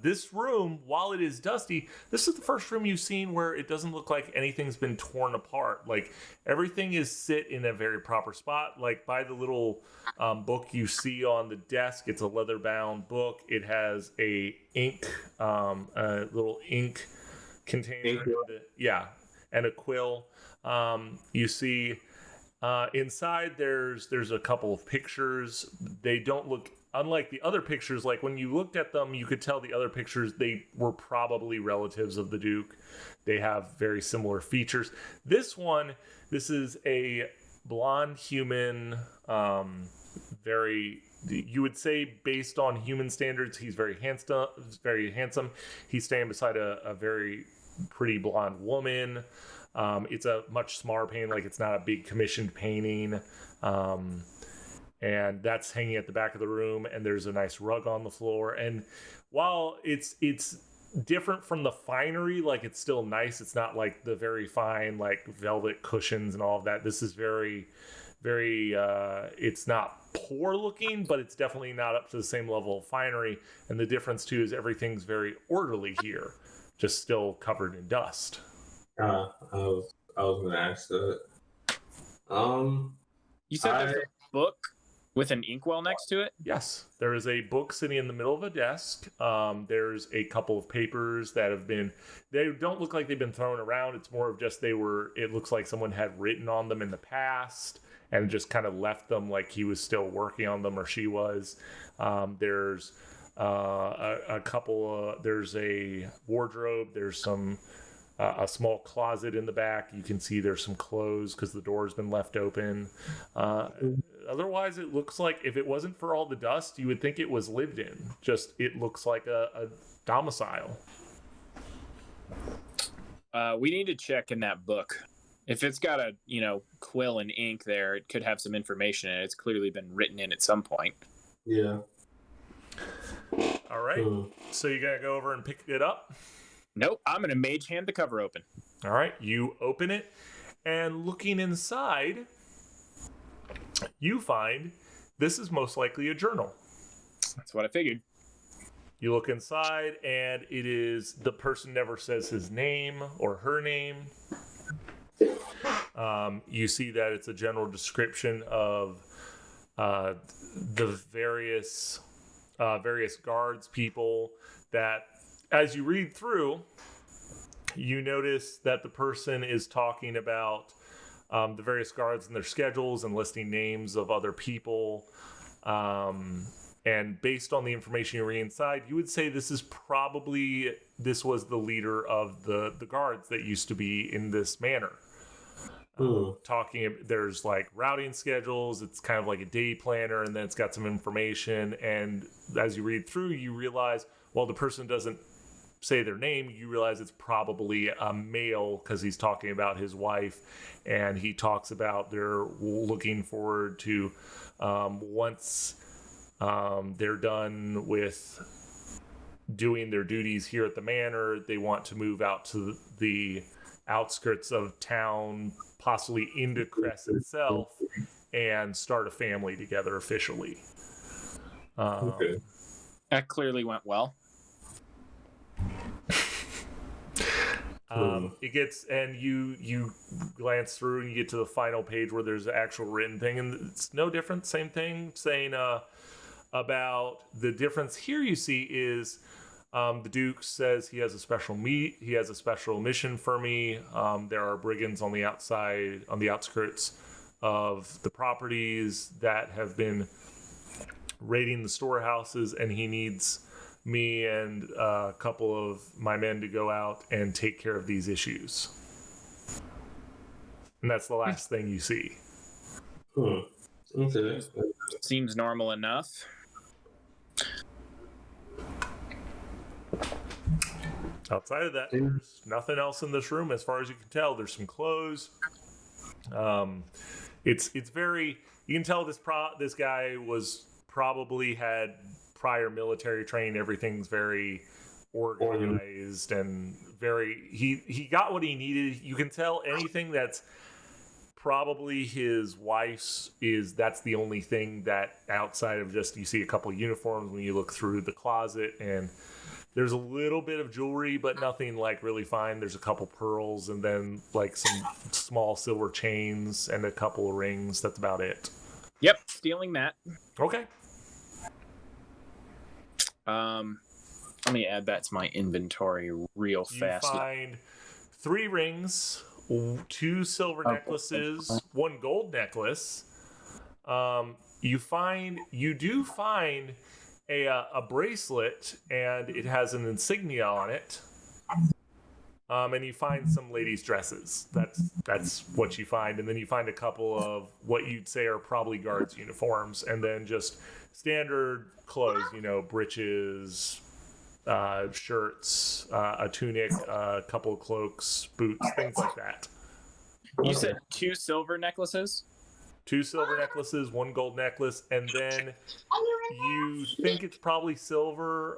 This room, while it is dusty, this is the first room you've seen where it doesn't look like anything's been torn apart. Like, everything is sit in a very proper spot. Like, by the little book you see on the desk, it's a leather-bound book. It has a little ink container. And a quill. You see inside there's a couple of pictures. They don't look, unlike the other pictures, like when you looked at them, you could tell the other pictures, they were probably relatives of the Duke. They have very similar features. This is a blonde human, you would say based on human standards, he's very handsome. He's standing beside a very pretty blonde woman. It's a much smaller painting, like it's not a big commissioned painting. And that's hanging at the back of the room, and there's a nice rug on the floor. And while it's different from the finery, like it's still nice. It's not like the very fine, like velvet cushions and all of that. This is very, very, it's not poor looking, but it's definitely not up to the same level of finery. And the difference too is everything's very orderly here, just still covered in dust. I was gonna ask that. You said there's a book with an inkwell next to it? Yes, there is a book sitting in the middle of a desk. There's a couple of papers that they don't look like they've been thrown around. It's more of just it looks like someone had written on them in the past and just kind of left them like he was still working on them or she was. There's a couple, there's a wardrobe, there's a small closet in the back. You can see there's some clothes because the door's been left open. Otherwise, it looks like if it wasn't for all the dust, you would think it was lived in. Just, it looks like a domicile. We need to check in that book. If it's got a, quill and ink there, it could have some information in it. It's clearly been written in at some point. Yeah. All right. So you gotta go over and pick it up. Nope, I'm going to mage hand the cover open. All right. You open it, and looking inside, you find this is most likely a journal. That's what I figured. You look inside, and it is the person never says his name or her name. You see that it's a general description of the various guards, people that, as you read through, you notice that the person is talking about the various guards and their schedules and listing names of other people. And based on the information you read inside, you would say this was the leader of the guards that used to be in this manor. There's like routing schedules. It's kind of like a day planner, and then it's got some information. And as you read through, you realize, well, the person doesn't say their name. You realize it's probably a male because he's talking about his wife, and he talks about they're looking forward to once they're done with doing their duties here at the manor, they want to move out to the outskirts of town, possibly into Chress itself, and start a family together officially. Okay. That clearly went well. It gets, and you glance through and you get to the final page where there's an actual written thing, and it's no different, same thing, saying about the difference here you see is the Duke says he has a special mission for me. There are brigands on the outside, on the outskirts of the properties that have been raiding the storehouses, and he needs me and a couple of my men to go out and take care of these issues. And that's the last thing you see. Okay. Seems normal enough. Outside of that, there's nothing else in this room as far as you can tell. There's some clothes. It's very, you can tell this guy was probably had prior military training. Everything's very organized and very, he got what he needed. You can tell anything that's probably his wife's that's the only thing that outside of just, you see a couple of uniforms when you look through the closet, and there's a little bit of jewelry, but nothing like really fine. There's a couple pearls and then like some small silver chains and a couple of rings. That's about it. Yep, stealing that. Okay. Let me add that to my inventory real fast. You find 3 rings, 2 silver necklaces, 1 gold necklace. You do find a bracelet, and it has an insignia on it. And you find some ladies' dresses. That's what you find. And then you find a couple of what you'd say are probably guards' uniforms, and then just standard clothes, breeches, shirts, a tunic, a couple of cloaks, boots, things like that. You said 2 silver necklaces? 2 silver necklaces, 1 gold necklace, and then you think it's probably silver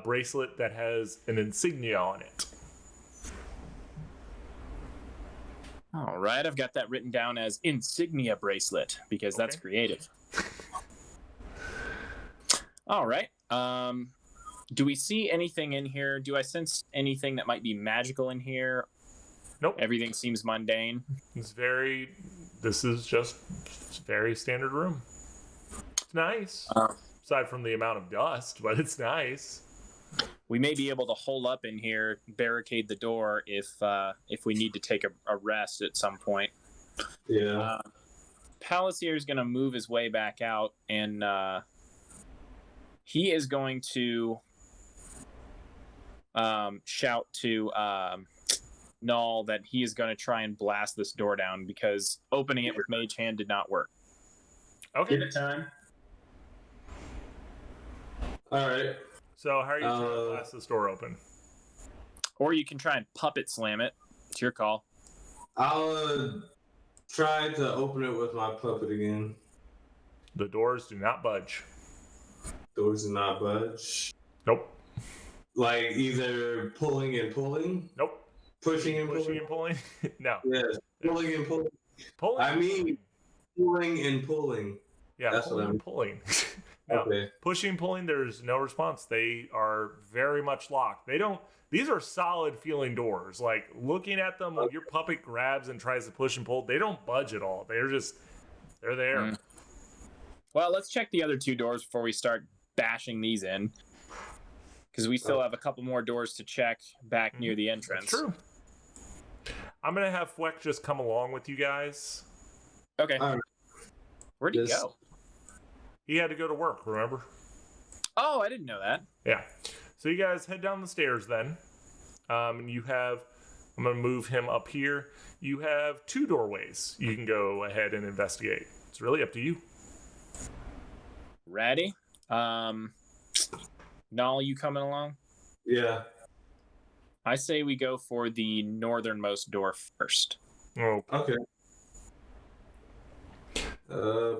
bracelet that has an insignia on it. All right, I've got that written down as insignia bracelet because that's creative. All right. Do we see anything in here? Do I sense anything that might be magical in here? Nope. Everything seems mundane. This is just very standard room. It's nice. Aside from the amount of dust, but it's nice. We may be able to hole up in here, barricade the door if we need to take a rest at some point. Yeah. Palicier is going to move his way back out, and he is going to shout to Null that he is going to try and blast this door down because opening it with Mage Hand did not work. Okay. Give it time. All right. So how are you trying to blast this door open? Or you can try and puppet slam it. It's your call. I'll try to open it with my puppet again. The doors do not budge. Doors do not budge. Nope. Like either pulling and pulling, Nope. pushing and Pushing pulling. and pulling? No. Yes, pulling and pulling. Pulling. I mean, pulling and pulling. Yeah, that's pulling what and pulling. No, Okay. pushing, pulling, there's no response. They are very much locked. These are solid feeling doors. Like looking at them when your puppet grabs and tries to push and pull, they don't budge at all. They're there. Mm. Well, let's check the other two doors before we start bashing these in. Because we still have a couple more doors to check back near the entrance. That's true. I'm going to have Fleck just come along with you guys. Okay. Where'd he This- go? He had to go to work, remember? Oh, I didn't know that. Yeah. So you guys head down the stairs then. I'm going to move him up here. You have 2 doorways you can go ahead and investigate. It's really up to you. Ready? Null, you coming along? Yeah. I say we go for the northernmost door first. Oh, Okay.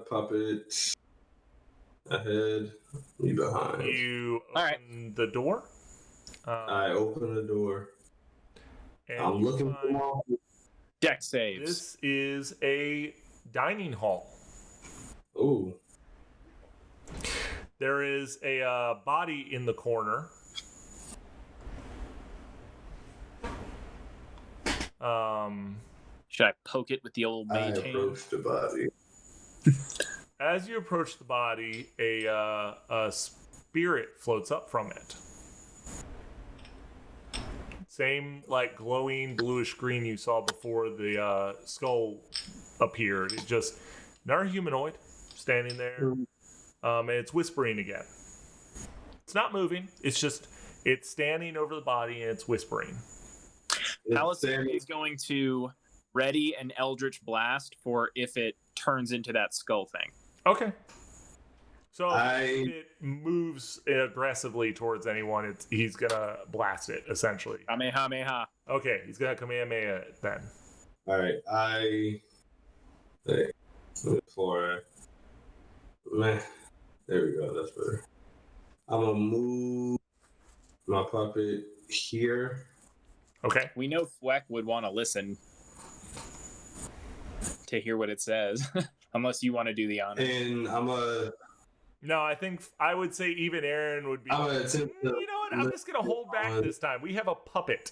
Puppet ahead, me behind. you All right. open the door. I open the door. And I'm you looking find for Deck saves. this is a dining hall. Ooh. There is a body in the corner. Should I poke it with the old I mage hand? approach the body. As you approach the body, a spirit floats up from it. Same like glowing bluish green you saw before the skull appeared. It just another humanoid standing there, and it's whispering again. It's not moving. It's standing over the body and it's whispering. Palisade is going to ready an Eldritch Blast for if it turns into that skull thing. Okay. So if it moves aggressively towards anyone, he's gonna blast it essentially. Kamehameha. Okay, he's gonna Kamehameha it then. All right. For meh. There we go. That's better. I'm gonna move my puppet here. Okay. We know Fweck would want to listen to hear what it says, unless you want to do the honor. And No, I would say even Aaron would be. I'm gonna attempt You know what? I'm just gonna hold back this time. We have a puppet.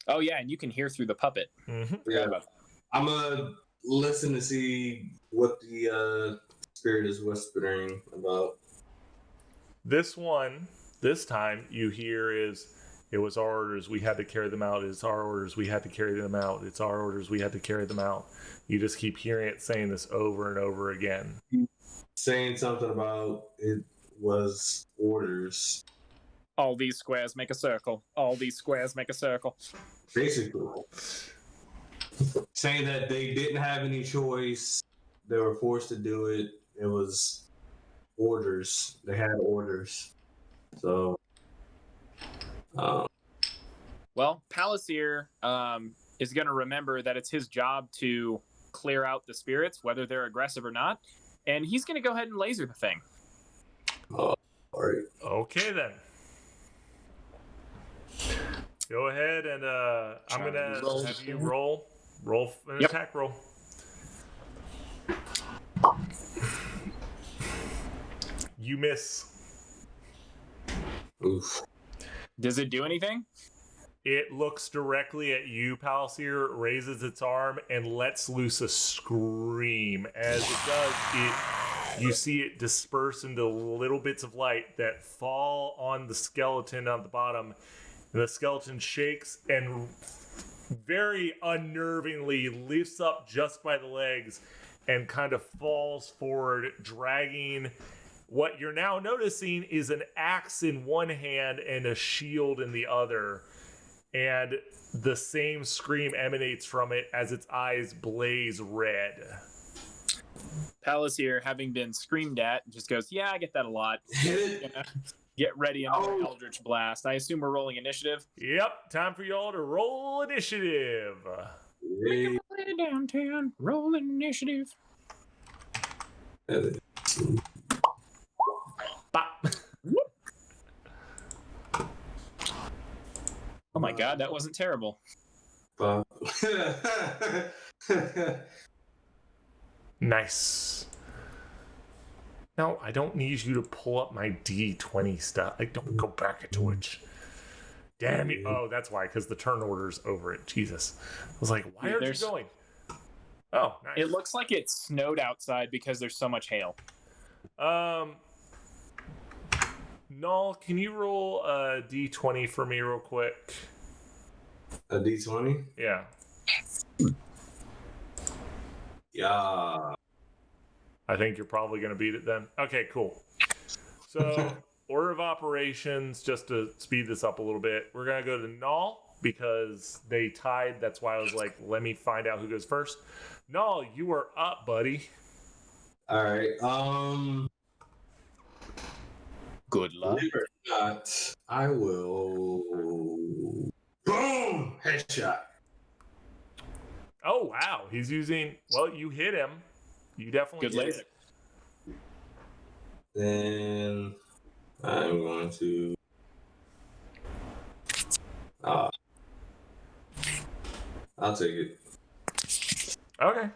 Oh yeah, and you can hear through the puppet. Mm-hmm. Yeah. About that. I'm gonna listen to see what the spirit is whispering about. This time you hear is, it was our orders, we had to carry them out. It's our orders, we had to carry them out. It's our orders, we had to carry them out. You just keep hearing it saying this over and over again. Saying something about it was orders. All these squares make a circle. All these squares make a circle. Basically. Saying that they didn't have any choice. They were forced to do it. It was orders. They had orders. So, Well, Palisir is going to remember that it's his job to clear out the spirits, whether they're aggressive or not, and he's going to go ahead and laser the thing. all right. Okay then. Go ahead and I'm gonna have you roll an Yep. attack roll. You miss. Oof. Does it do anything? It looks directly at you, Palisir, raises its arm, and lets loose a scream. As it does, you see it disperse into little bits of light that fall on the skeleton on the bottom. And the skeleton shakes and very unnervingly lifts up just by the legs and kind of falls forward, dragging. What you're now noticing is an axe in one hand and a shield in the other. And the same scream emanates from it as its eyes blaze red. Palisir, having been screamed at, just goes, "Yeah, I get that a lot." Hit it. get ready another Eldritch Blast. I assume we're rolling initiative. Yep, time for y'all to roll initiative. Make your way downtown, rolling initiative. Bop. Oh my god, that wasn't terrible. Nice. No, I don't need you to pull up my D20 stuff. I don't go back into it. Damn you. Oh, that's why, because the turn order's over it. Jesus. I was like, why aren't you going? Oh, nice. It looks like it snowed outside because there's so much hail. Null, can you roll a D20 for me real quick? A D20? Yeah. Yeah. I think you're probably going to beat it then. Okay, cool. So, order of operations, just to speed this up a little bit, we're going to go to Null because they tied. That's why I was like, let me find out who goes first. Null, you are up, buddy. All right. Good luck. Believe it or not, I will. Boom! Headshot. Oh, wow. He's using, well, you hit him. You definitely Good hit laser. it. Then I'm going to. I'll take it. Okay.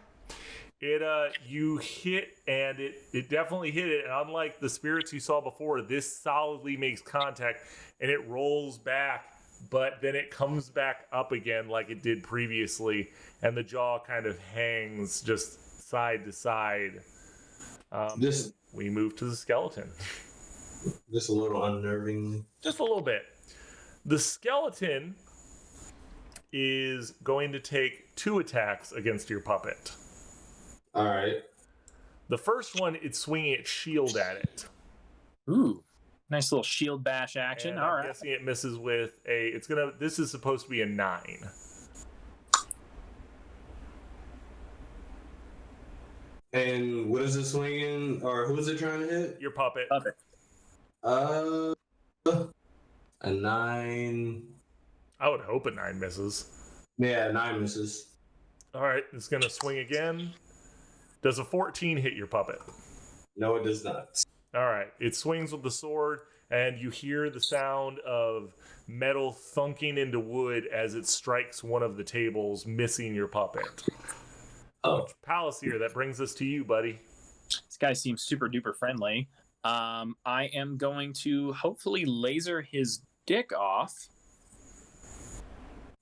You hit, and it definitely hit it. And unlike the spirits you saw before, this solidly makes contact, and it rolls back, but then it comes back up again like it did previously, and the jaw kind of hangs just side to side. We move to the skeleton. Just a little unnerving. Just a little bit. The skeleton is going to take 2 attacks against your puppet. All right. The first one, it's swinging its shield at it. Ooh, nice little shield bash action. And All I'm right. guessing it misses with a. This is supposed to be a 9. And what is it swinging, or who is it trying to hit? Your puppet. A 9. I would hope a 9 misses. Yeah, 9 misses. All right, it's gonna swing again. Does a 14 hit your puppet? No, it does not. All right, it swings with the sword, and you hear the sound of metal thunking into wood as it strikes one of the tables, missing your puppet. Oh, Palasier, that brings us to you, buddy. This guy seems super duper friendly. I am going to hopefully laser his dick off.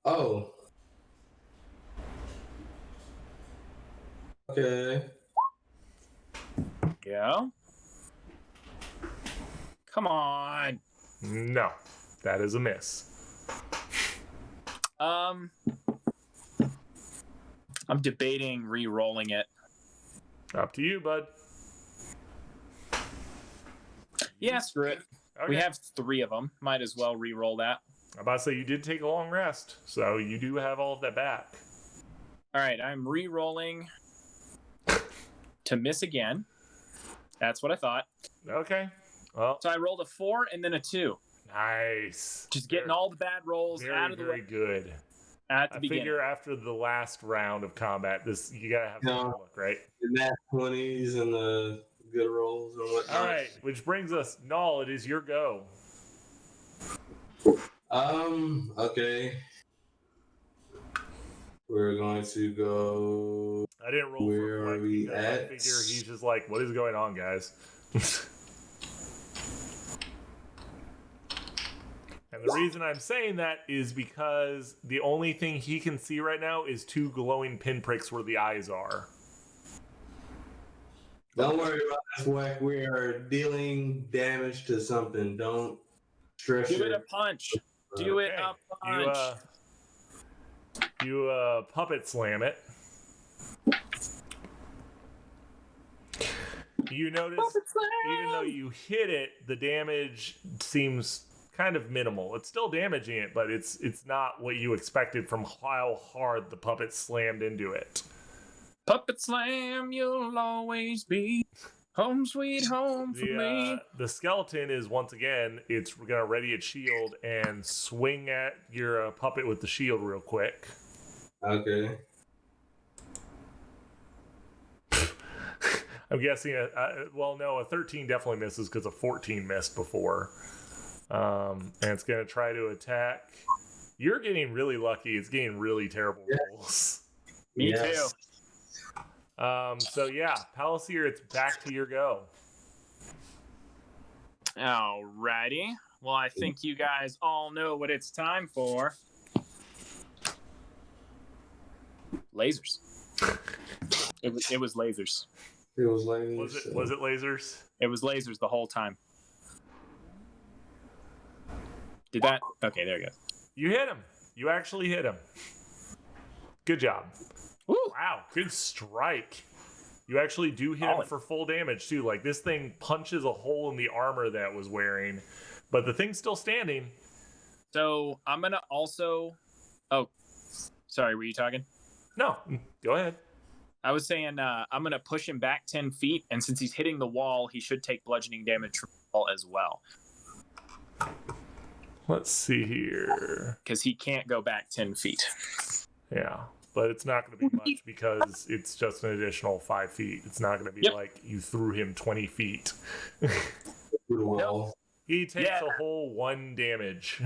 oh. Okay. Yeah. Come on. No, that is a miss. I'm debating re-rolling it. Up to you, bud. Yeah, screw it. Okay. We have 3 of them. Might as well re-roll that. I'm about to say you did take a long rest, so you do have all of that back. All right, I'm re-rolling to miss again. That's what I thought. Okay. Well, So I rolled a 4 and then a 2. nice. Just getting all the bad rolls out of the very way good. at the I beginning. figure after the last round of combat, this you gotta have some luck, right? The nat 20s and the good rolls and whatnot. All right, which brings us, Null. It is your go. Okay. We're going to go. I didn't roll Where for are Fleck we because I at? figure he's just like, what is going on, guys? And the reason I'm saying that is because the only thing he can see right now is 2 glowing pinpricks where the eyes are. Don't worry about this, Whack. We are dealing damage to something. Don't stress Do it your- a punch. Do it Okay. a punch. You puppet slam it. You notice, even though you hit it, the damage seems kind of minimal. It's still damaging it, but it's not what you expected from how hard the puppet slammed into it. Puppet slam, you'll always be. Home sweet home for me. The skeleton is once again, it's gonna ready its shield and swing at your puppet with the shield real quick. Okay. I'm guessing, a 13 definitely misses because a 14 missed before. And it's going to try to attack. You're getting really lucky. It's getting really terrible rolls. Me too. So yeah, Palisier, it's back to your go. Alrighty. Well, I think you guys all know what it's time for. Lasers. It was lasers. It was lasers. Was it lasers? It was lasers the whole time. Did that? Okay, there you go. You hit him. You actually hit him. Good job. Woo. Wow, good strike. You actually do hit him for full damage too. Like this thing punches a hole in the armor that was wearing, but the thing's still standing. So I'm gonna also. Oh, sorry. Were you talking? No, go ahead. I was saying I'm going to push him back 10 feet, and since he's hitting the wall, he should take bludgeoning damage from the wall as well. Let's see here. Because he can't go back 10 feet. Yeah, but it's not going to be much because it's just an additional 5 feet. It's not going to be like you threw him 20 feet. Nope. He takes a whole 1 damage.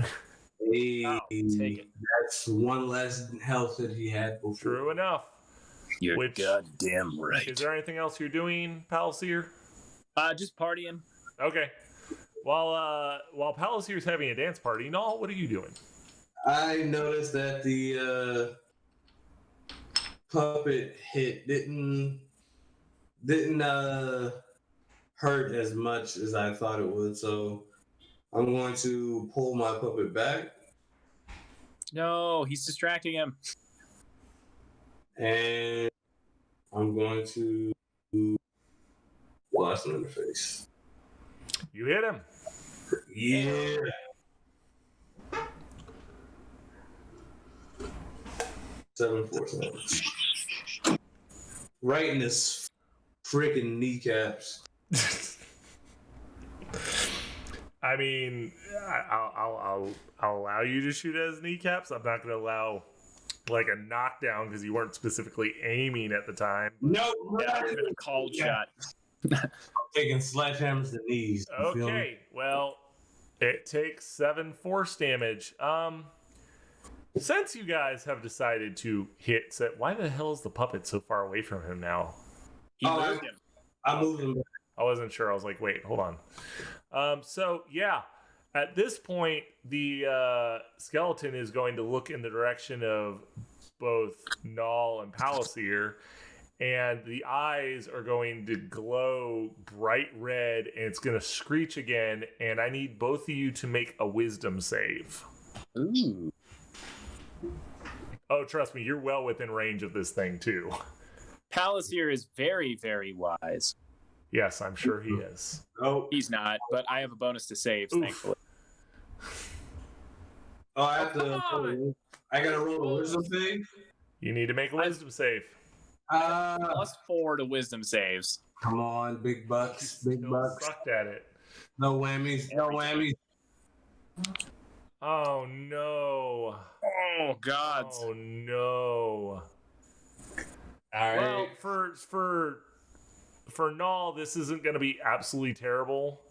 Hey, take it. That's 1 less health that he had before. True enough. You're goddamn right. Is there anything else you're doing, Palisier? Just partying. Okay. While Palisier's having a dance party, Null, what are you doing? I noticed that the puppet hit didn't hurt as much as I thought it would, so I'm going to pull my puppet back. No, he's distracting him. And I'm going to blast him in the face. You hit him. Yeah. Seven force damage. Right in his freaking kneecaps. I mean, I'll allow you to shoot at his kneecaps. I'm not going to allow like a knockdown because you weren't specifically aiming at the time. No, Cold shot. Taking sledgehammers to knees. Okay, well, it takes 7 force damage. Since you guys have decided to hit set, why the hell is the puppet so far away from him now? He moved him. I moved him. I wasn't sure. I was like, wait, hold on. So yeah, at this point, the skeleton is going to look in the direction of both Null and Palisier, and the eyes are going to glow bright red, and it's going to screech again, and I need both of you to make a wisdom save. Ooh. Oh, trust me, you're well within range of this thing, too. Palisier is very, very wise. Yes, I'm sure he is. Oh, He's not, but I have a bonus to saves, Oof. thankfully. oh, I have to. I gotta roll a wisdom save. You need to make a wisdom save. +4 to wisdom saves. Come on, big bucks, big Still bucks. sucked at it. No whammies, no whammies. Oh, no. Oh, God. Oh, no. All right. Well, for Null, this isn't going to be absolutely terrible.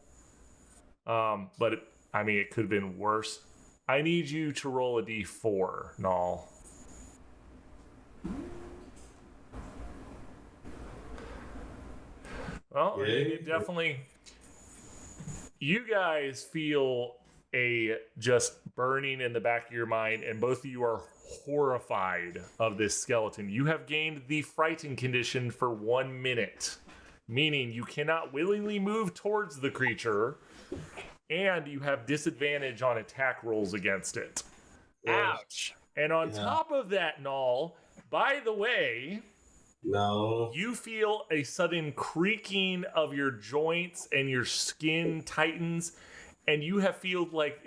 But it could have been worse. I need you to roll a d4, Null. Well, it definitely. You guys feel a just burning in the back of your mind, and both of you are horrified of this skeleton. You have gained the frightened condition for 1 minute, meaning you cannot willingly move towards the creature, and you have disadvantage on attack rolls against it. Ouch. And on top of that, Null, by the way, No. you feel a sudden creaking of your joints and your skin tightens, and you have felt like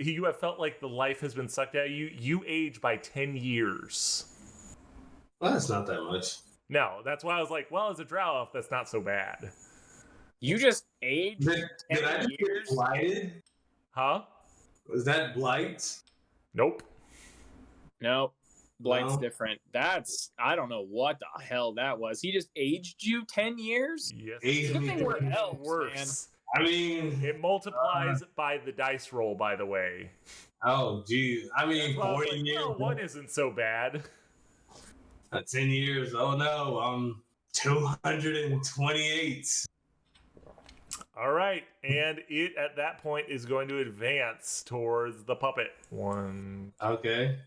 the life has been sucked out of you. You age by 10 years. Well, that's not that much. No, that's why I was like, well, as a drow elf, that's not so bad. You just aged Did I 10 just get years? blighted? Huh? Was that blight? Nope. Nope. Blight's No. different. I don't know what the hell that was. He just aged you 10 years? Yes. Aged Good me thing we're ten- elves, man. Worse. I mean, It multiplies by the dice roll, by the way. oh geez. I That's mean, why I was 40 like, years. well, one isn't so bad. 10 years. Oh no, I'm 228. All right, and it at that point is going to advance towards the puppet. One. Okay.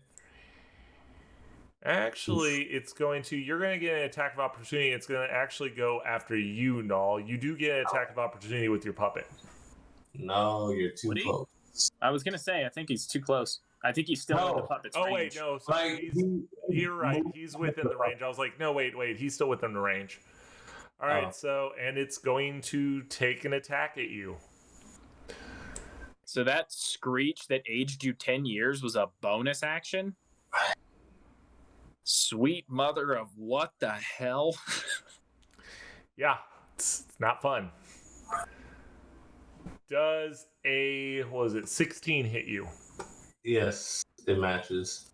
Actually, you're going to get an attack of opportunity. It's going to actually go after you, Null. You do get an attack of opportunity with your puppet. No, you're too Would he? close. I was going to say, I think he's too close. I think he's still in the No. puppet's Oh, range. wait, no. Sorry, Like, you're right. He's within the range. I was like, no, wait. He's still within the range. All right, and it's going to take an attack at you. So that screech that aged you 10 years was a bonus action? Sweet mother of what the hell? Yeah, it's not fun. Does a 16 hit you? Yes, it matches.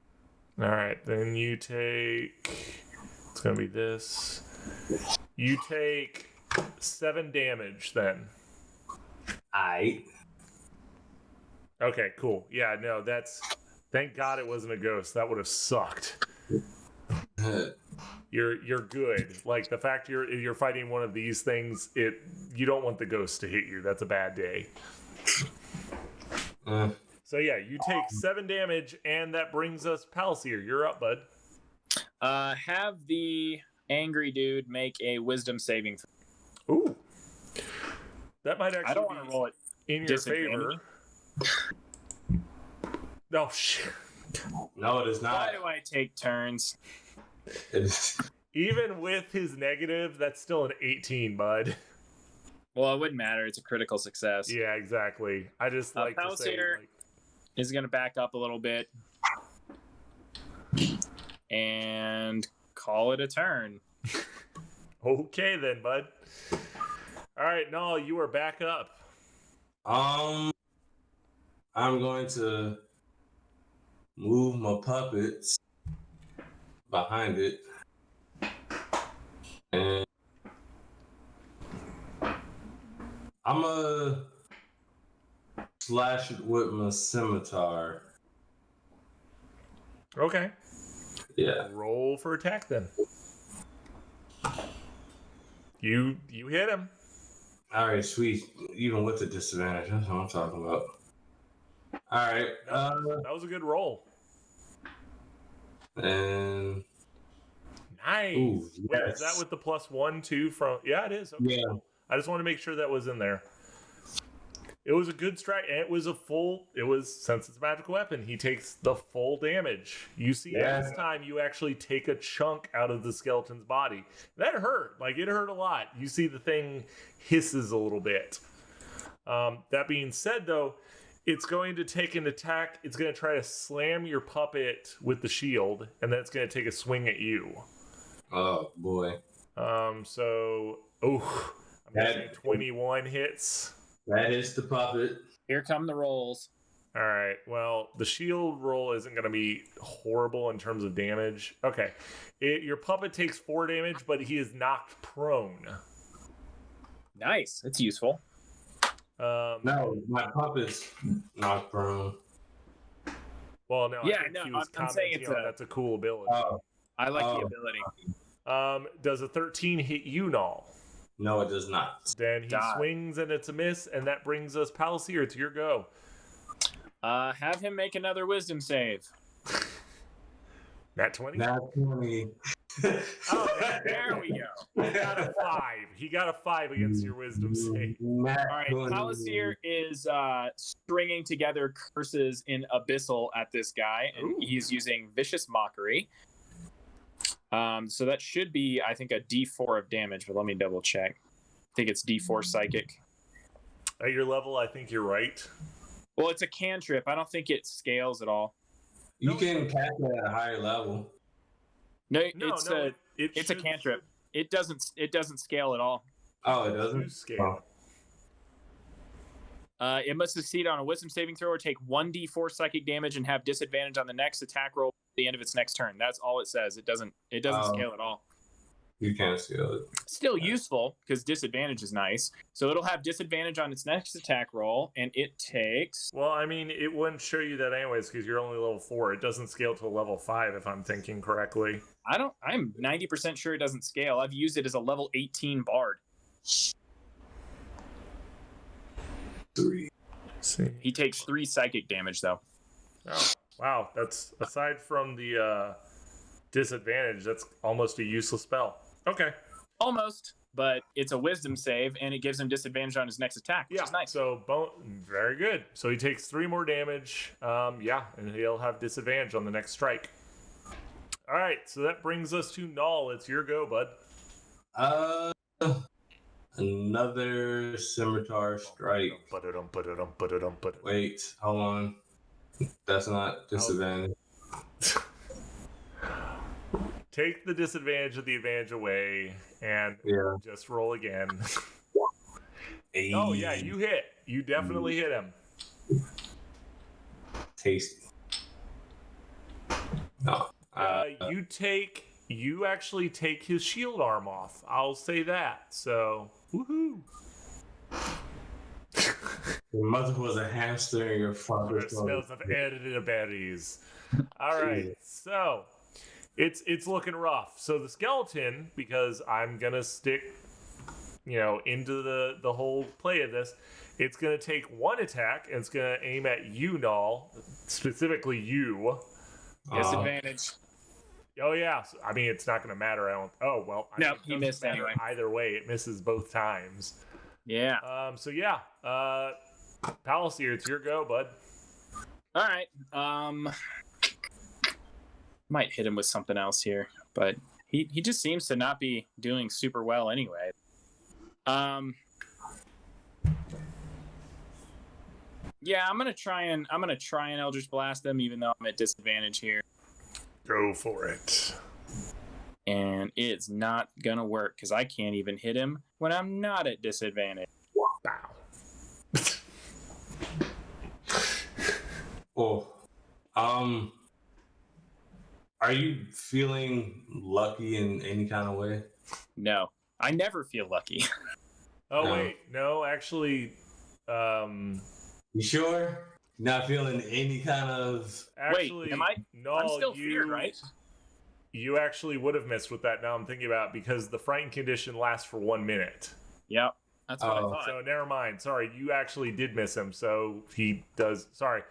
All right, then you take. It's gonna be this. You take 7 damage then. Aight. Okay, cool. Yeah, no, that's. Thank God it wasn't a ghost. That would have sucked. You're good. Like the fact you're fighting one of these things, you don't want the ghost to hit you. That's a bad day. So yeah, you take 7 damage, and that brings us Palsier. You're up, bud. Have the angry dude make a wisdom saving throw. Ooh, that might actually. I don't want to roll it in your disadvantage. favor. Oh shit! No, it is not. Why do I take turns? It is. Even with his negative, that's still an 18, bud. Well, it wouldn't matter. It's a critical success. Yeah, exactly. I just like to say, Palsier is going to back up a little bit and call it a turn. okay then, bud. All right, no, you are back up. I'm going to move my puppets behind it, and I'm gonna slash it with my scimitar. Okay. Yeah. Roll for attack then. You hit him. All right, sweet. Even with the disadvantage, that's what I'm talking about. All right. That was a good roll. And Nice. ooh, Wait, yes. is that with the +1 too from? Yeah, it is. Okay, Yeah. cool. I just want to make sure that was in there. It was a good strike, and it was since it's a magical weapon, he takes the full damage. You see, this time you actually take a chunk out of the skeleton's body. That hurt. Like, it hurt a lot. You see the thing hisses a little bit. That being said, though, it's going to take an attack. It's going to try to slam your puppet with the shield, and then it's going to take a swing at you. Oh boy. I'm guessing 21 hits. That is the puppet. Here come the rolls. All right. Well, the shield roll isn't going to be horrible in terms of damage. Okay. Your puppet takes 4 damage, but he is knocked prone. Nice. It's useful. No, my puppet's not prone. Well, no. Yeah, I think no, he was I'm saying commenting it's on that's a cool ability. I like the ability. Does a 13 hit you, Null? No, it does not. Then he swings and it's a miss, and that brings us Palsier. It's your go. Have him make another wisdom save. Nat 20? Nat 20. Oh, there we go. He got a 5. He got a 5 against your wisdom save. All right, Palsier is stringing together curses in Abyssal at this guy, and he's using Vicious Mockery. So that should be, I think, a D4 of damage, but let me double check. I think it's D4 Psychic. At your level, I think you're right. Well, it's a cantrip. I don't think it scales at all. You can cast it at a higher level. No, It's a cantrip. It doesn't scale at all. Oh, it Do doesn't? scale. It must succeed on a wisdom saving throw or take 1d4 psychic damage and have disadvantage on the next attack roll at the end of its next turn. That's all it says. It doesn't scale at all. You can't scale it. Still useful because disadvantage is nice. So it'll have disadvantage on its next attack roll, and it takes. Well, I mean, it wouldn't show you that anyways because you're only level 4. It doesn't scale to level 5 if I'm thinking correctly. I'm 90% sure it doesn't scale. I've used it as a level 18 bard. 3. Let's see. He takes 3 psychic damage though. Oh, wow. That's aside from the disadvantage, that's almost a useless spell. Okay. Almost, but it's a wisdom save, and it gives him disadvantage on his next attack, which is nice. So very good. So he takes 3 more damage. And he'll have disadvantage on the next strike. All right, so that brings us to Null. It's your go, bud. Another scimitar strike. Wait, hold on. That's not disadvantage. Take the disadvantage of the advantage away and just roll again. Hey. Oh, yeah, you hit. You definitely hit him. Tasty. No. You actually take his shield arm off. I'll say that. So, woohoo. Your mother was a hamster and your father smells of edited berries. All right, so it's looking rough. So the skeleton, because I'm gonna stick, into the whole play of this, it's gonna take 1 attack and it's gonna aim at you, Null, specifically you. Disadvantage. Oh yeah, I mean it's not gonna matter. No, he missed anyway. Either way, it misses both times. Yeah. Palliser, it's your go, bud. All right. Might hit him with something else here, but he just seems to not be doing super well anyway. Yeah, I'm gonna try and Eldritch Blast them, even though I'm at disadvantage here. Go for it. And it's not gonna work because I can't even hit him when I'm not at disadvantage. Wow. Are you feeling lucky in any kind of way? No, I never feel lucky. Oh No. wait, no, actually, You sure? Not feeling any kind of... actually, am I? No, I'm still feared, right? You actually would have missed with that. Now I'm thinking about it, because the frightened condition lasts for 1 minute. Yep, that's what I Oh. thought. So never mind. Sorry, you actually did miss him. So he does. Sorry.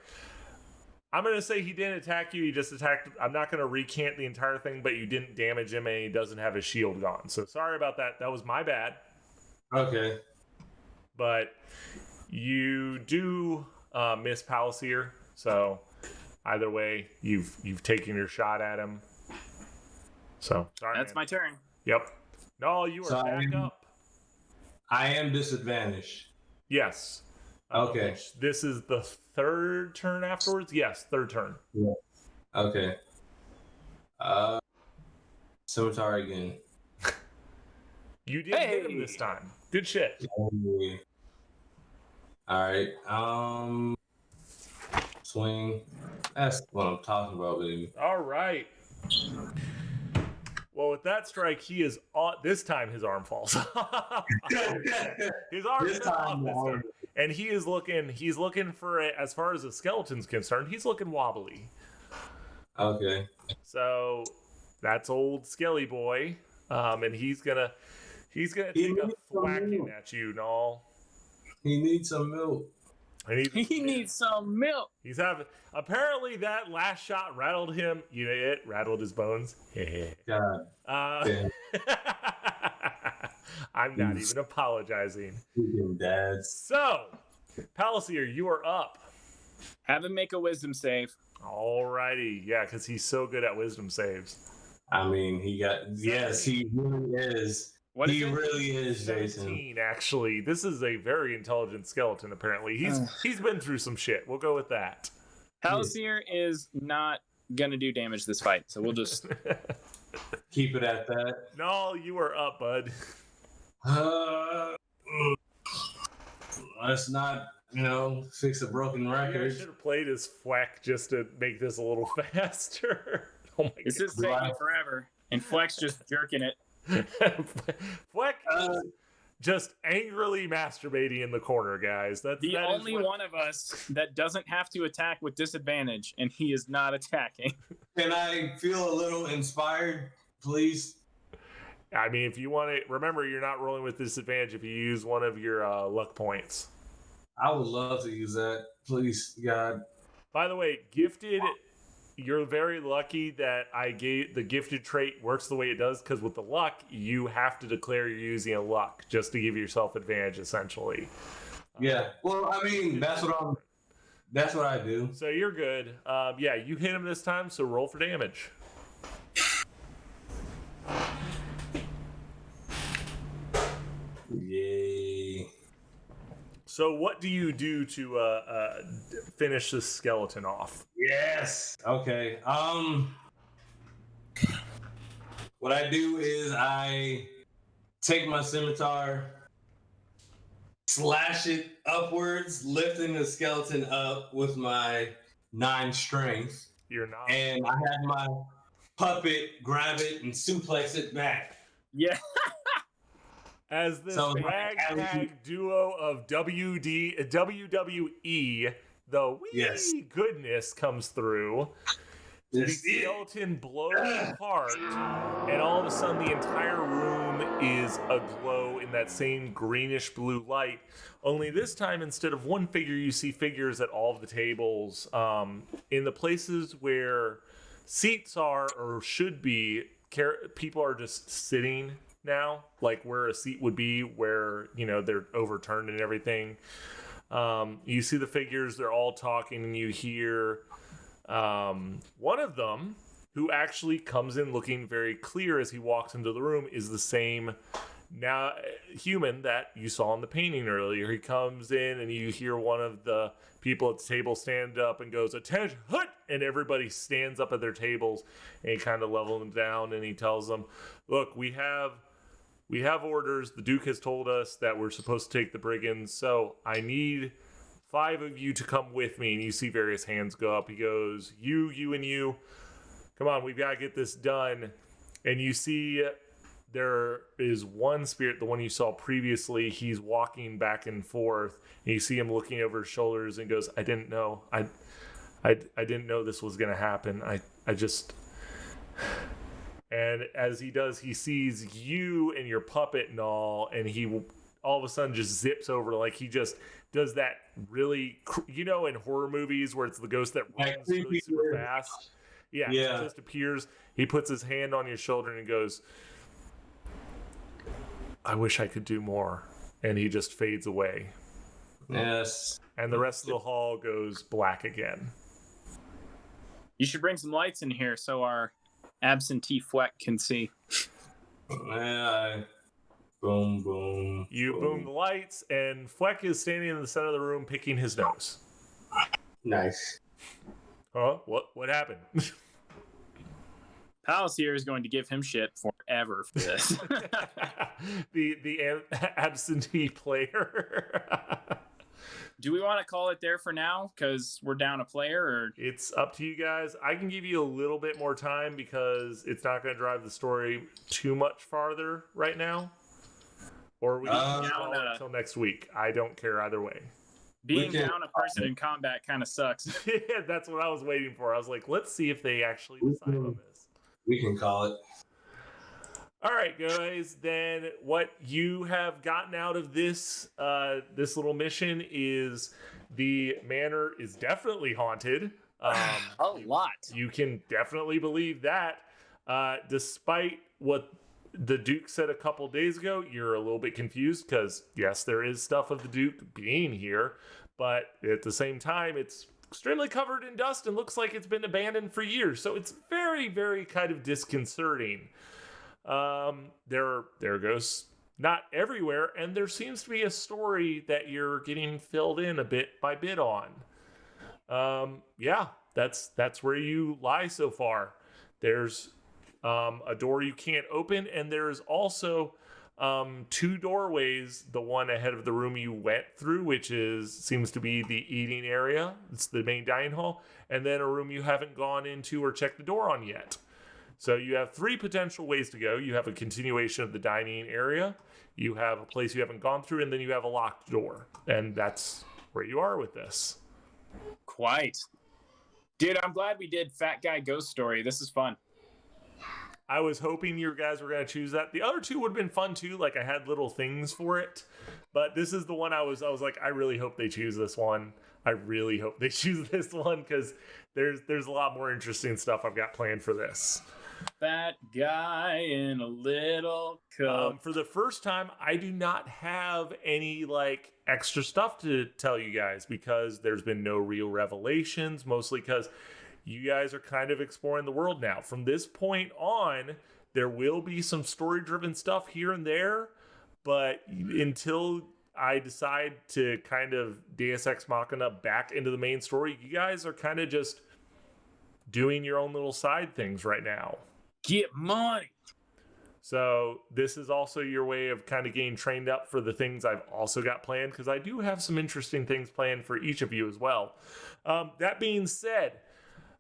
I'm going to say he didn't attack you. He just attacked. I'm not going to recant the entire thing, but you didn't damage him and he doesn't have his shield gone. So sorry about that. That was my bad. Okay. But you do miss Palliser. So either way, you've taken your shot at him. So sorry. That's man. my turn. Yep. No, you are back up. I am disadvantaged. Yes. Okay. This is the 3rd turn afterwards? Yes, 3rd turn. Yeah. Okay. Scimitar again. You did hit him this time. Good shit. Alright. Swing. That's what I'm talking about, baby. All right. Well, with that strike, he is on. This time, his arm falls off. His arm This fell off time, this time. And he is looking. He's looking for it. As far as the skeleton's concerned, he's looking wobbly. Okay. So that's old Skelly boy, and he's gonna take a thwacking at you, Null. He needs some milk. And He needs some milk. He's having. Apparently, that last shot rattled him. It rattled his bones. God. Damn. I'm not even apologizing. Freaking dads. So, Palliser, you are up. Have him make a wisdom save. Alrighty, yeah, because he's so good at wisdom saves. I mean, he really is. What is He it? really is, Jason. 17, actually. This is a very intelligent skeleton, apparently. He's been through some shit. We'll go with that. Palliser is not gonna do damage this fight, so we'll just Keep it at that. No, you are up, bud. Let's not fix a broken Maybe I record. should have played as Fleck just to make this a little faster. Oh my This is Right. taking forever, and Flex just jerking it. god. Fleck is just angrily masturbating in the corner, guys. That The is only what- one of us that doesn't have to attack with disadvantage, and he is not attacking. Can I feel a little inspired, please? I mean, if you want to remember, you're not rolling with disadvantage if you use one of your luck points. I would love to use that, please, God. By the way, gifted. You're very lucky that I gave the gifted trait works the way it does, because with the luck, you have to declare you're using a luck just to give yourself advantage, essentially. Yeah. Well, I mean, that's what I do. So you're good. Yeah, you hit him this time, so roll for damage. Yay. So what do you do to finish this skeleton off? Yes. Okay. What I do is I take my scimitar, slash it upwards, lifting the skeleton up with my 9 strength, You're not. and I have my puppet grab it and suplex it back. Yeah. As this So, ragtag duo of WWE, the wee Yes. goodness comes through. The Yes. skeleton blows apart, and all of a sudden the entire room is aglow in that same greenish blue light. Only this time, instead of one figure, you see figures at all of the tables. In the places where seats are or should be, people are just sitting now, like where a seat would be, where they're overturned and everything. You see the figures, they're all talking, and you hear one of them, who actually comes in looking very clear as he walks into the room, is the same human that you saw in the painting earlier. He comes in, and you hear one of the people at the table stand up and goes, "Attention!" And everybody stands up at their tables, and he kind of levels them down, and he tells them, "Look, we have orders. The Duke has told us that we're supposed to take the brigands, so I need 5 of you to come with me." And you see various hands go up. He goes, you, and you. Come on, we've got to get this done. And you see there is one spirit, the one you saw previously. He's walking back and forth. And you see him looking over his shoulders and goes, "I didn't know. I didn't know this was going to happen. I just..." And as he does, he sees you and your puppet and all, and he all of a sudden just zips over, like he just does that really, in horror movies where it's the ghost that runs really super fast. Yeah, Yeah. It just appears. He puts his hand on your shoulder and goes, "I wish I could do more." And he just fades away. Yes. And the rest of the hall goes black again. You should bring some lights in here so our absentee Fleck can see. Yeah. Boom, boom. You boom the lights, and Fleck is standing in the center of the room picking his nose. Nice. Huh? What happened? Palace here is going to give him shit forever for this. the absentee player. Do we want to call it there for now because we're down a player, or It's up to you guys. I can give you a little bit more time because it's not going to drive the story too much farther right now. Or we can call it until next week. I don't care either way. being down a person in combat kind of sucks? Yeah, that's what I was waiting for. I was like, let's see if they actually decide on this. We can call it. All right, guys. Then what you have gotten out of this this little mission is the manor is definitely haunted. A lot. You can definitely believe that. Despite what the Duke said a couple days ago, you're a little bit confused because, yes, there is stuff of the Duke being here, but at the same time, it's extremely covered in dust and looks like it's been abandoned for years. So it's very, very kind of disconcerting. There are ghosts not everywhere, and there seems to be a story that you're getting filled in a bit by bit on. Yeah, that's where you lie so far. There's a door you can't open, and there's also 2 doorways. The one ahead of the room you went through, which seems to be the eating area. It's the main dining hall. And then a room you haven't gone into or checked the door on yet. So you have 3 potential ways to go. You have a continuation of the dining area. You have a place you haven't gone through, and then you have a locked door. And that's where you are with this. Quite. Dude, I'm glad we did Fat Guy Ghost Story. This is fun. I was hoping you guys were going to choose that. The other 2 would have been fun too. Like I had little things for it. But this is the one I was like, I really hope they choose this one. I really hope they choose this one because there's a lot more interesting stuff I've got planned for this. Fat guy in a little cup. For the first time, I do not have any like extra stuff to tell you guys because there's been no real revelations, mostly because you guys are kind of exploring the world now. From this point on, there will be some story-driven stuff here and there, but until I decide to kind of Deus Ex Machina back into the main story, you guys are kind of just doing your own little side things right now. Get money. So this is also your way of kind of getting trained up for the things I've also got planned, because I do have some interesting things planned for each of you as well. That being said,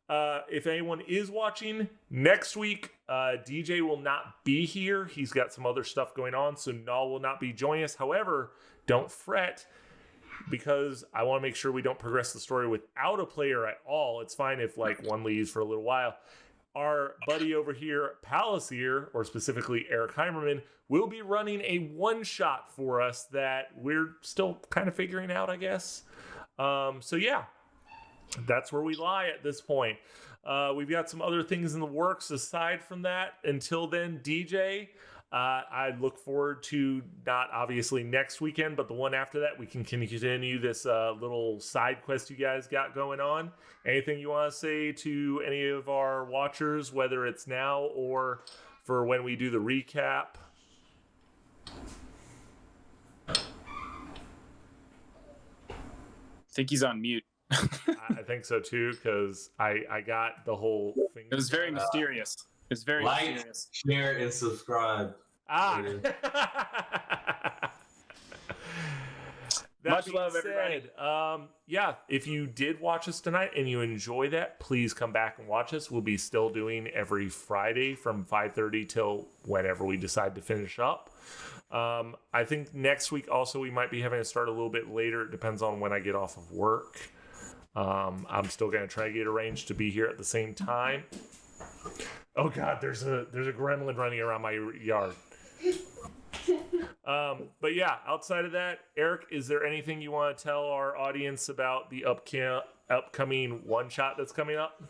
if anyone is watching, next week, DJ will not be here. He's got some other stuff going on, so Null will not be joining us. However, don't fret, because I want to make sure we don't progress the story without a player at all. It's fine if like one leaves for a little while. Our buddy over here, Palisier, or specifically Eric Heimerman, will be running a one-shot for us that we're still kind of figuring out, I guess. So yeah, that's where we lie at this point. We've got some other things in the works aside from that. Until then, DJ, I look forward to not obviously next weekend, but the one after that, we can continue this little side quest you guys got going on. Anything you want to say to any of our watchers, whether it's now or for when we do the recap? I think he's on mute. I think so too, because I got the whole thing. It was very mysterious. It's very mysterious. Share, and subscribe. Much love, everybody. Yeah, if you did watch us tonight and you enjoy that, please come back and watch us. We'll be still doing every Friday from 5:30 till whenever we decide to finish up. I think next week also we might be having to start a little bit later. It depends on when I get off of work. I'm still going to try to get arranged to be here at the same time. Oh God, there's a gremlin running around my yard. But yeah, outside of that, Eric, is there anything you want to tell our audience about the upcoming one shot that's coming up?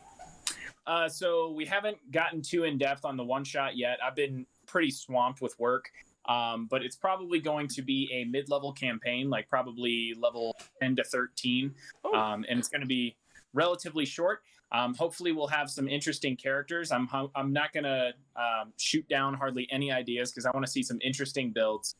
So we haven't gotten too in depth on the one shot yet. I've been pretty swamped with work. But it's probably going to be a mid-level campaign, like probably level 10 to 13. And it's going to be relatively short. Hopefully we'll have some interesting characters. I'm not going to shoot down hardly any ideas because I want to see some interesting builds.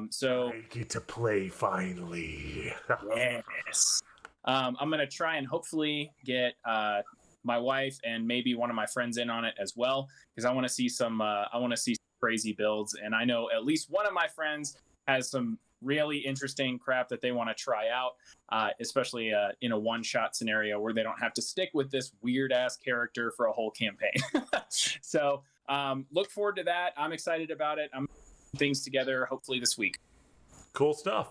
So I get to play finally. Yes. I'm going to try and hopefully get my wife and maybe one of my friends in on it as well, because I want to see some crazy builds, and I know at least one of my friends has some really interesting crap that they want to try out, especially in a one-shot scenario where they don't have to stick with this weird-ass character for a whole campaign. So look forward to that. I'm excited about it. I'm putting things together hopefully this week. Cool stuff.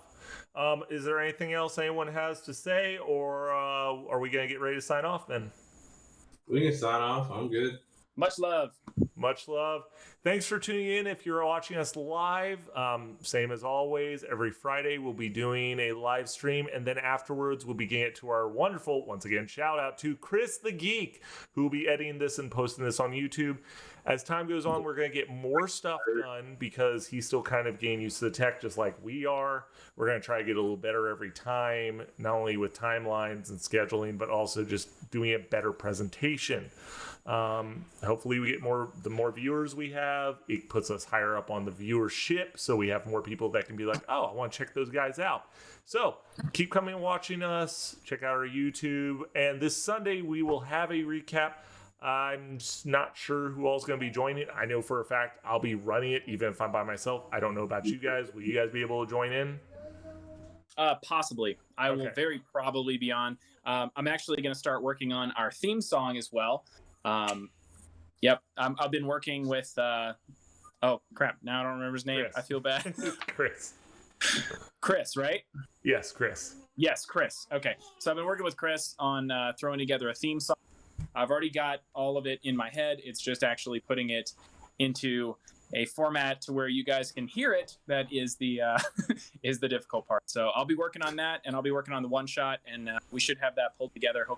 Is there anything else anyone has to say, or are we going to get ready to sign off then? We can sign off. I'm good. Much love. Much love. Thanks for tuning in. If you're watching us live, same as always, every Friday we'll be doing a live stream, and then afterwards we'll be getting it to our wonderful, once again, shout out to Chris the Geek, who will be editing this and posting this on YouTube. As time goes on, we're going to get more stuff done because he's still kind of getting used to the tech just like we are. We're going to try to get a little better every time, not only with timelines and scheduling, but also just doing a better presentation. Hopefully we get the more viewers we have, it puts us higher up on the viewership, so we have more people that can be like, oh, I want to check those guys out. So keep coming and watching us, check out our YouTube, and this Sunday we will have a recap. I'm not sure who all's going to be joining. I know for a fact I'll be running it, even if I'm by myself. I don't know about you guys. Will you guys be able to join in? Possibly. I will Okay. very probably be on. I'm actually going to start working on our theme song as well. Yep. I've been working with. Oh crap! Now I don't remember his name. Chress. I feel bad. Chress. Chress, right? Yes, Chress. Yes, Chress. Okay. So I've been working with Chress on throwing together a theme song. I've already got all of it in my head. It's just actually putting it into a format to where you guys can hear it. That is the is the difficult part. So I'll be working on that, and I'll be working on the one shot, and we should have that pulled together.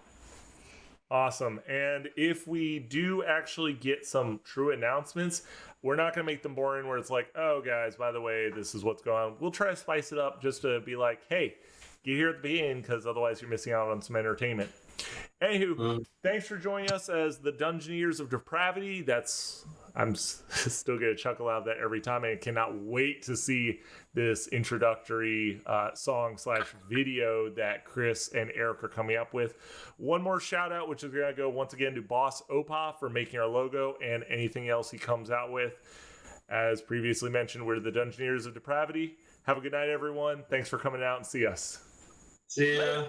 Awesome. And if we do actually get some true announcements, we're not going to make them boring where it's like, oh, guys, by the way, this is what's going on. We'll try to spice it up just to be like, hey, get here at the beginning, because otherwise you're missing out on some entertainment. Anywho, thanks for joining us as the Dungeoneers of Depravity. I'm still going to chuckle out of that every time, and I cannot wait to see this introductory song/video that Chris and Eric are coming up with. One more shout out, which is going to go once again to Boss Opa for making our logo and anything else he comes out with. As previously mentioned, we're the Dungeoneers of Depravity. Have a good night, everyone. Thanks for coming out and see us. See ya.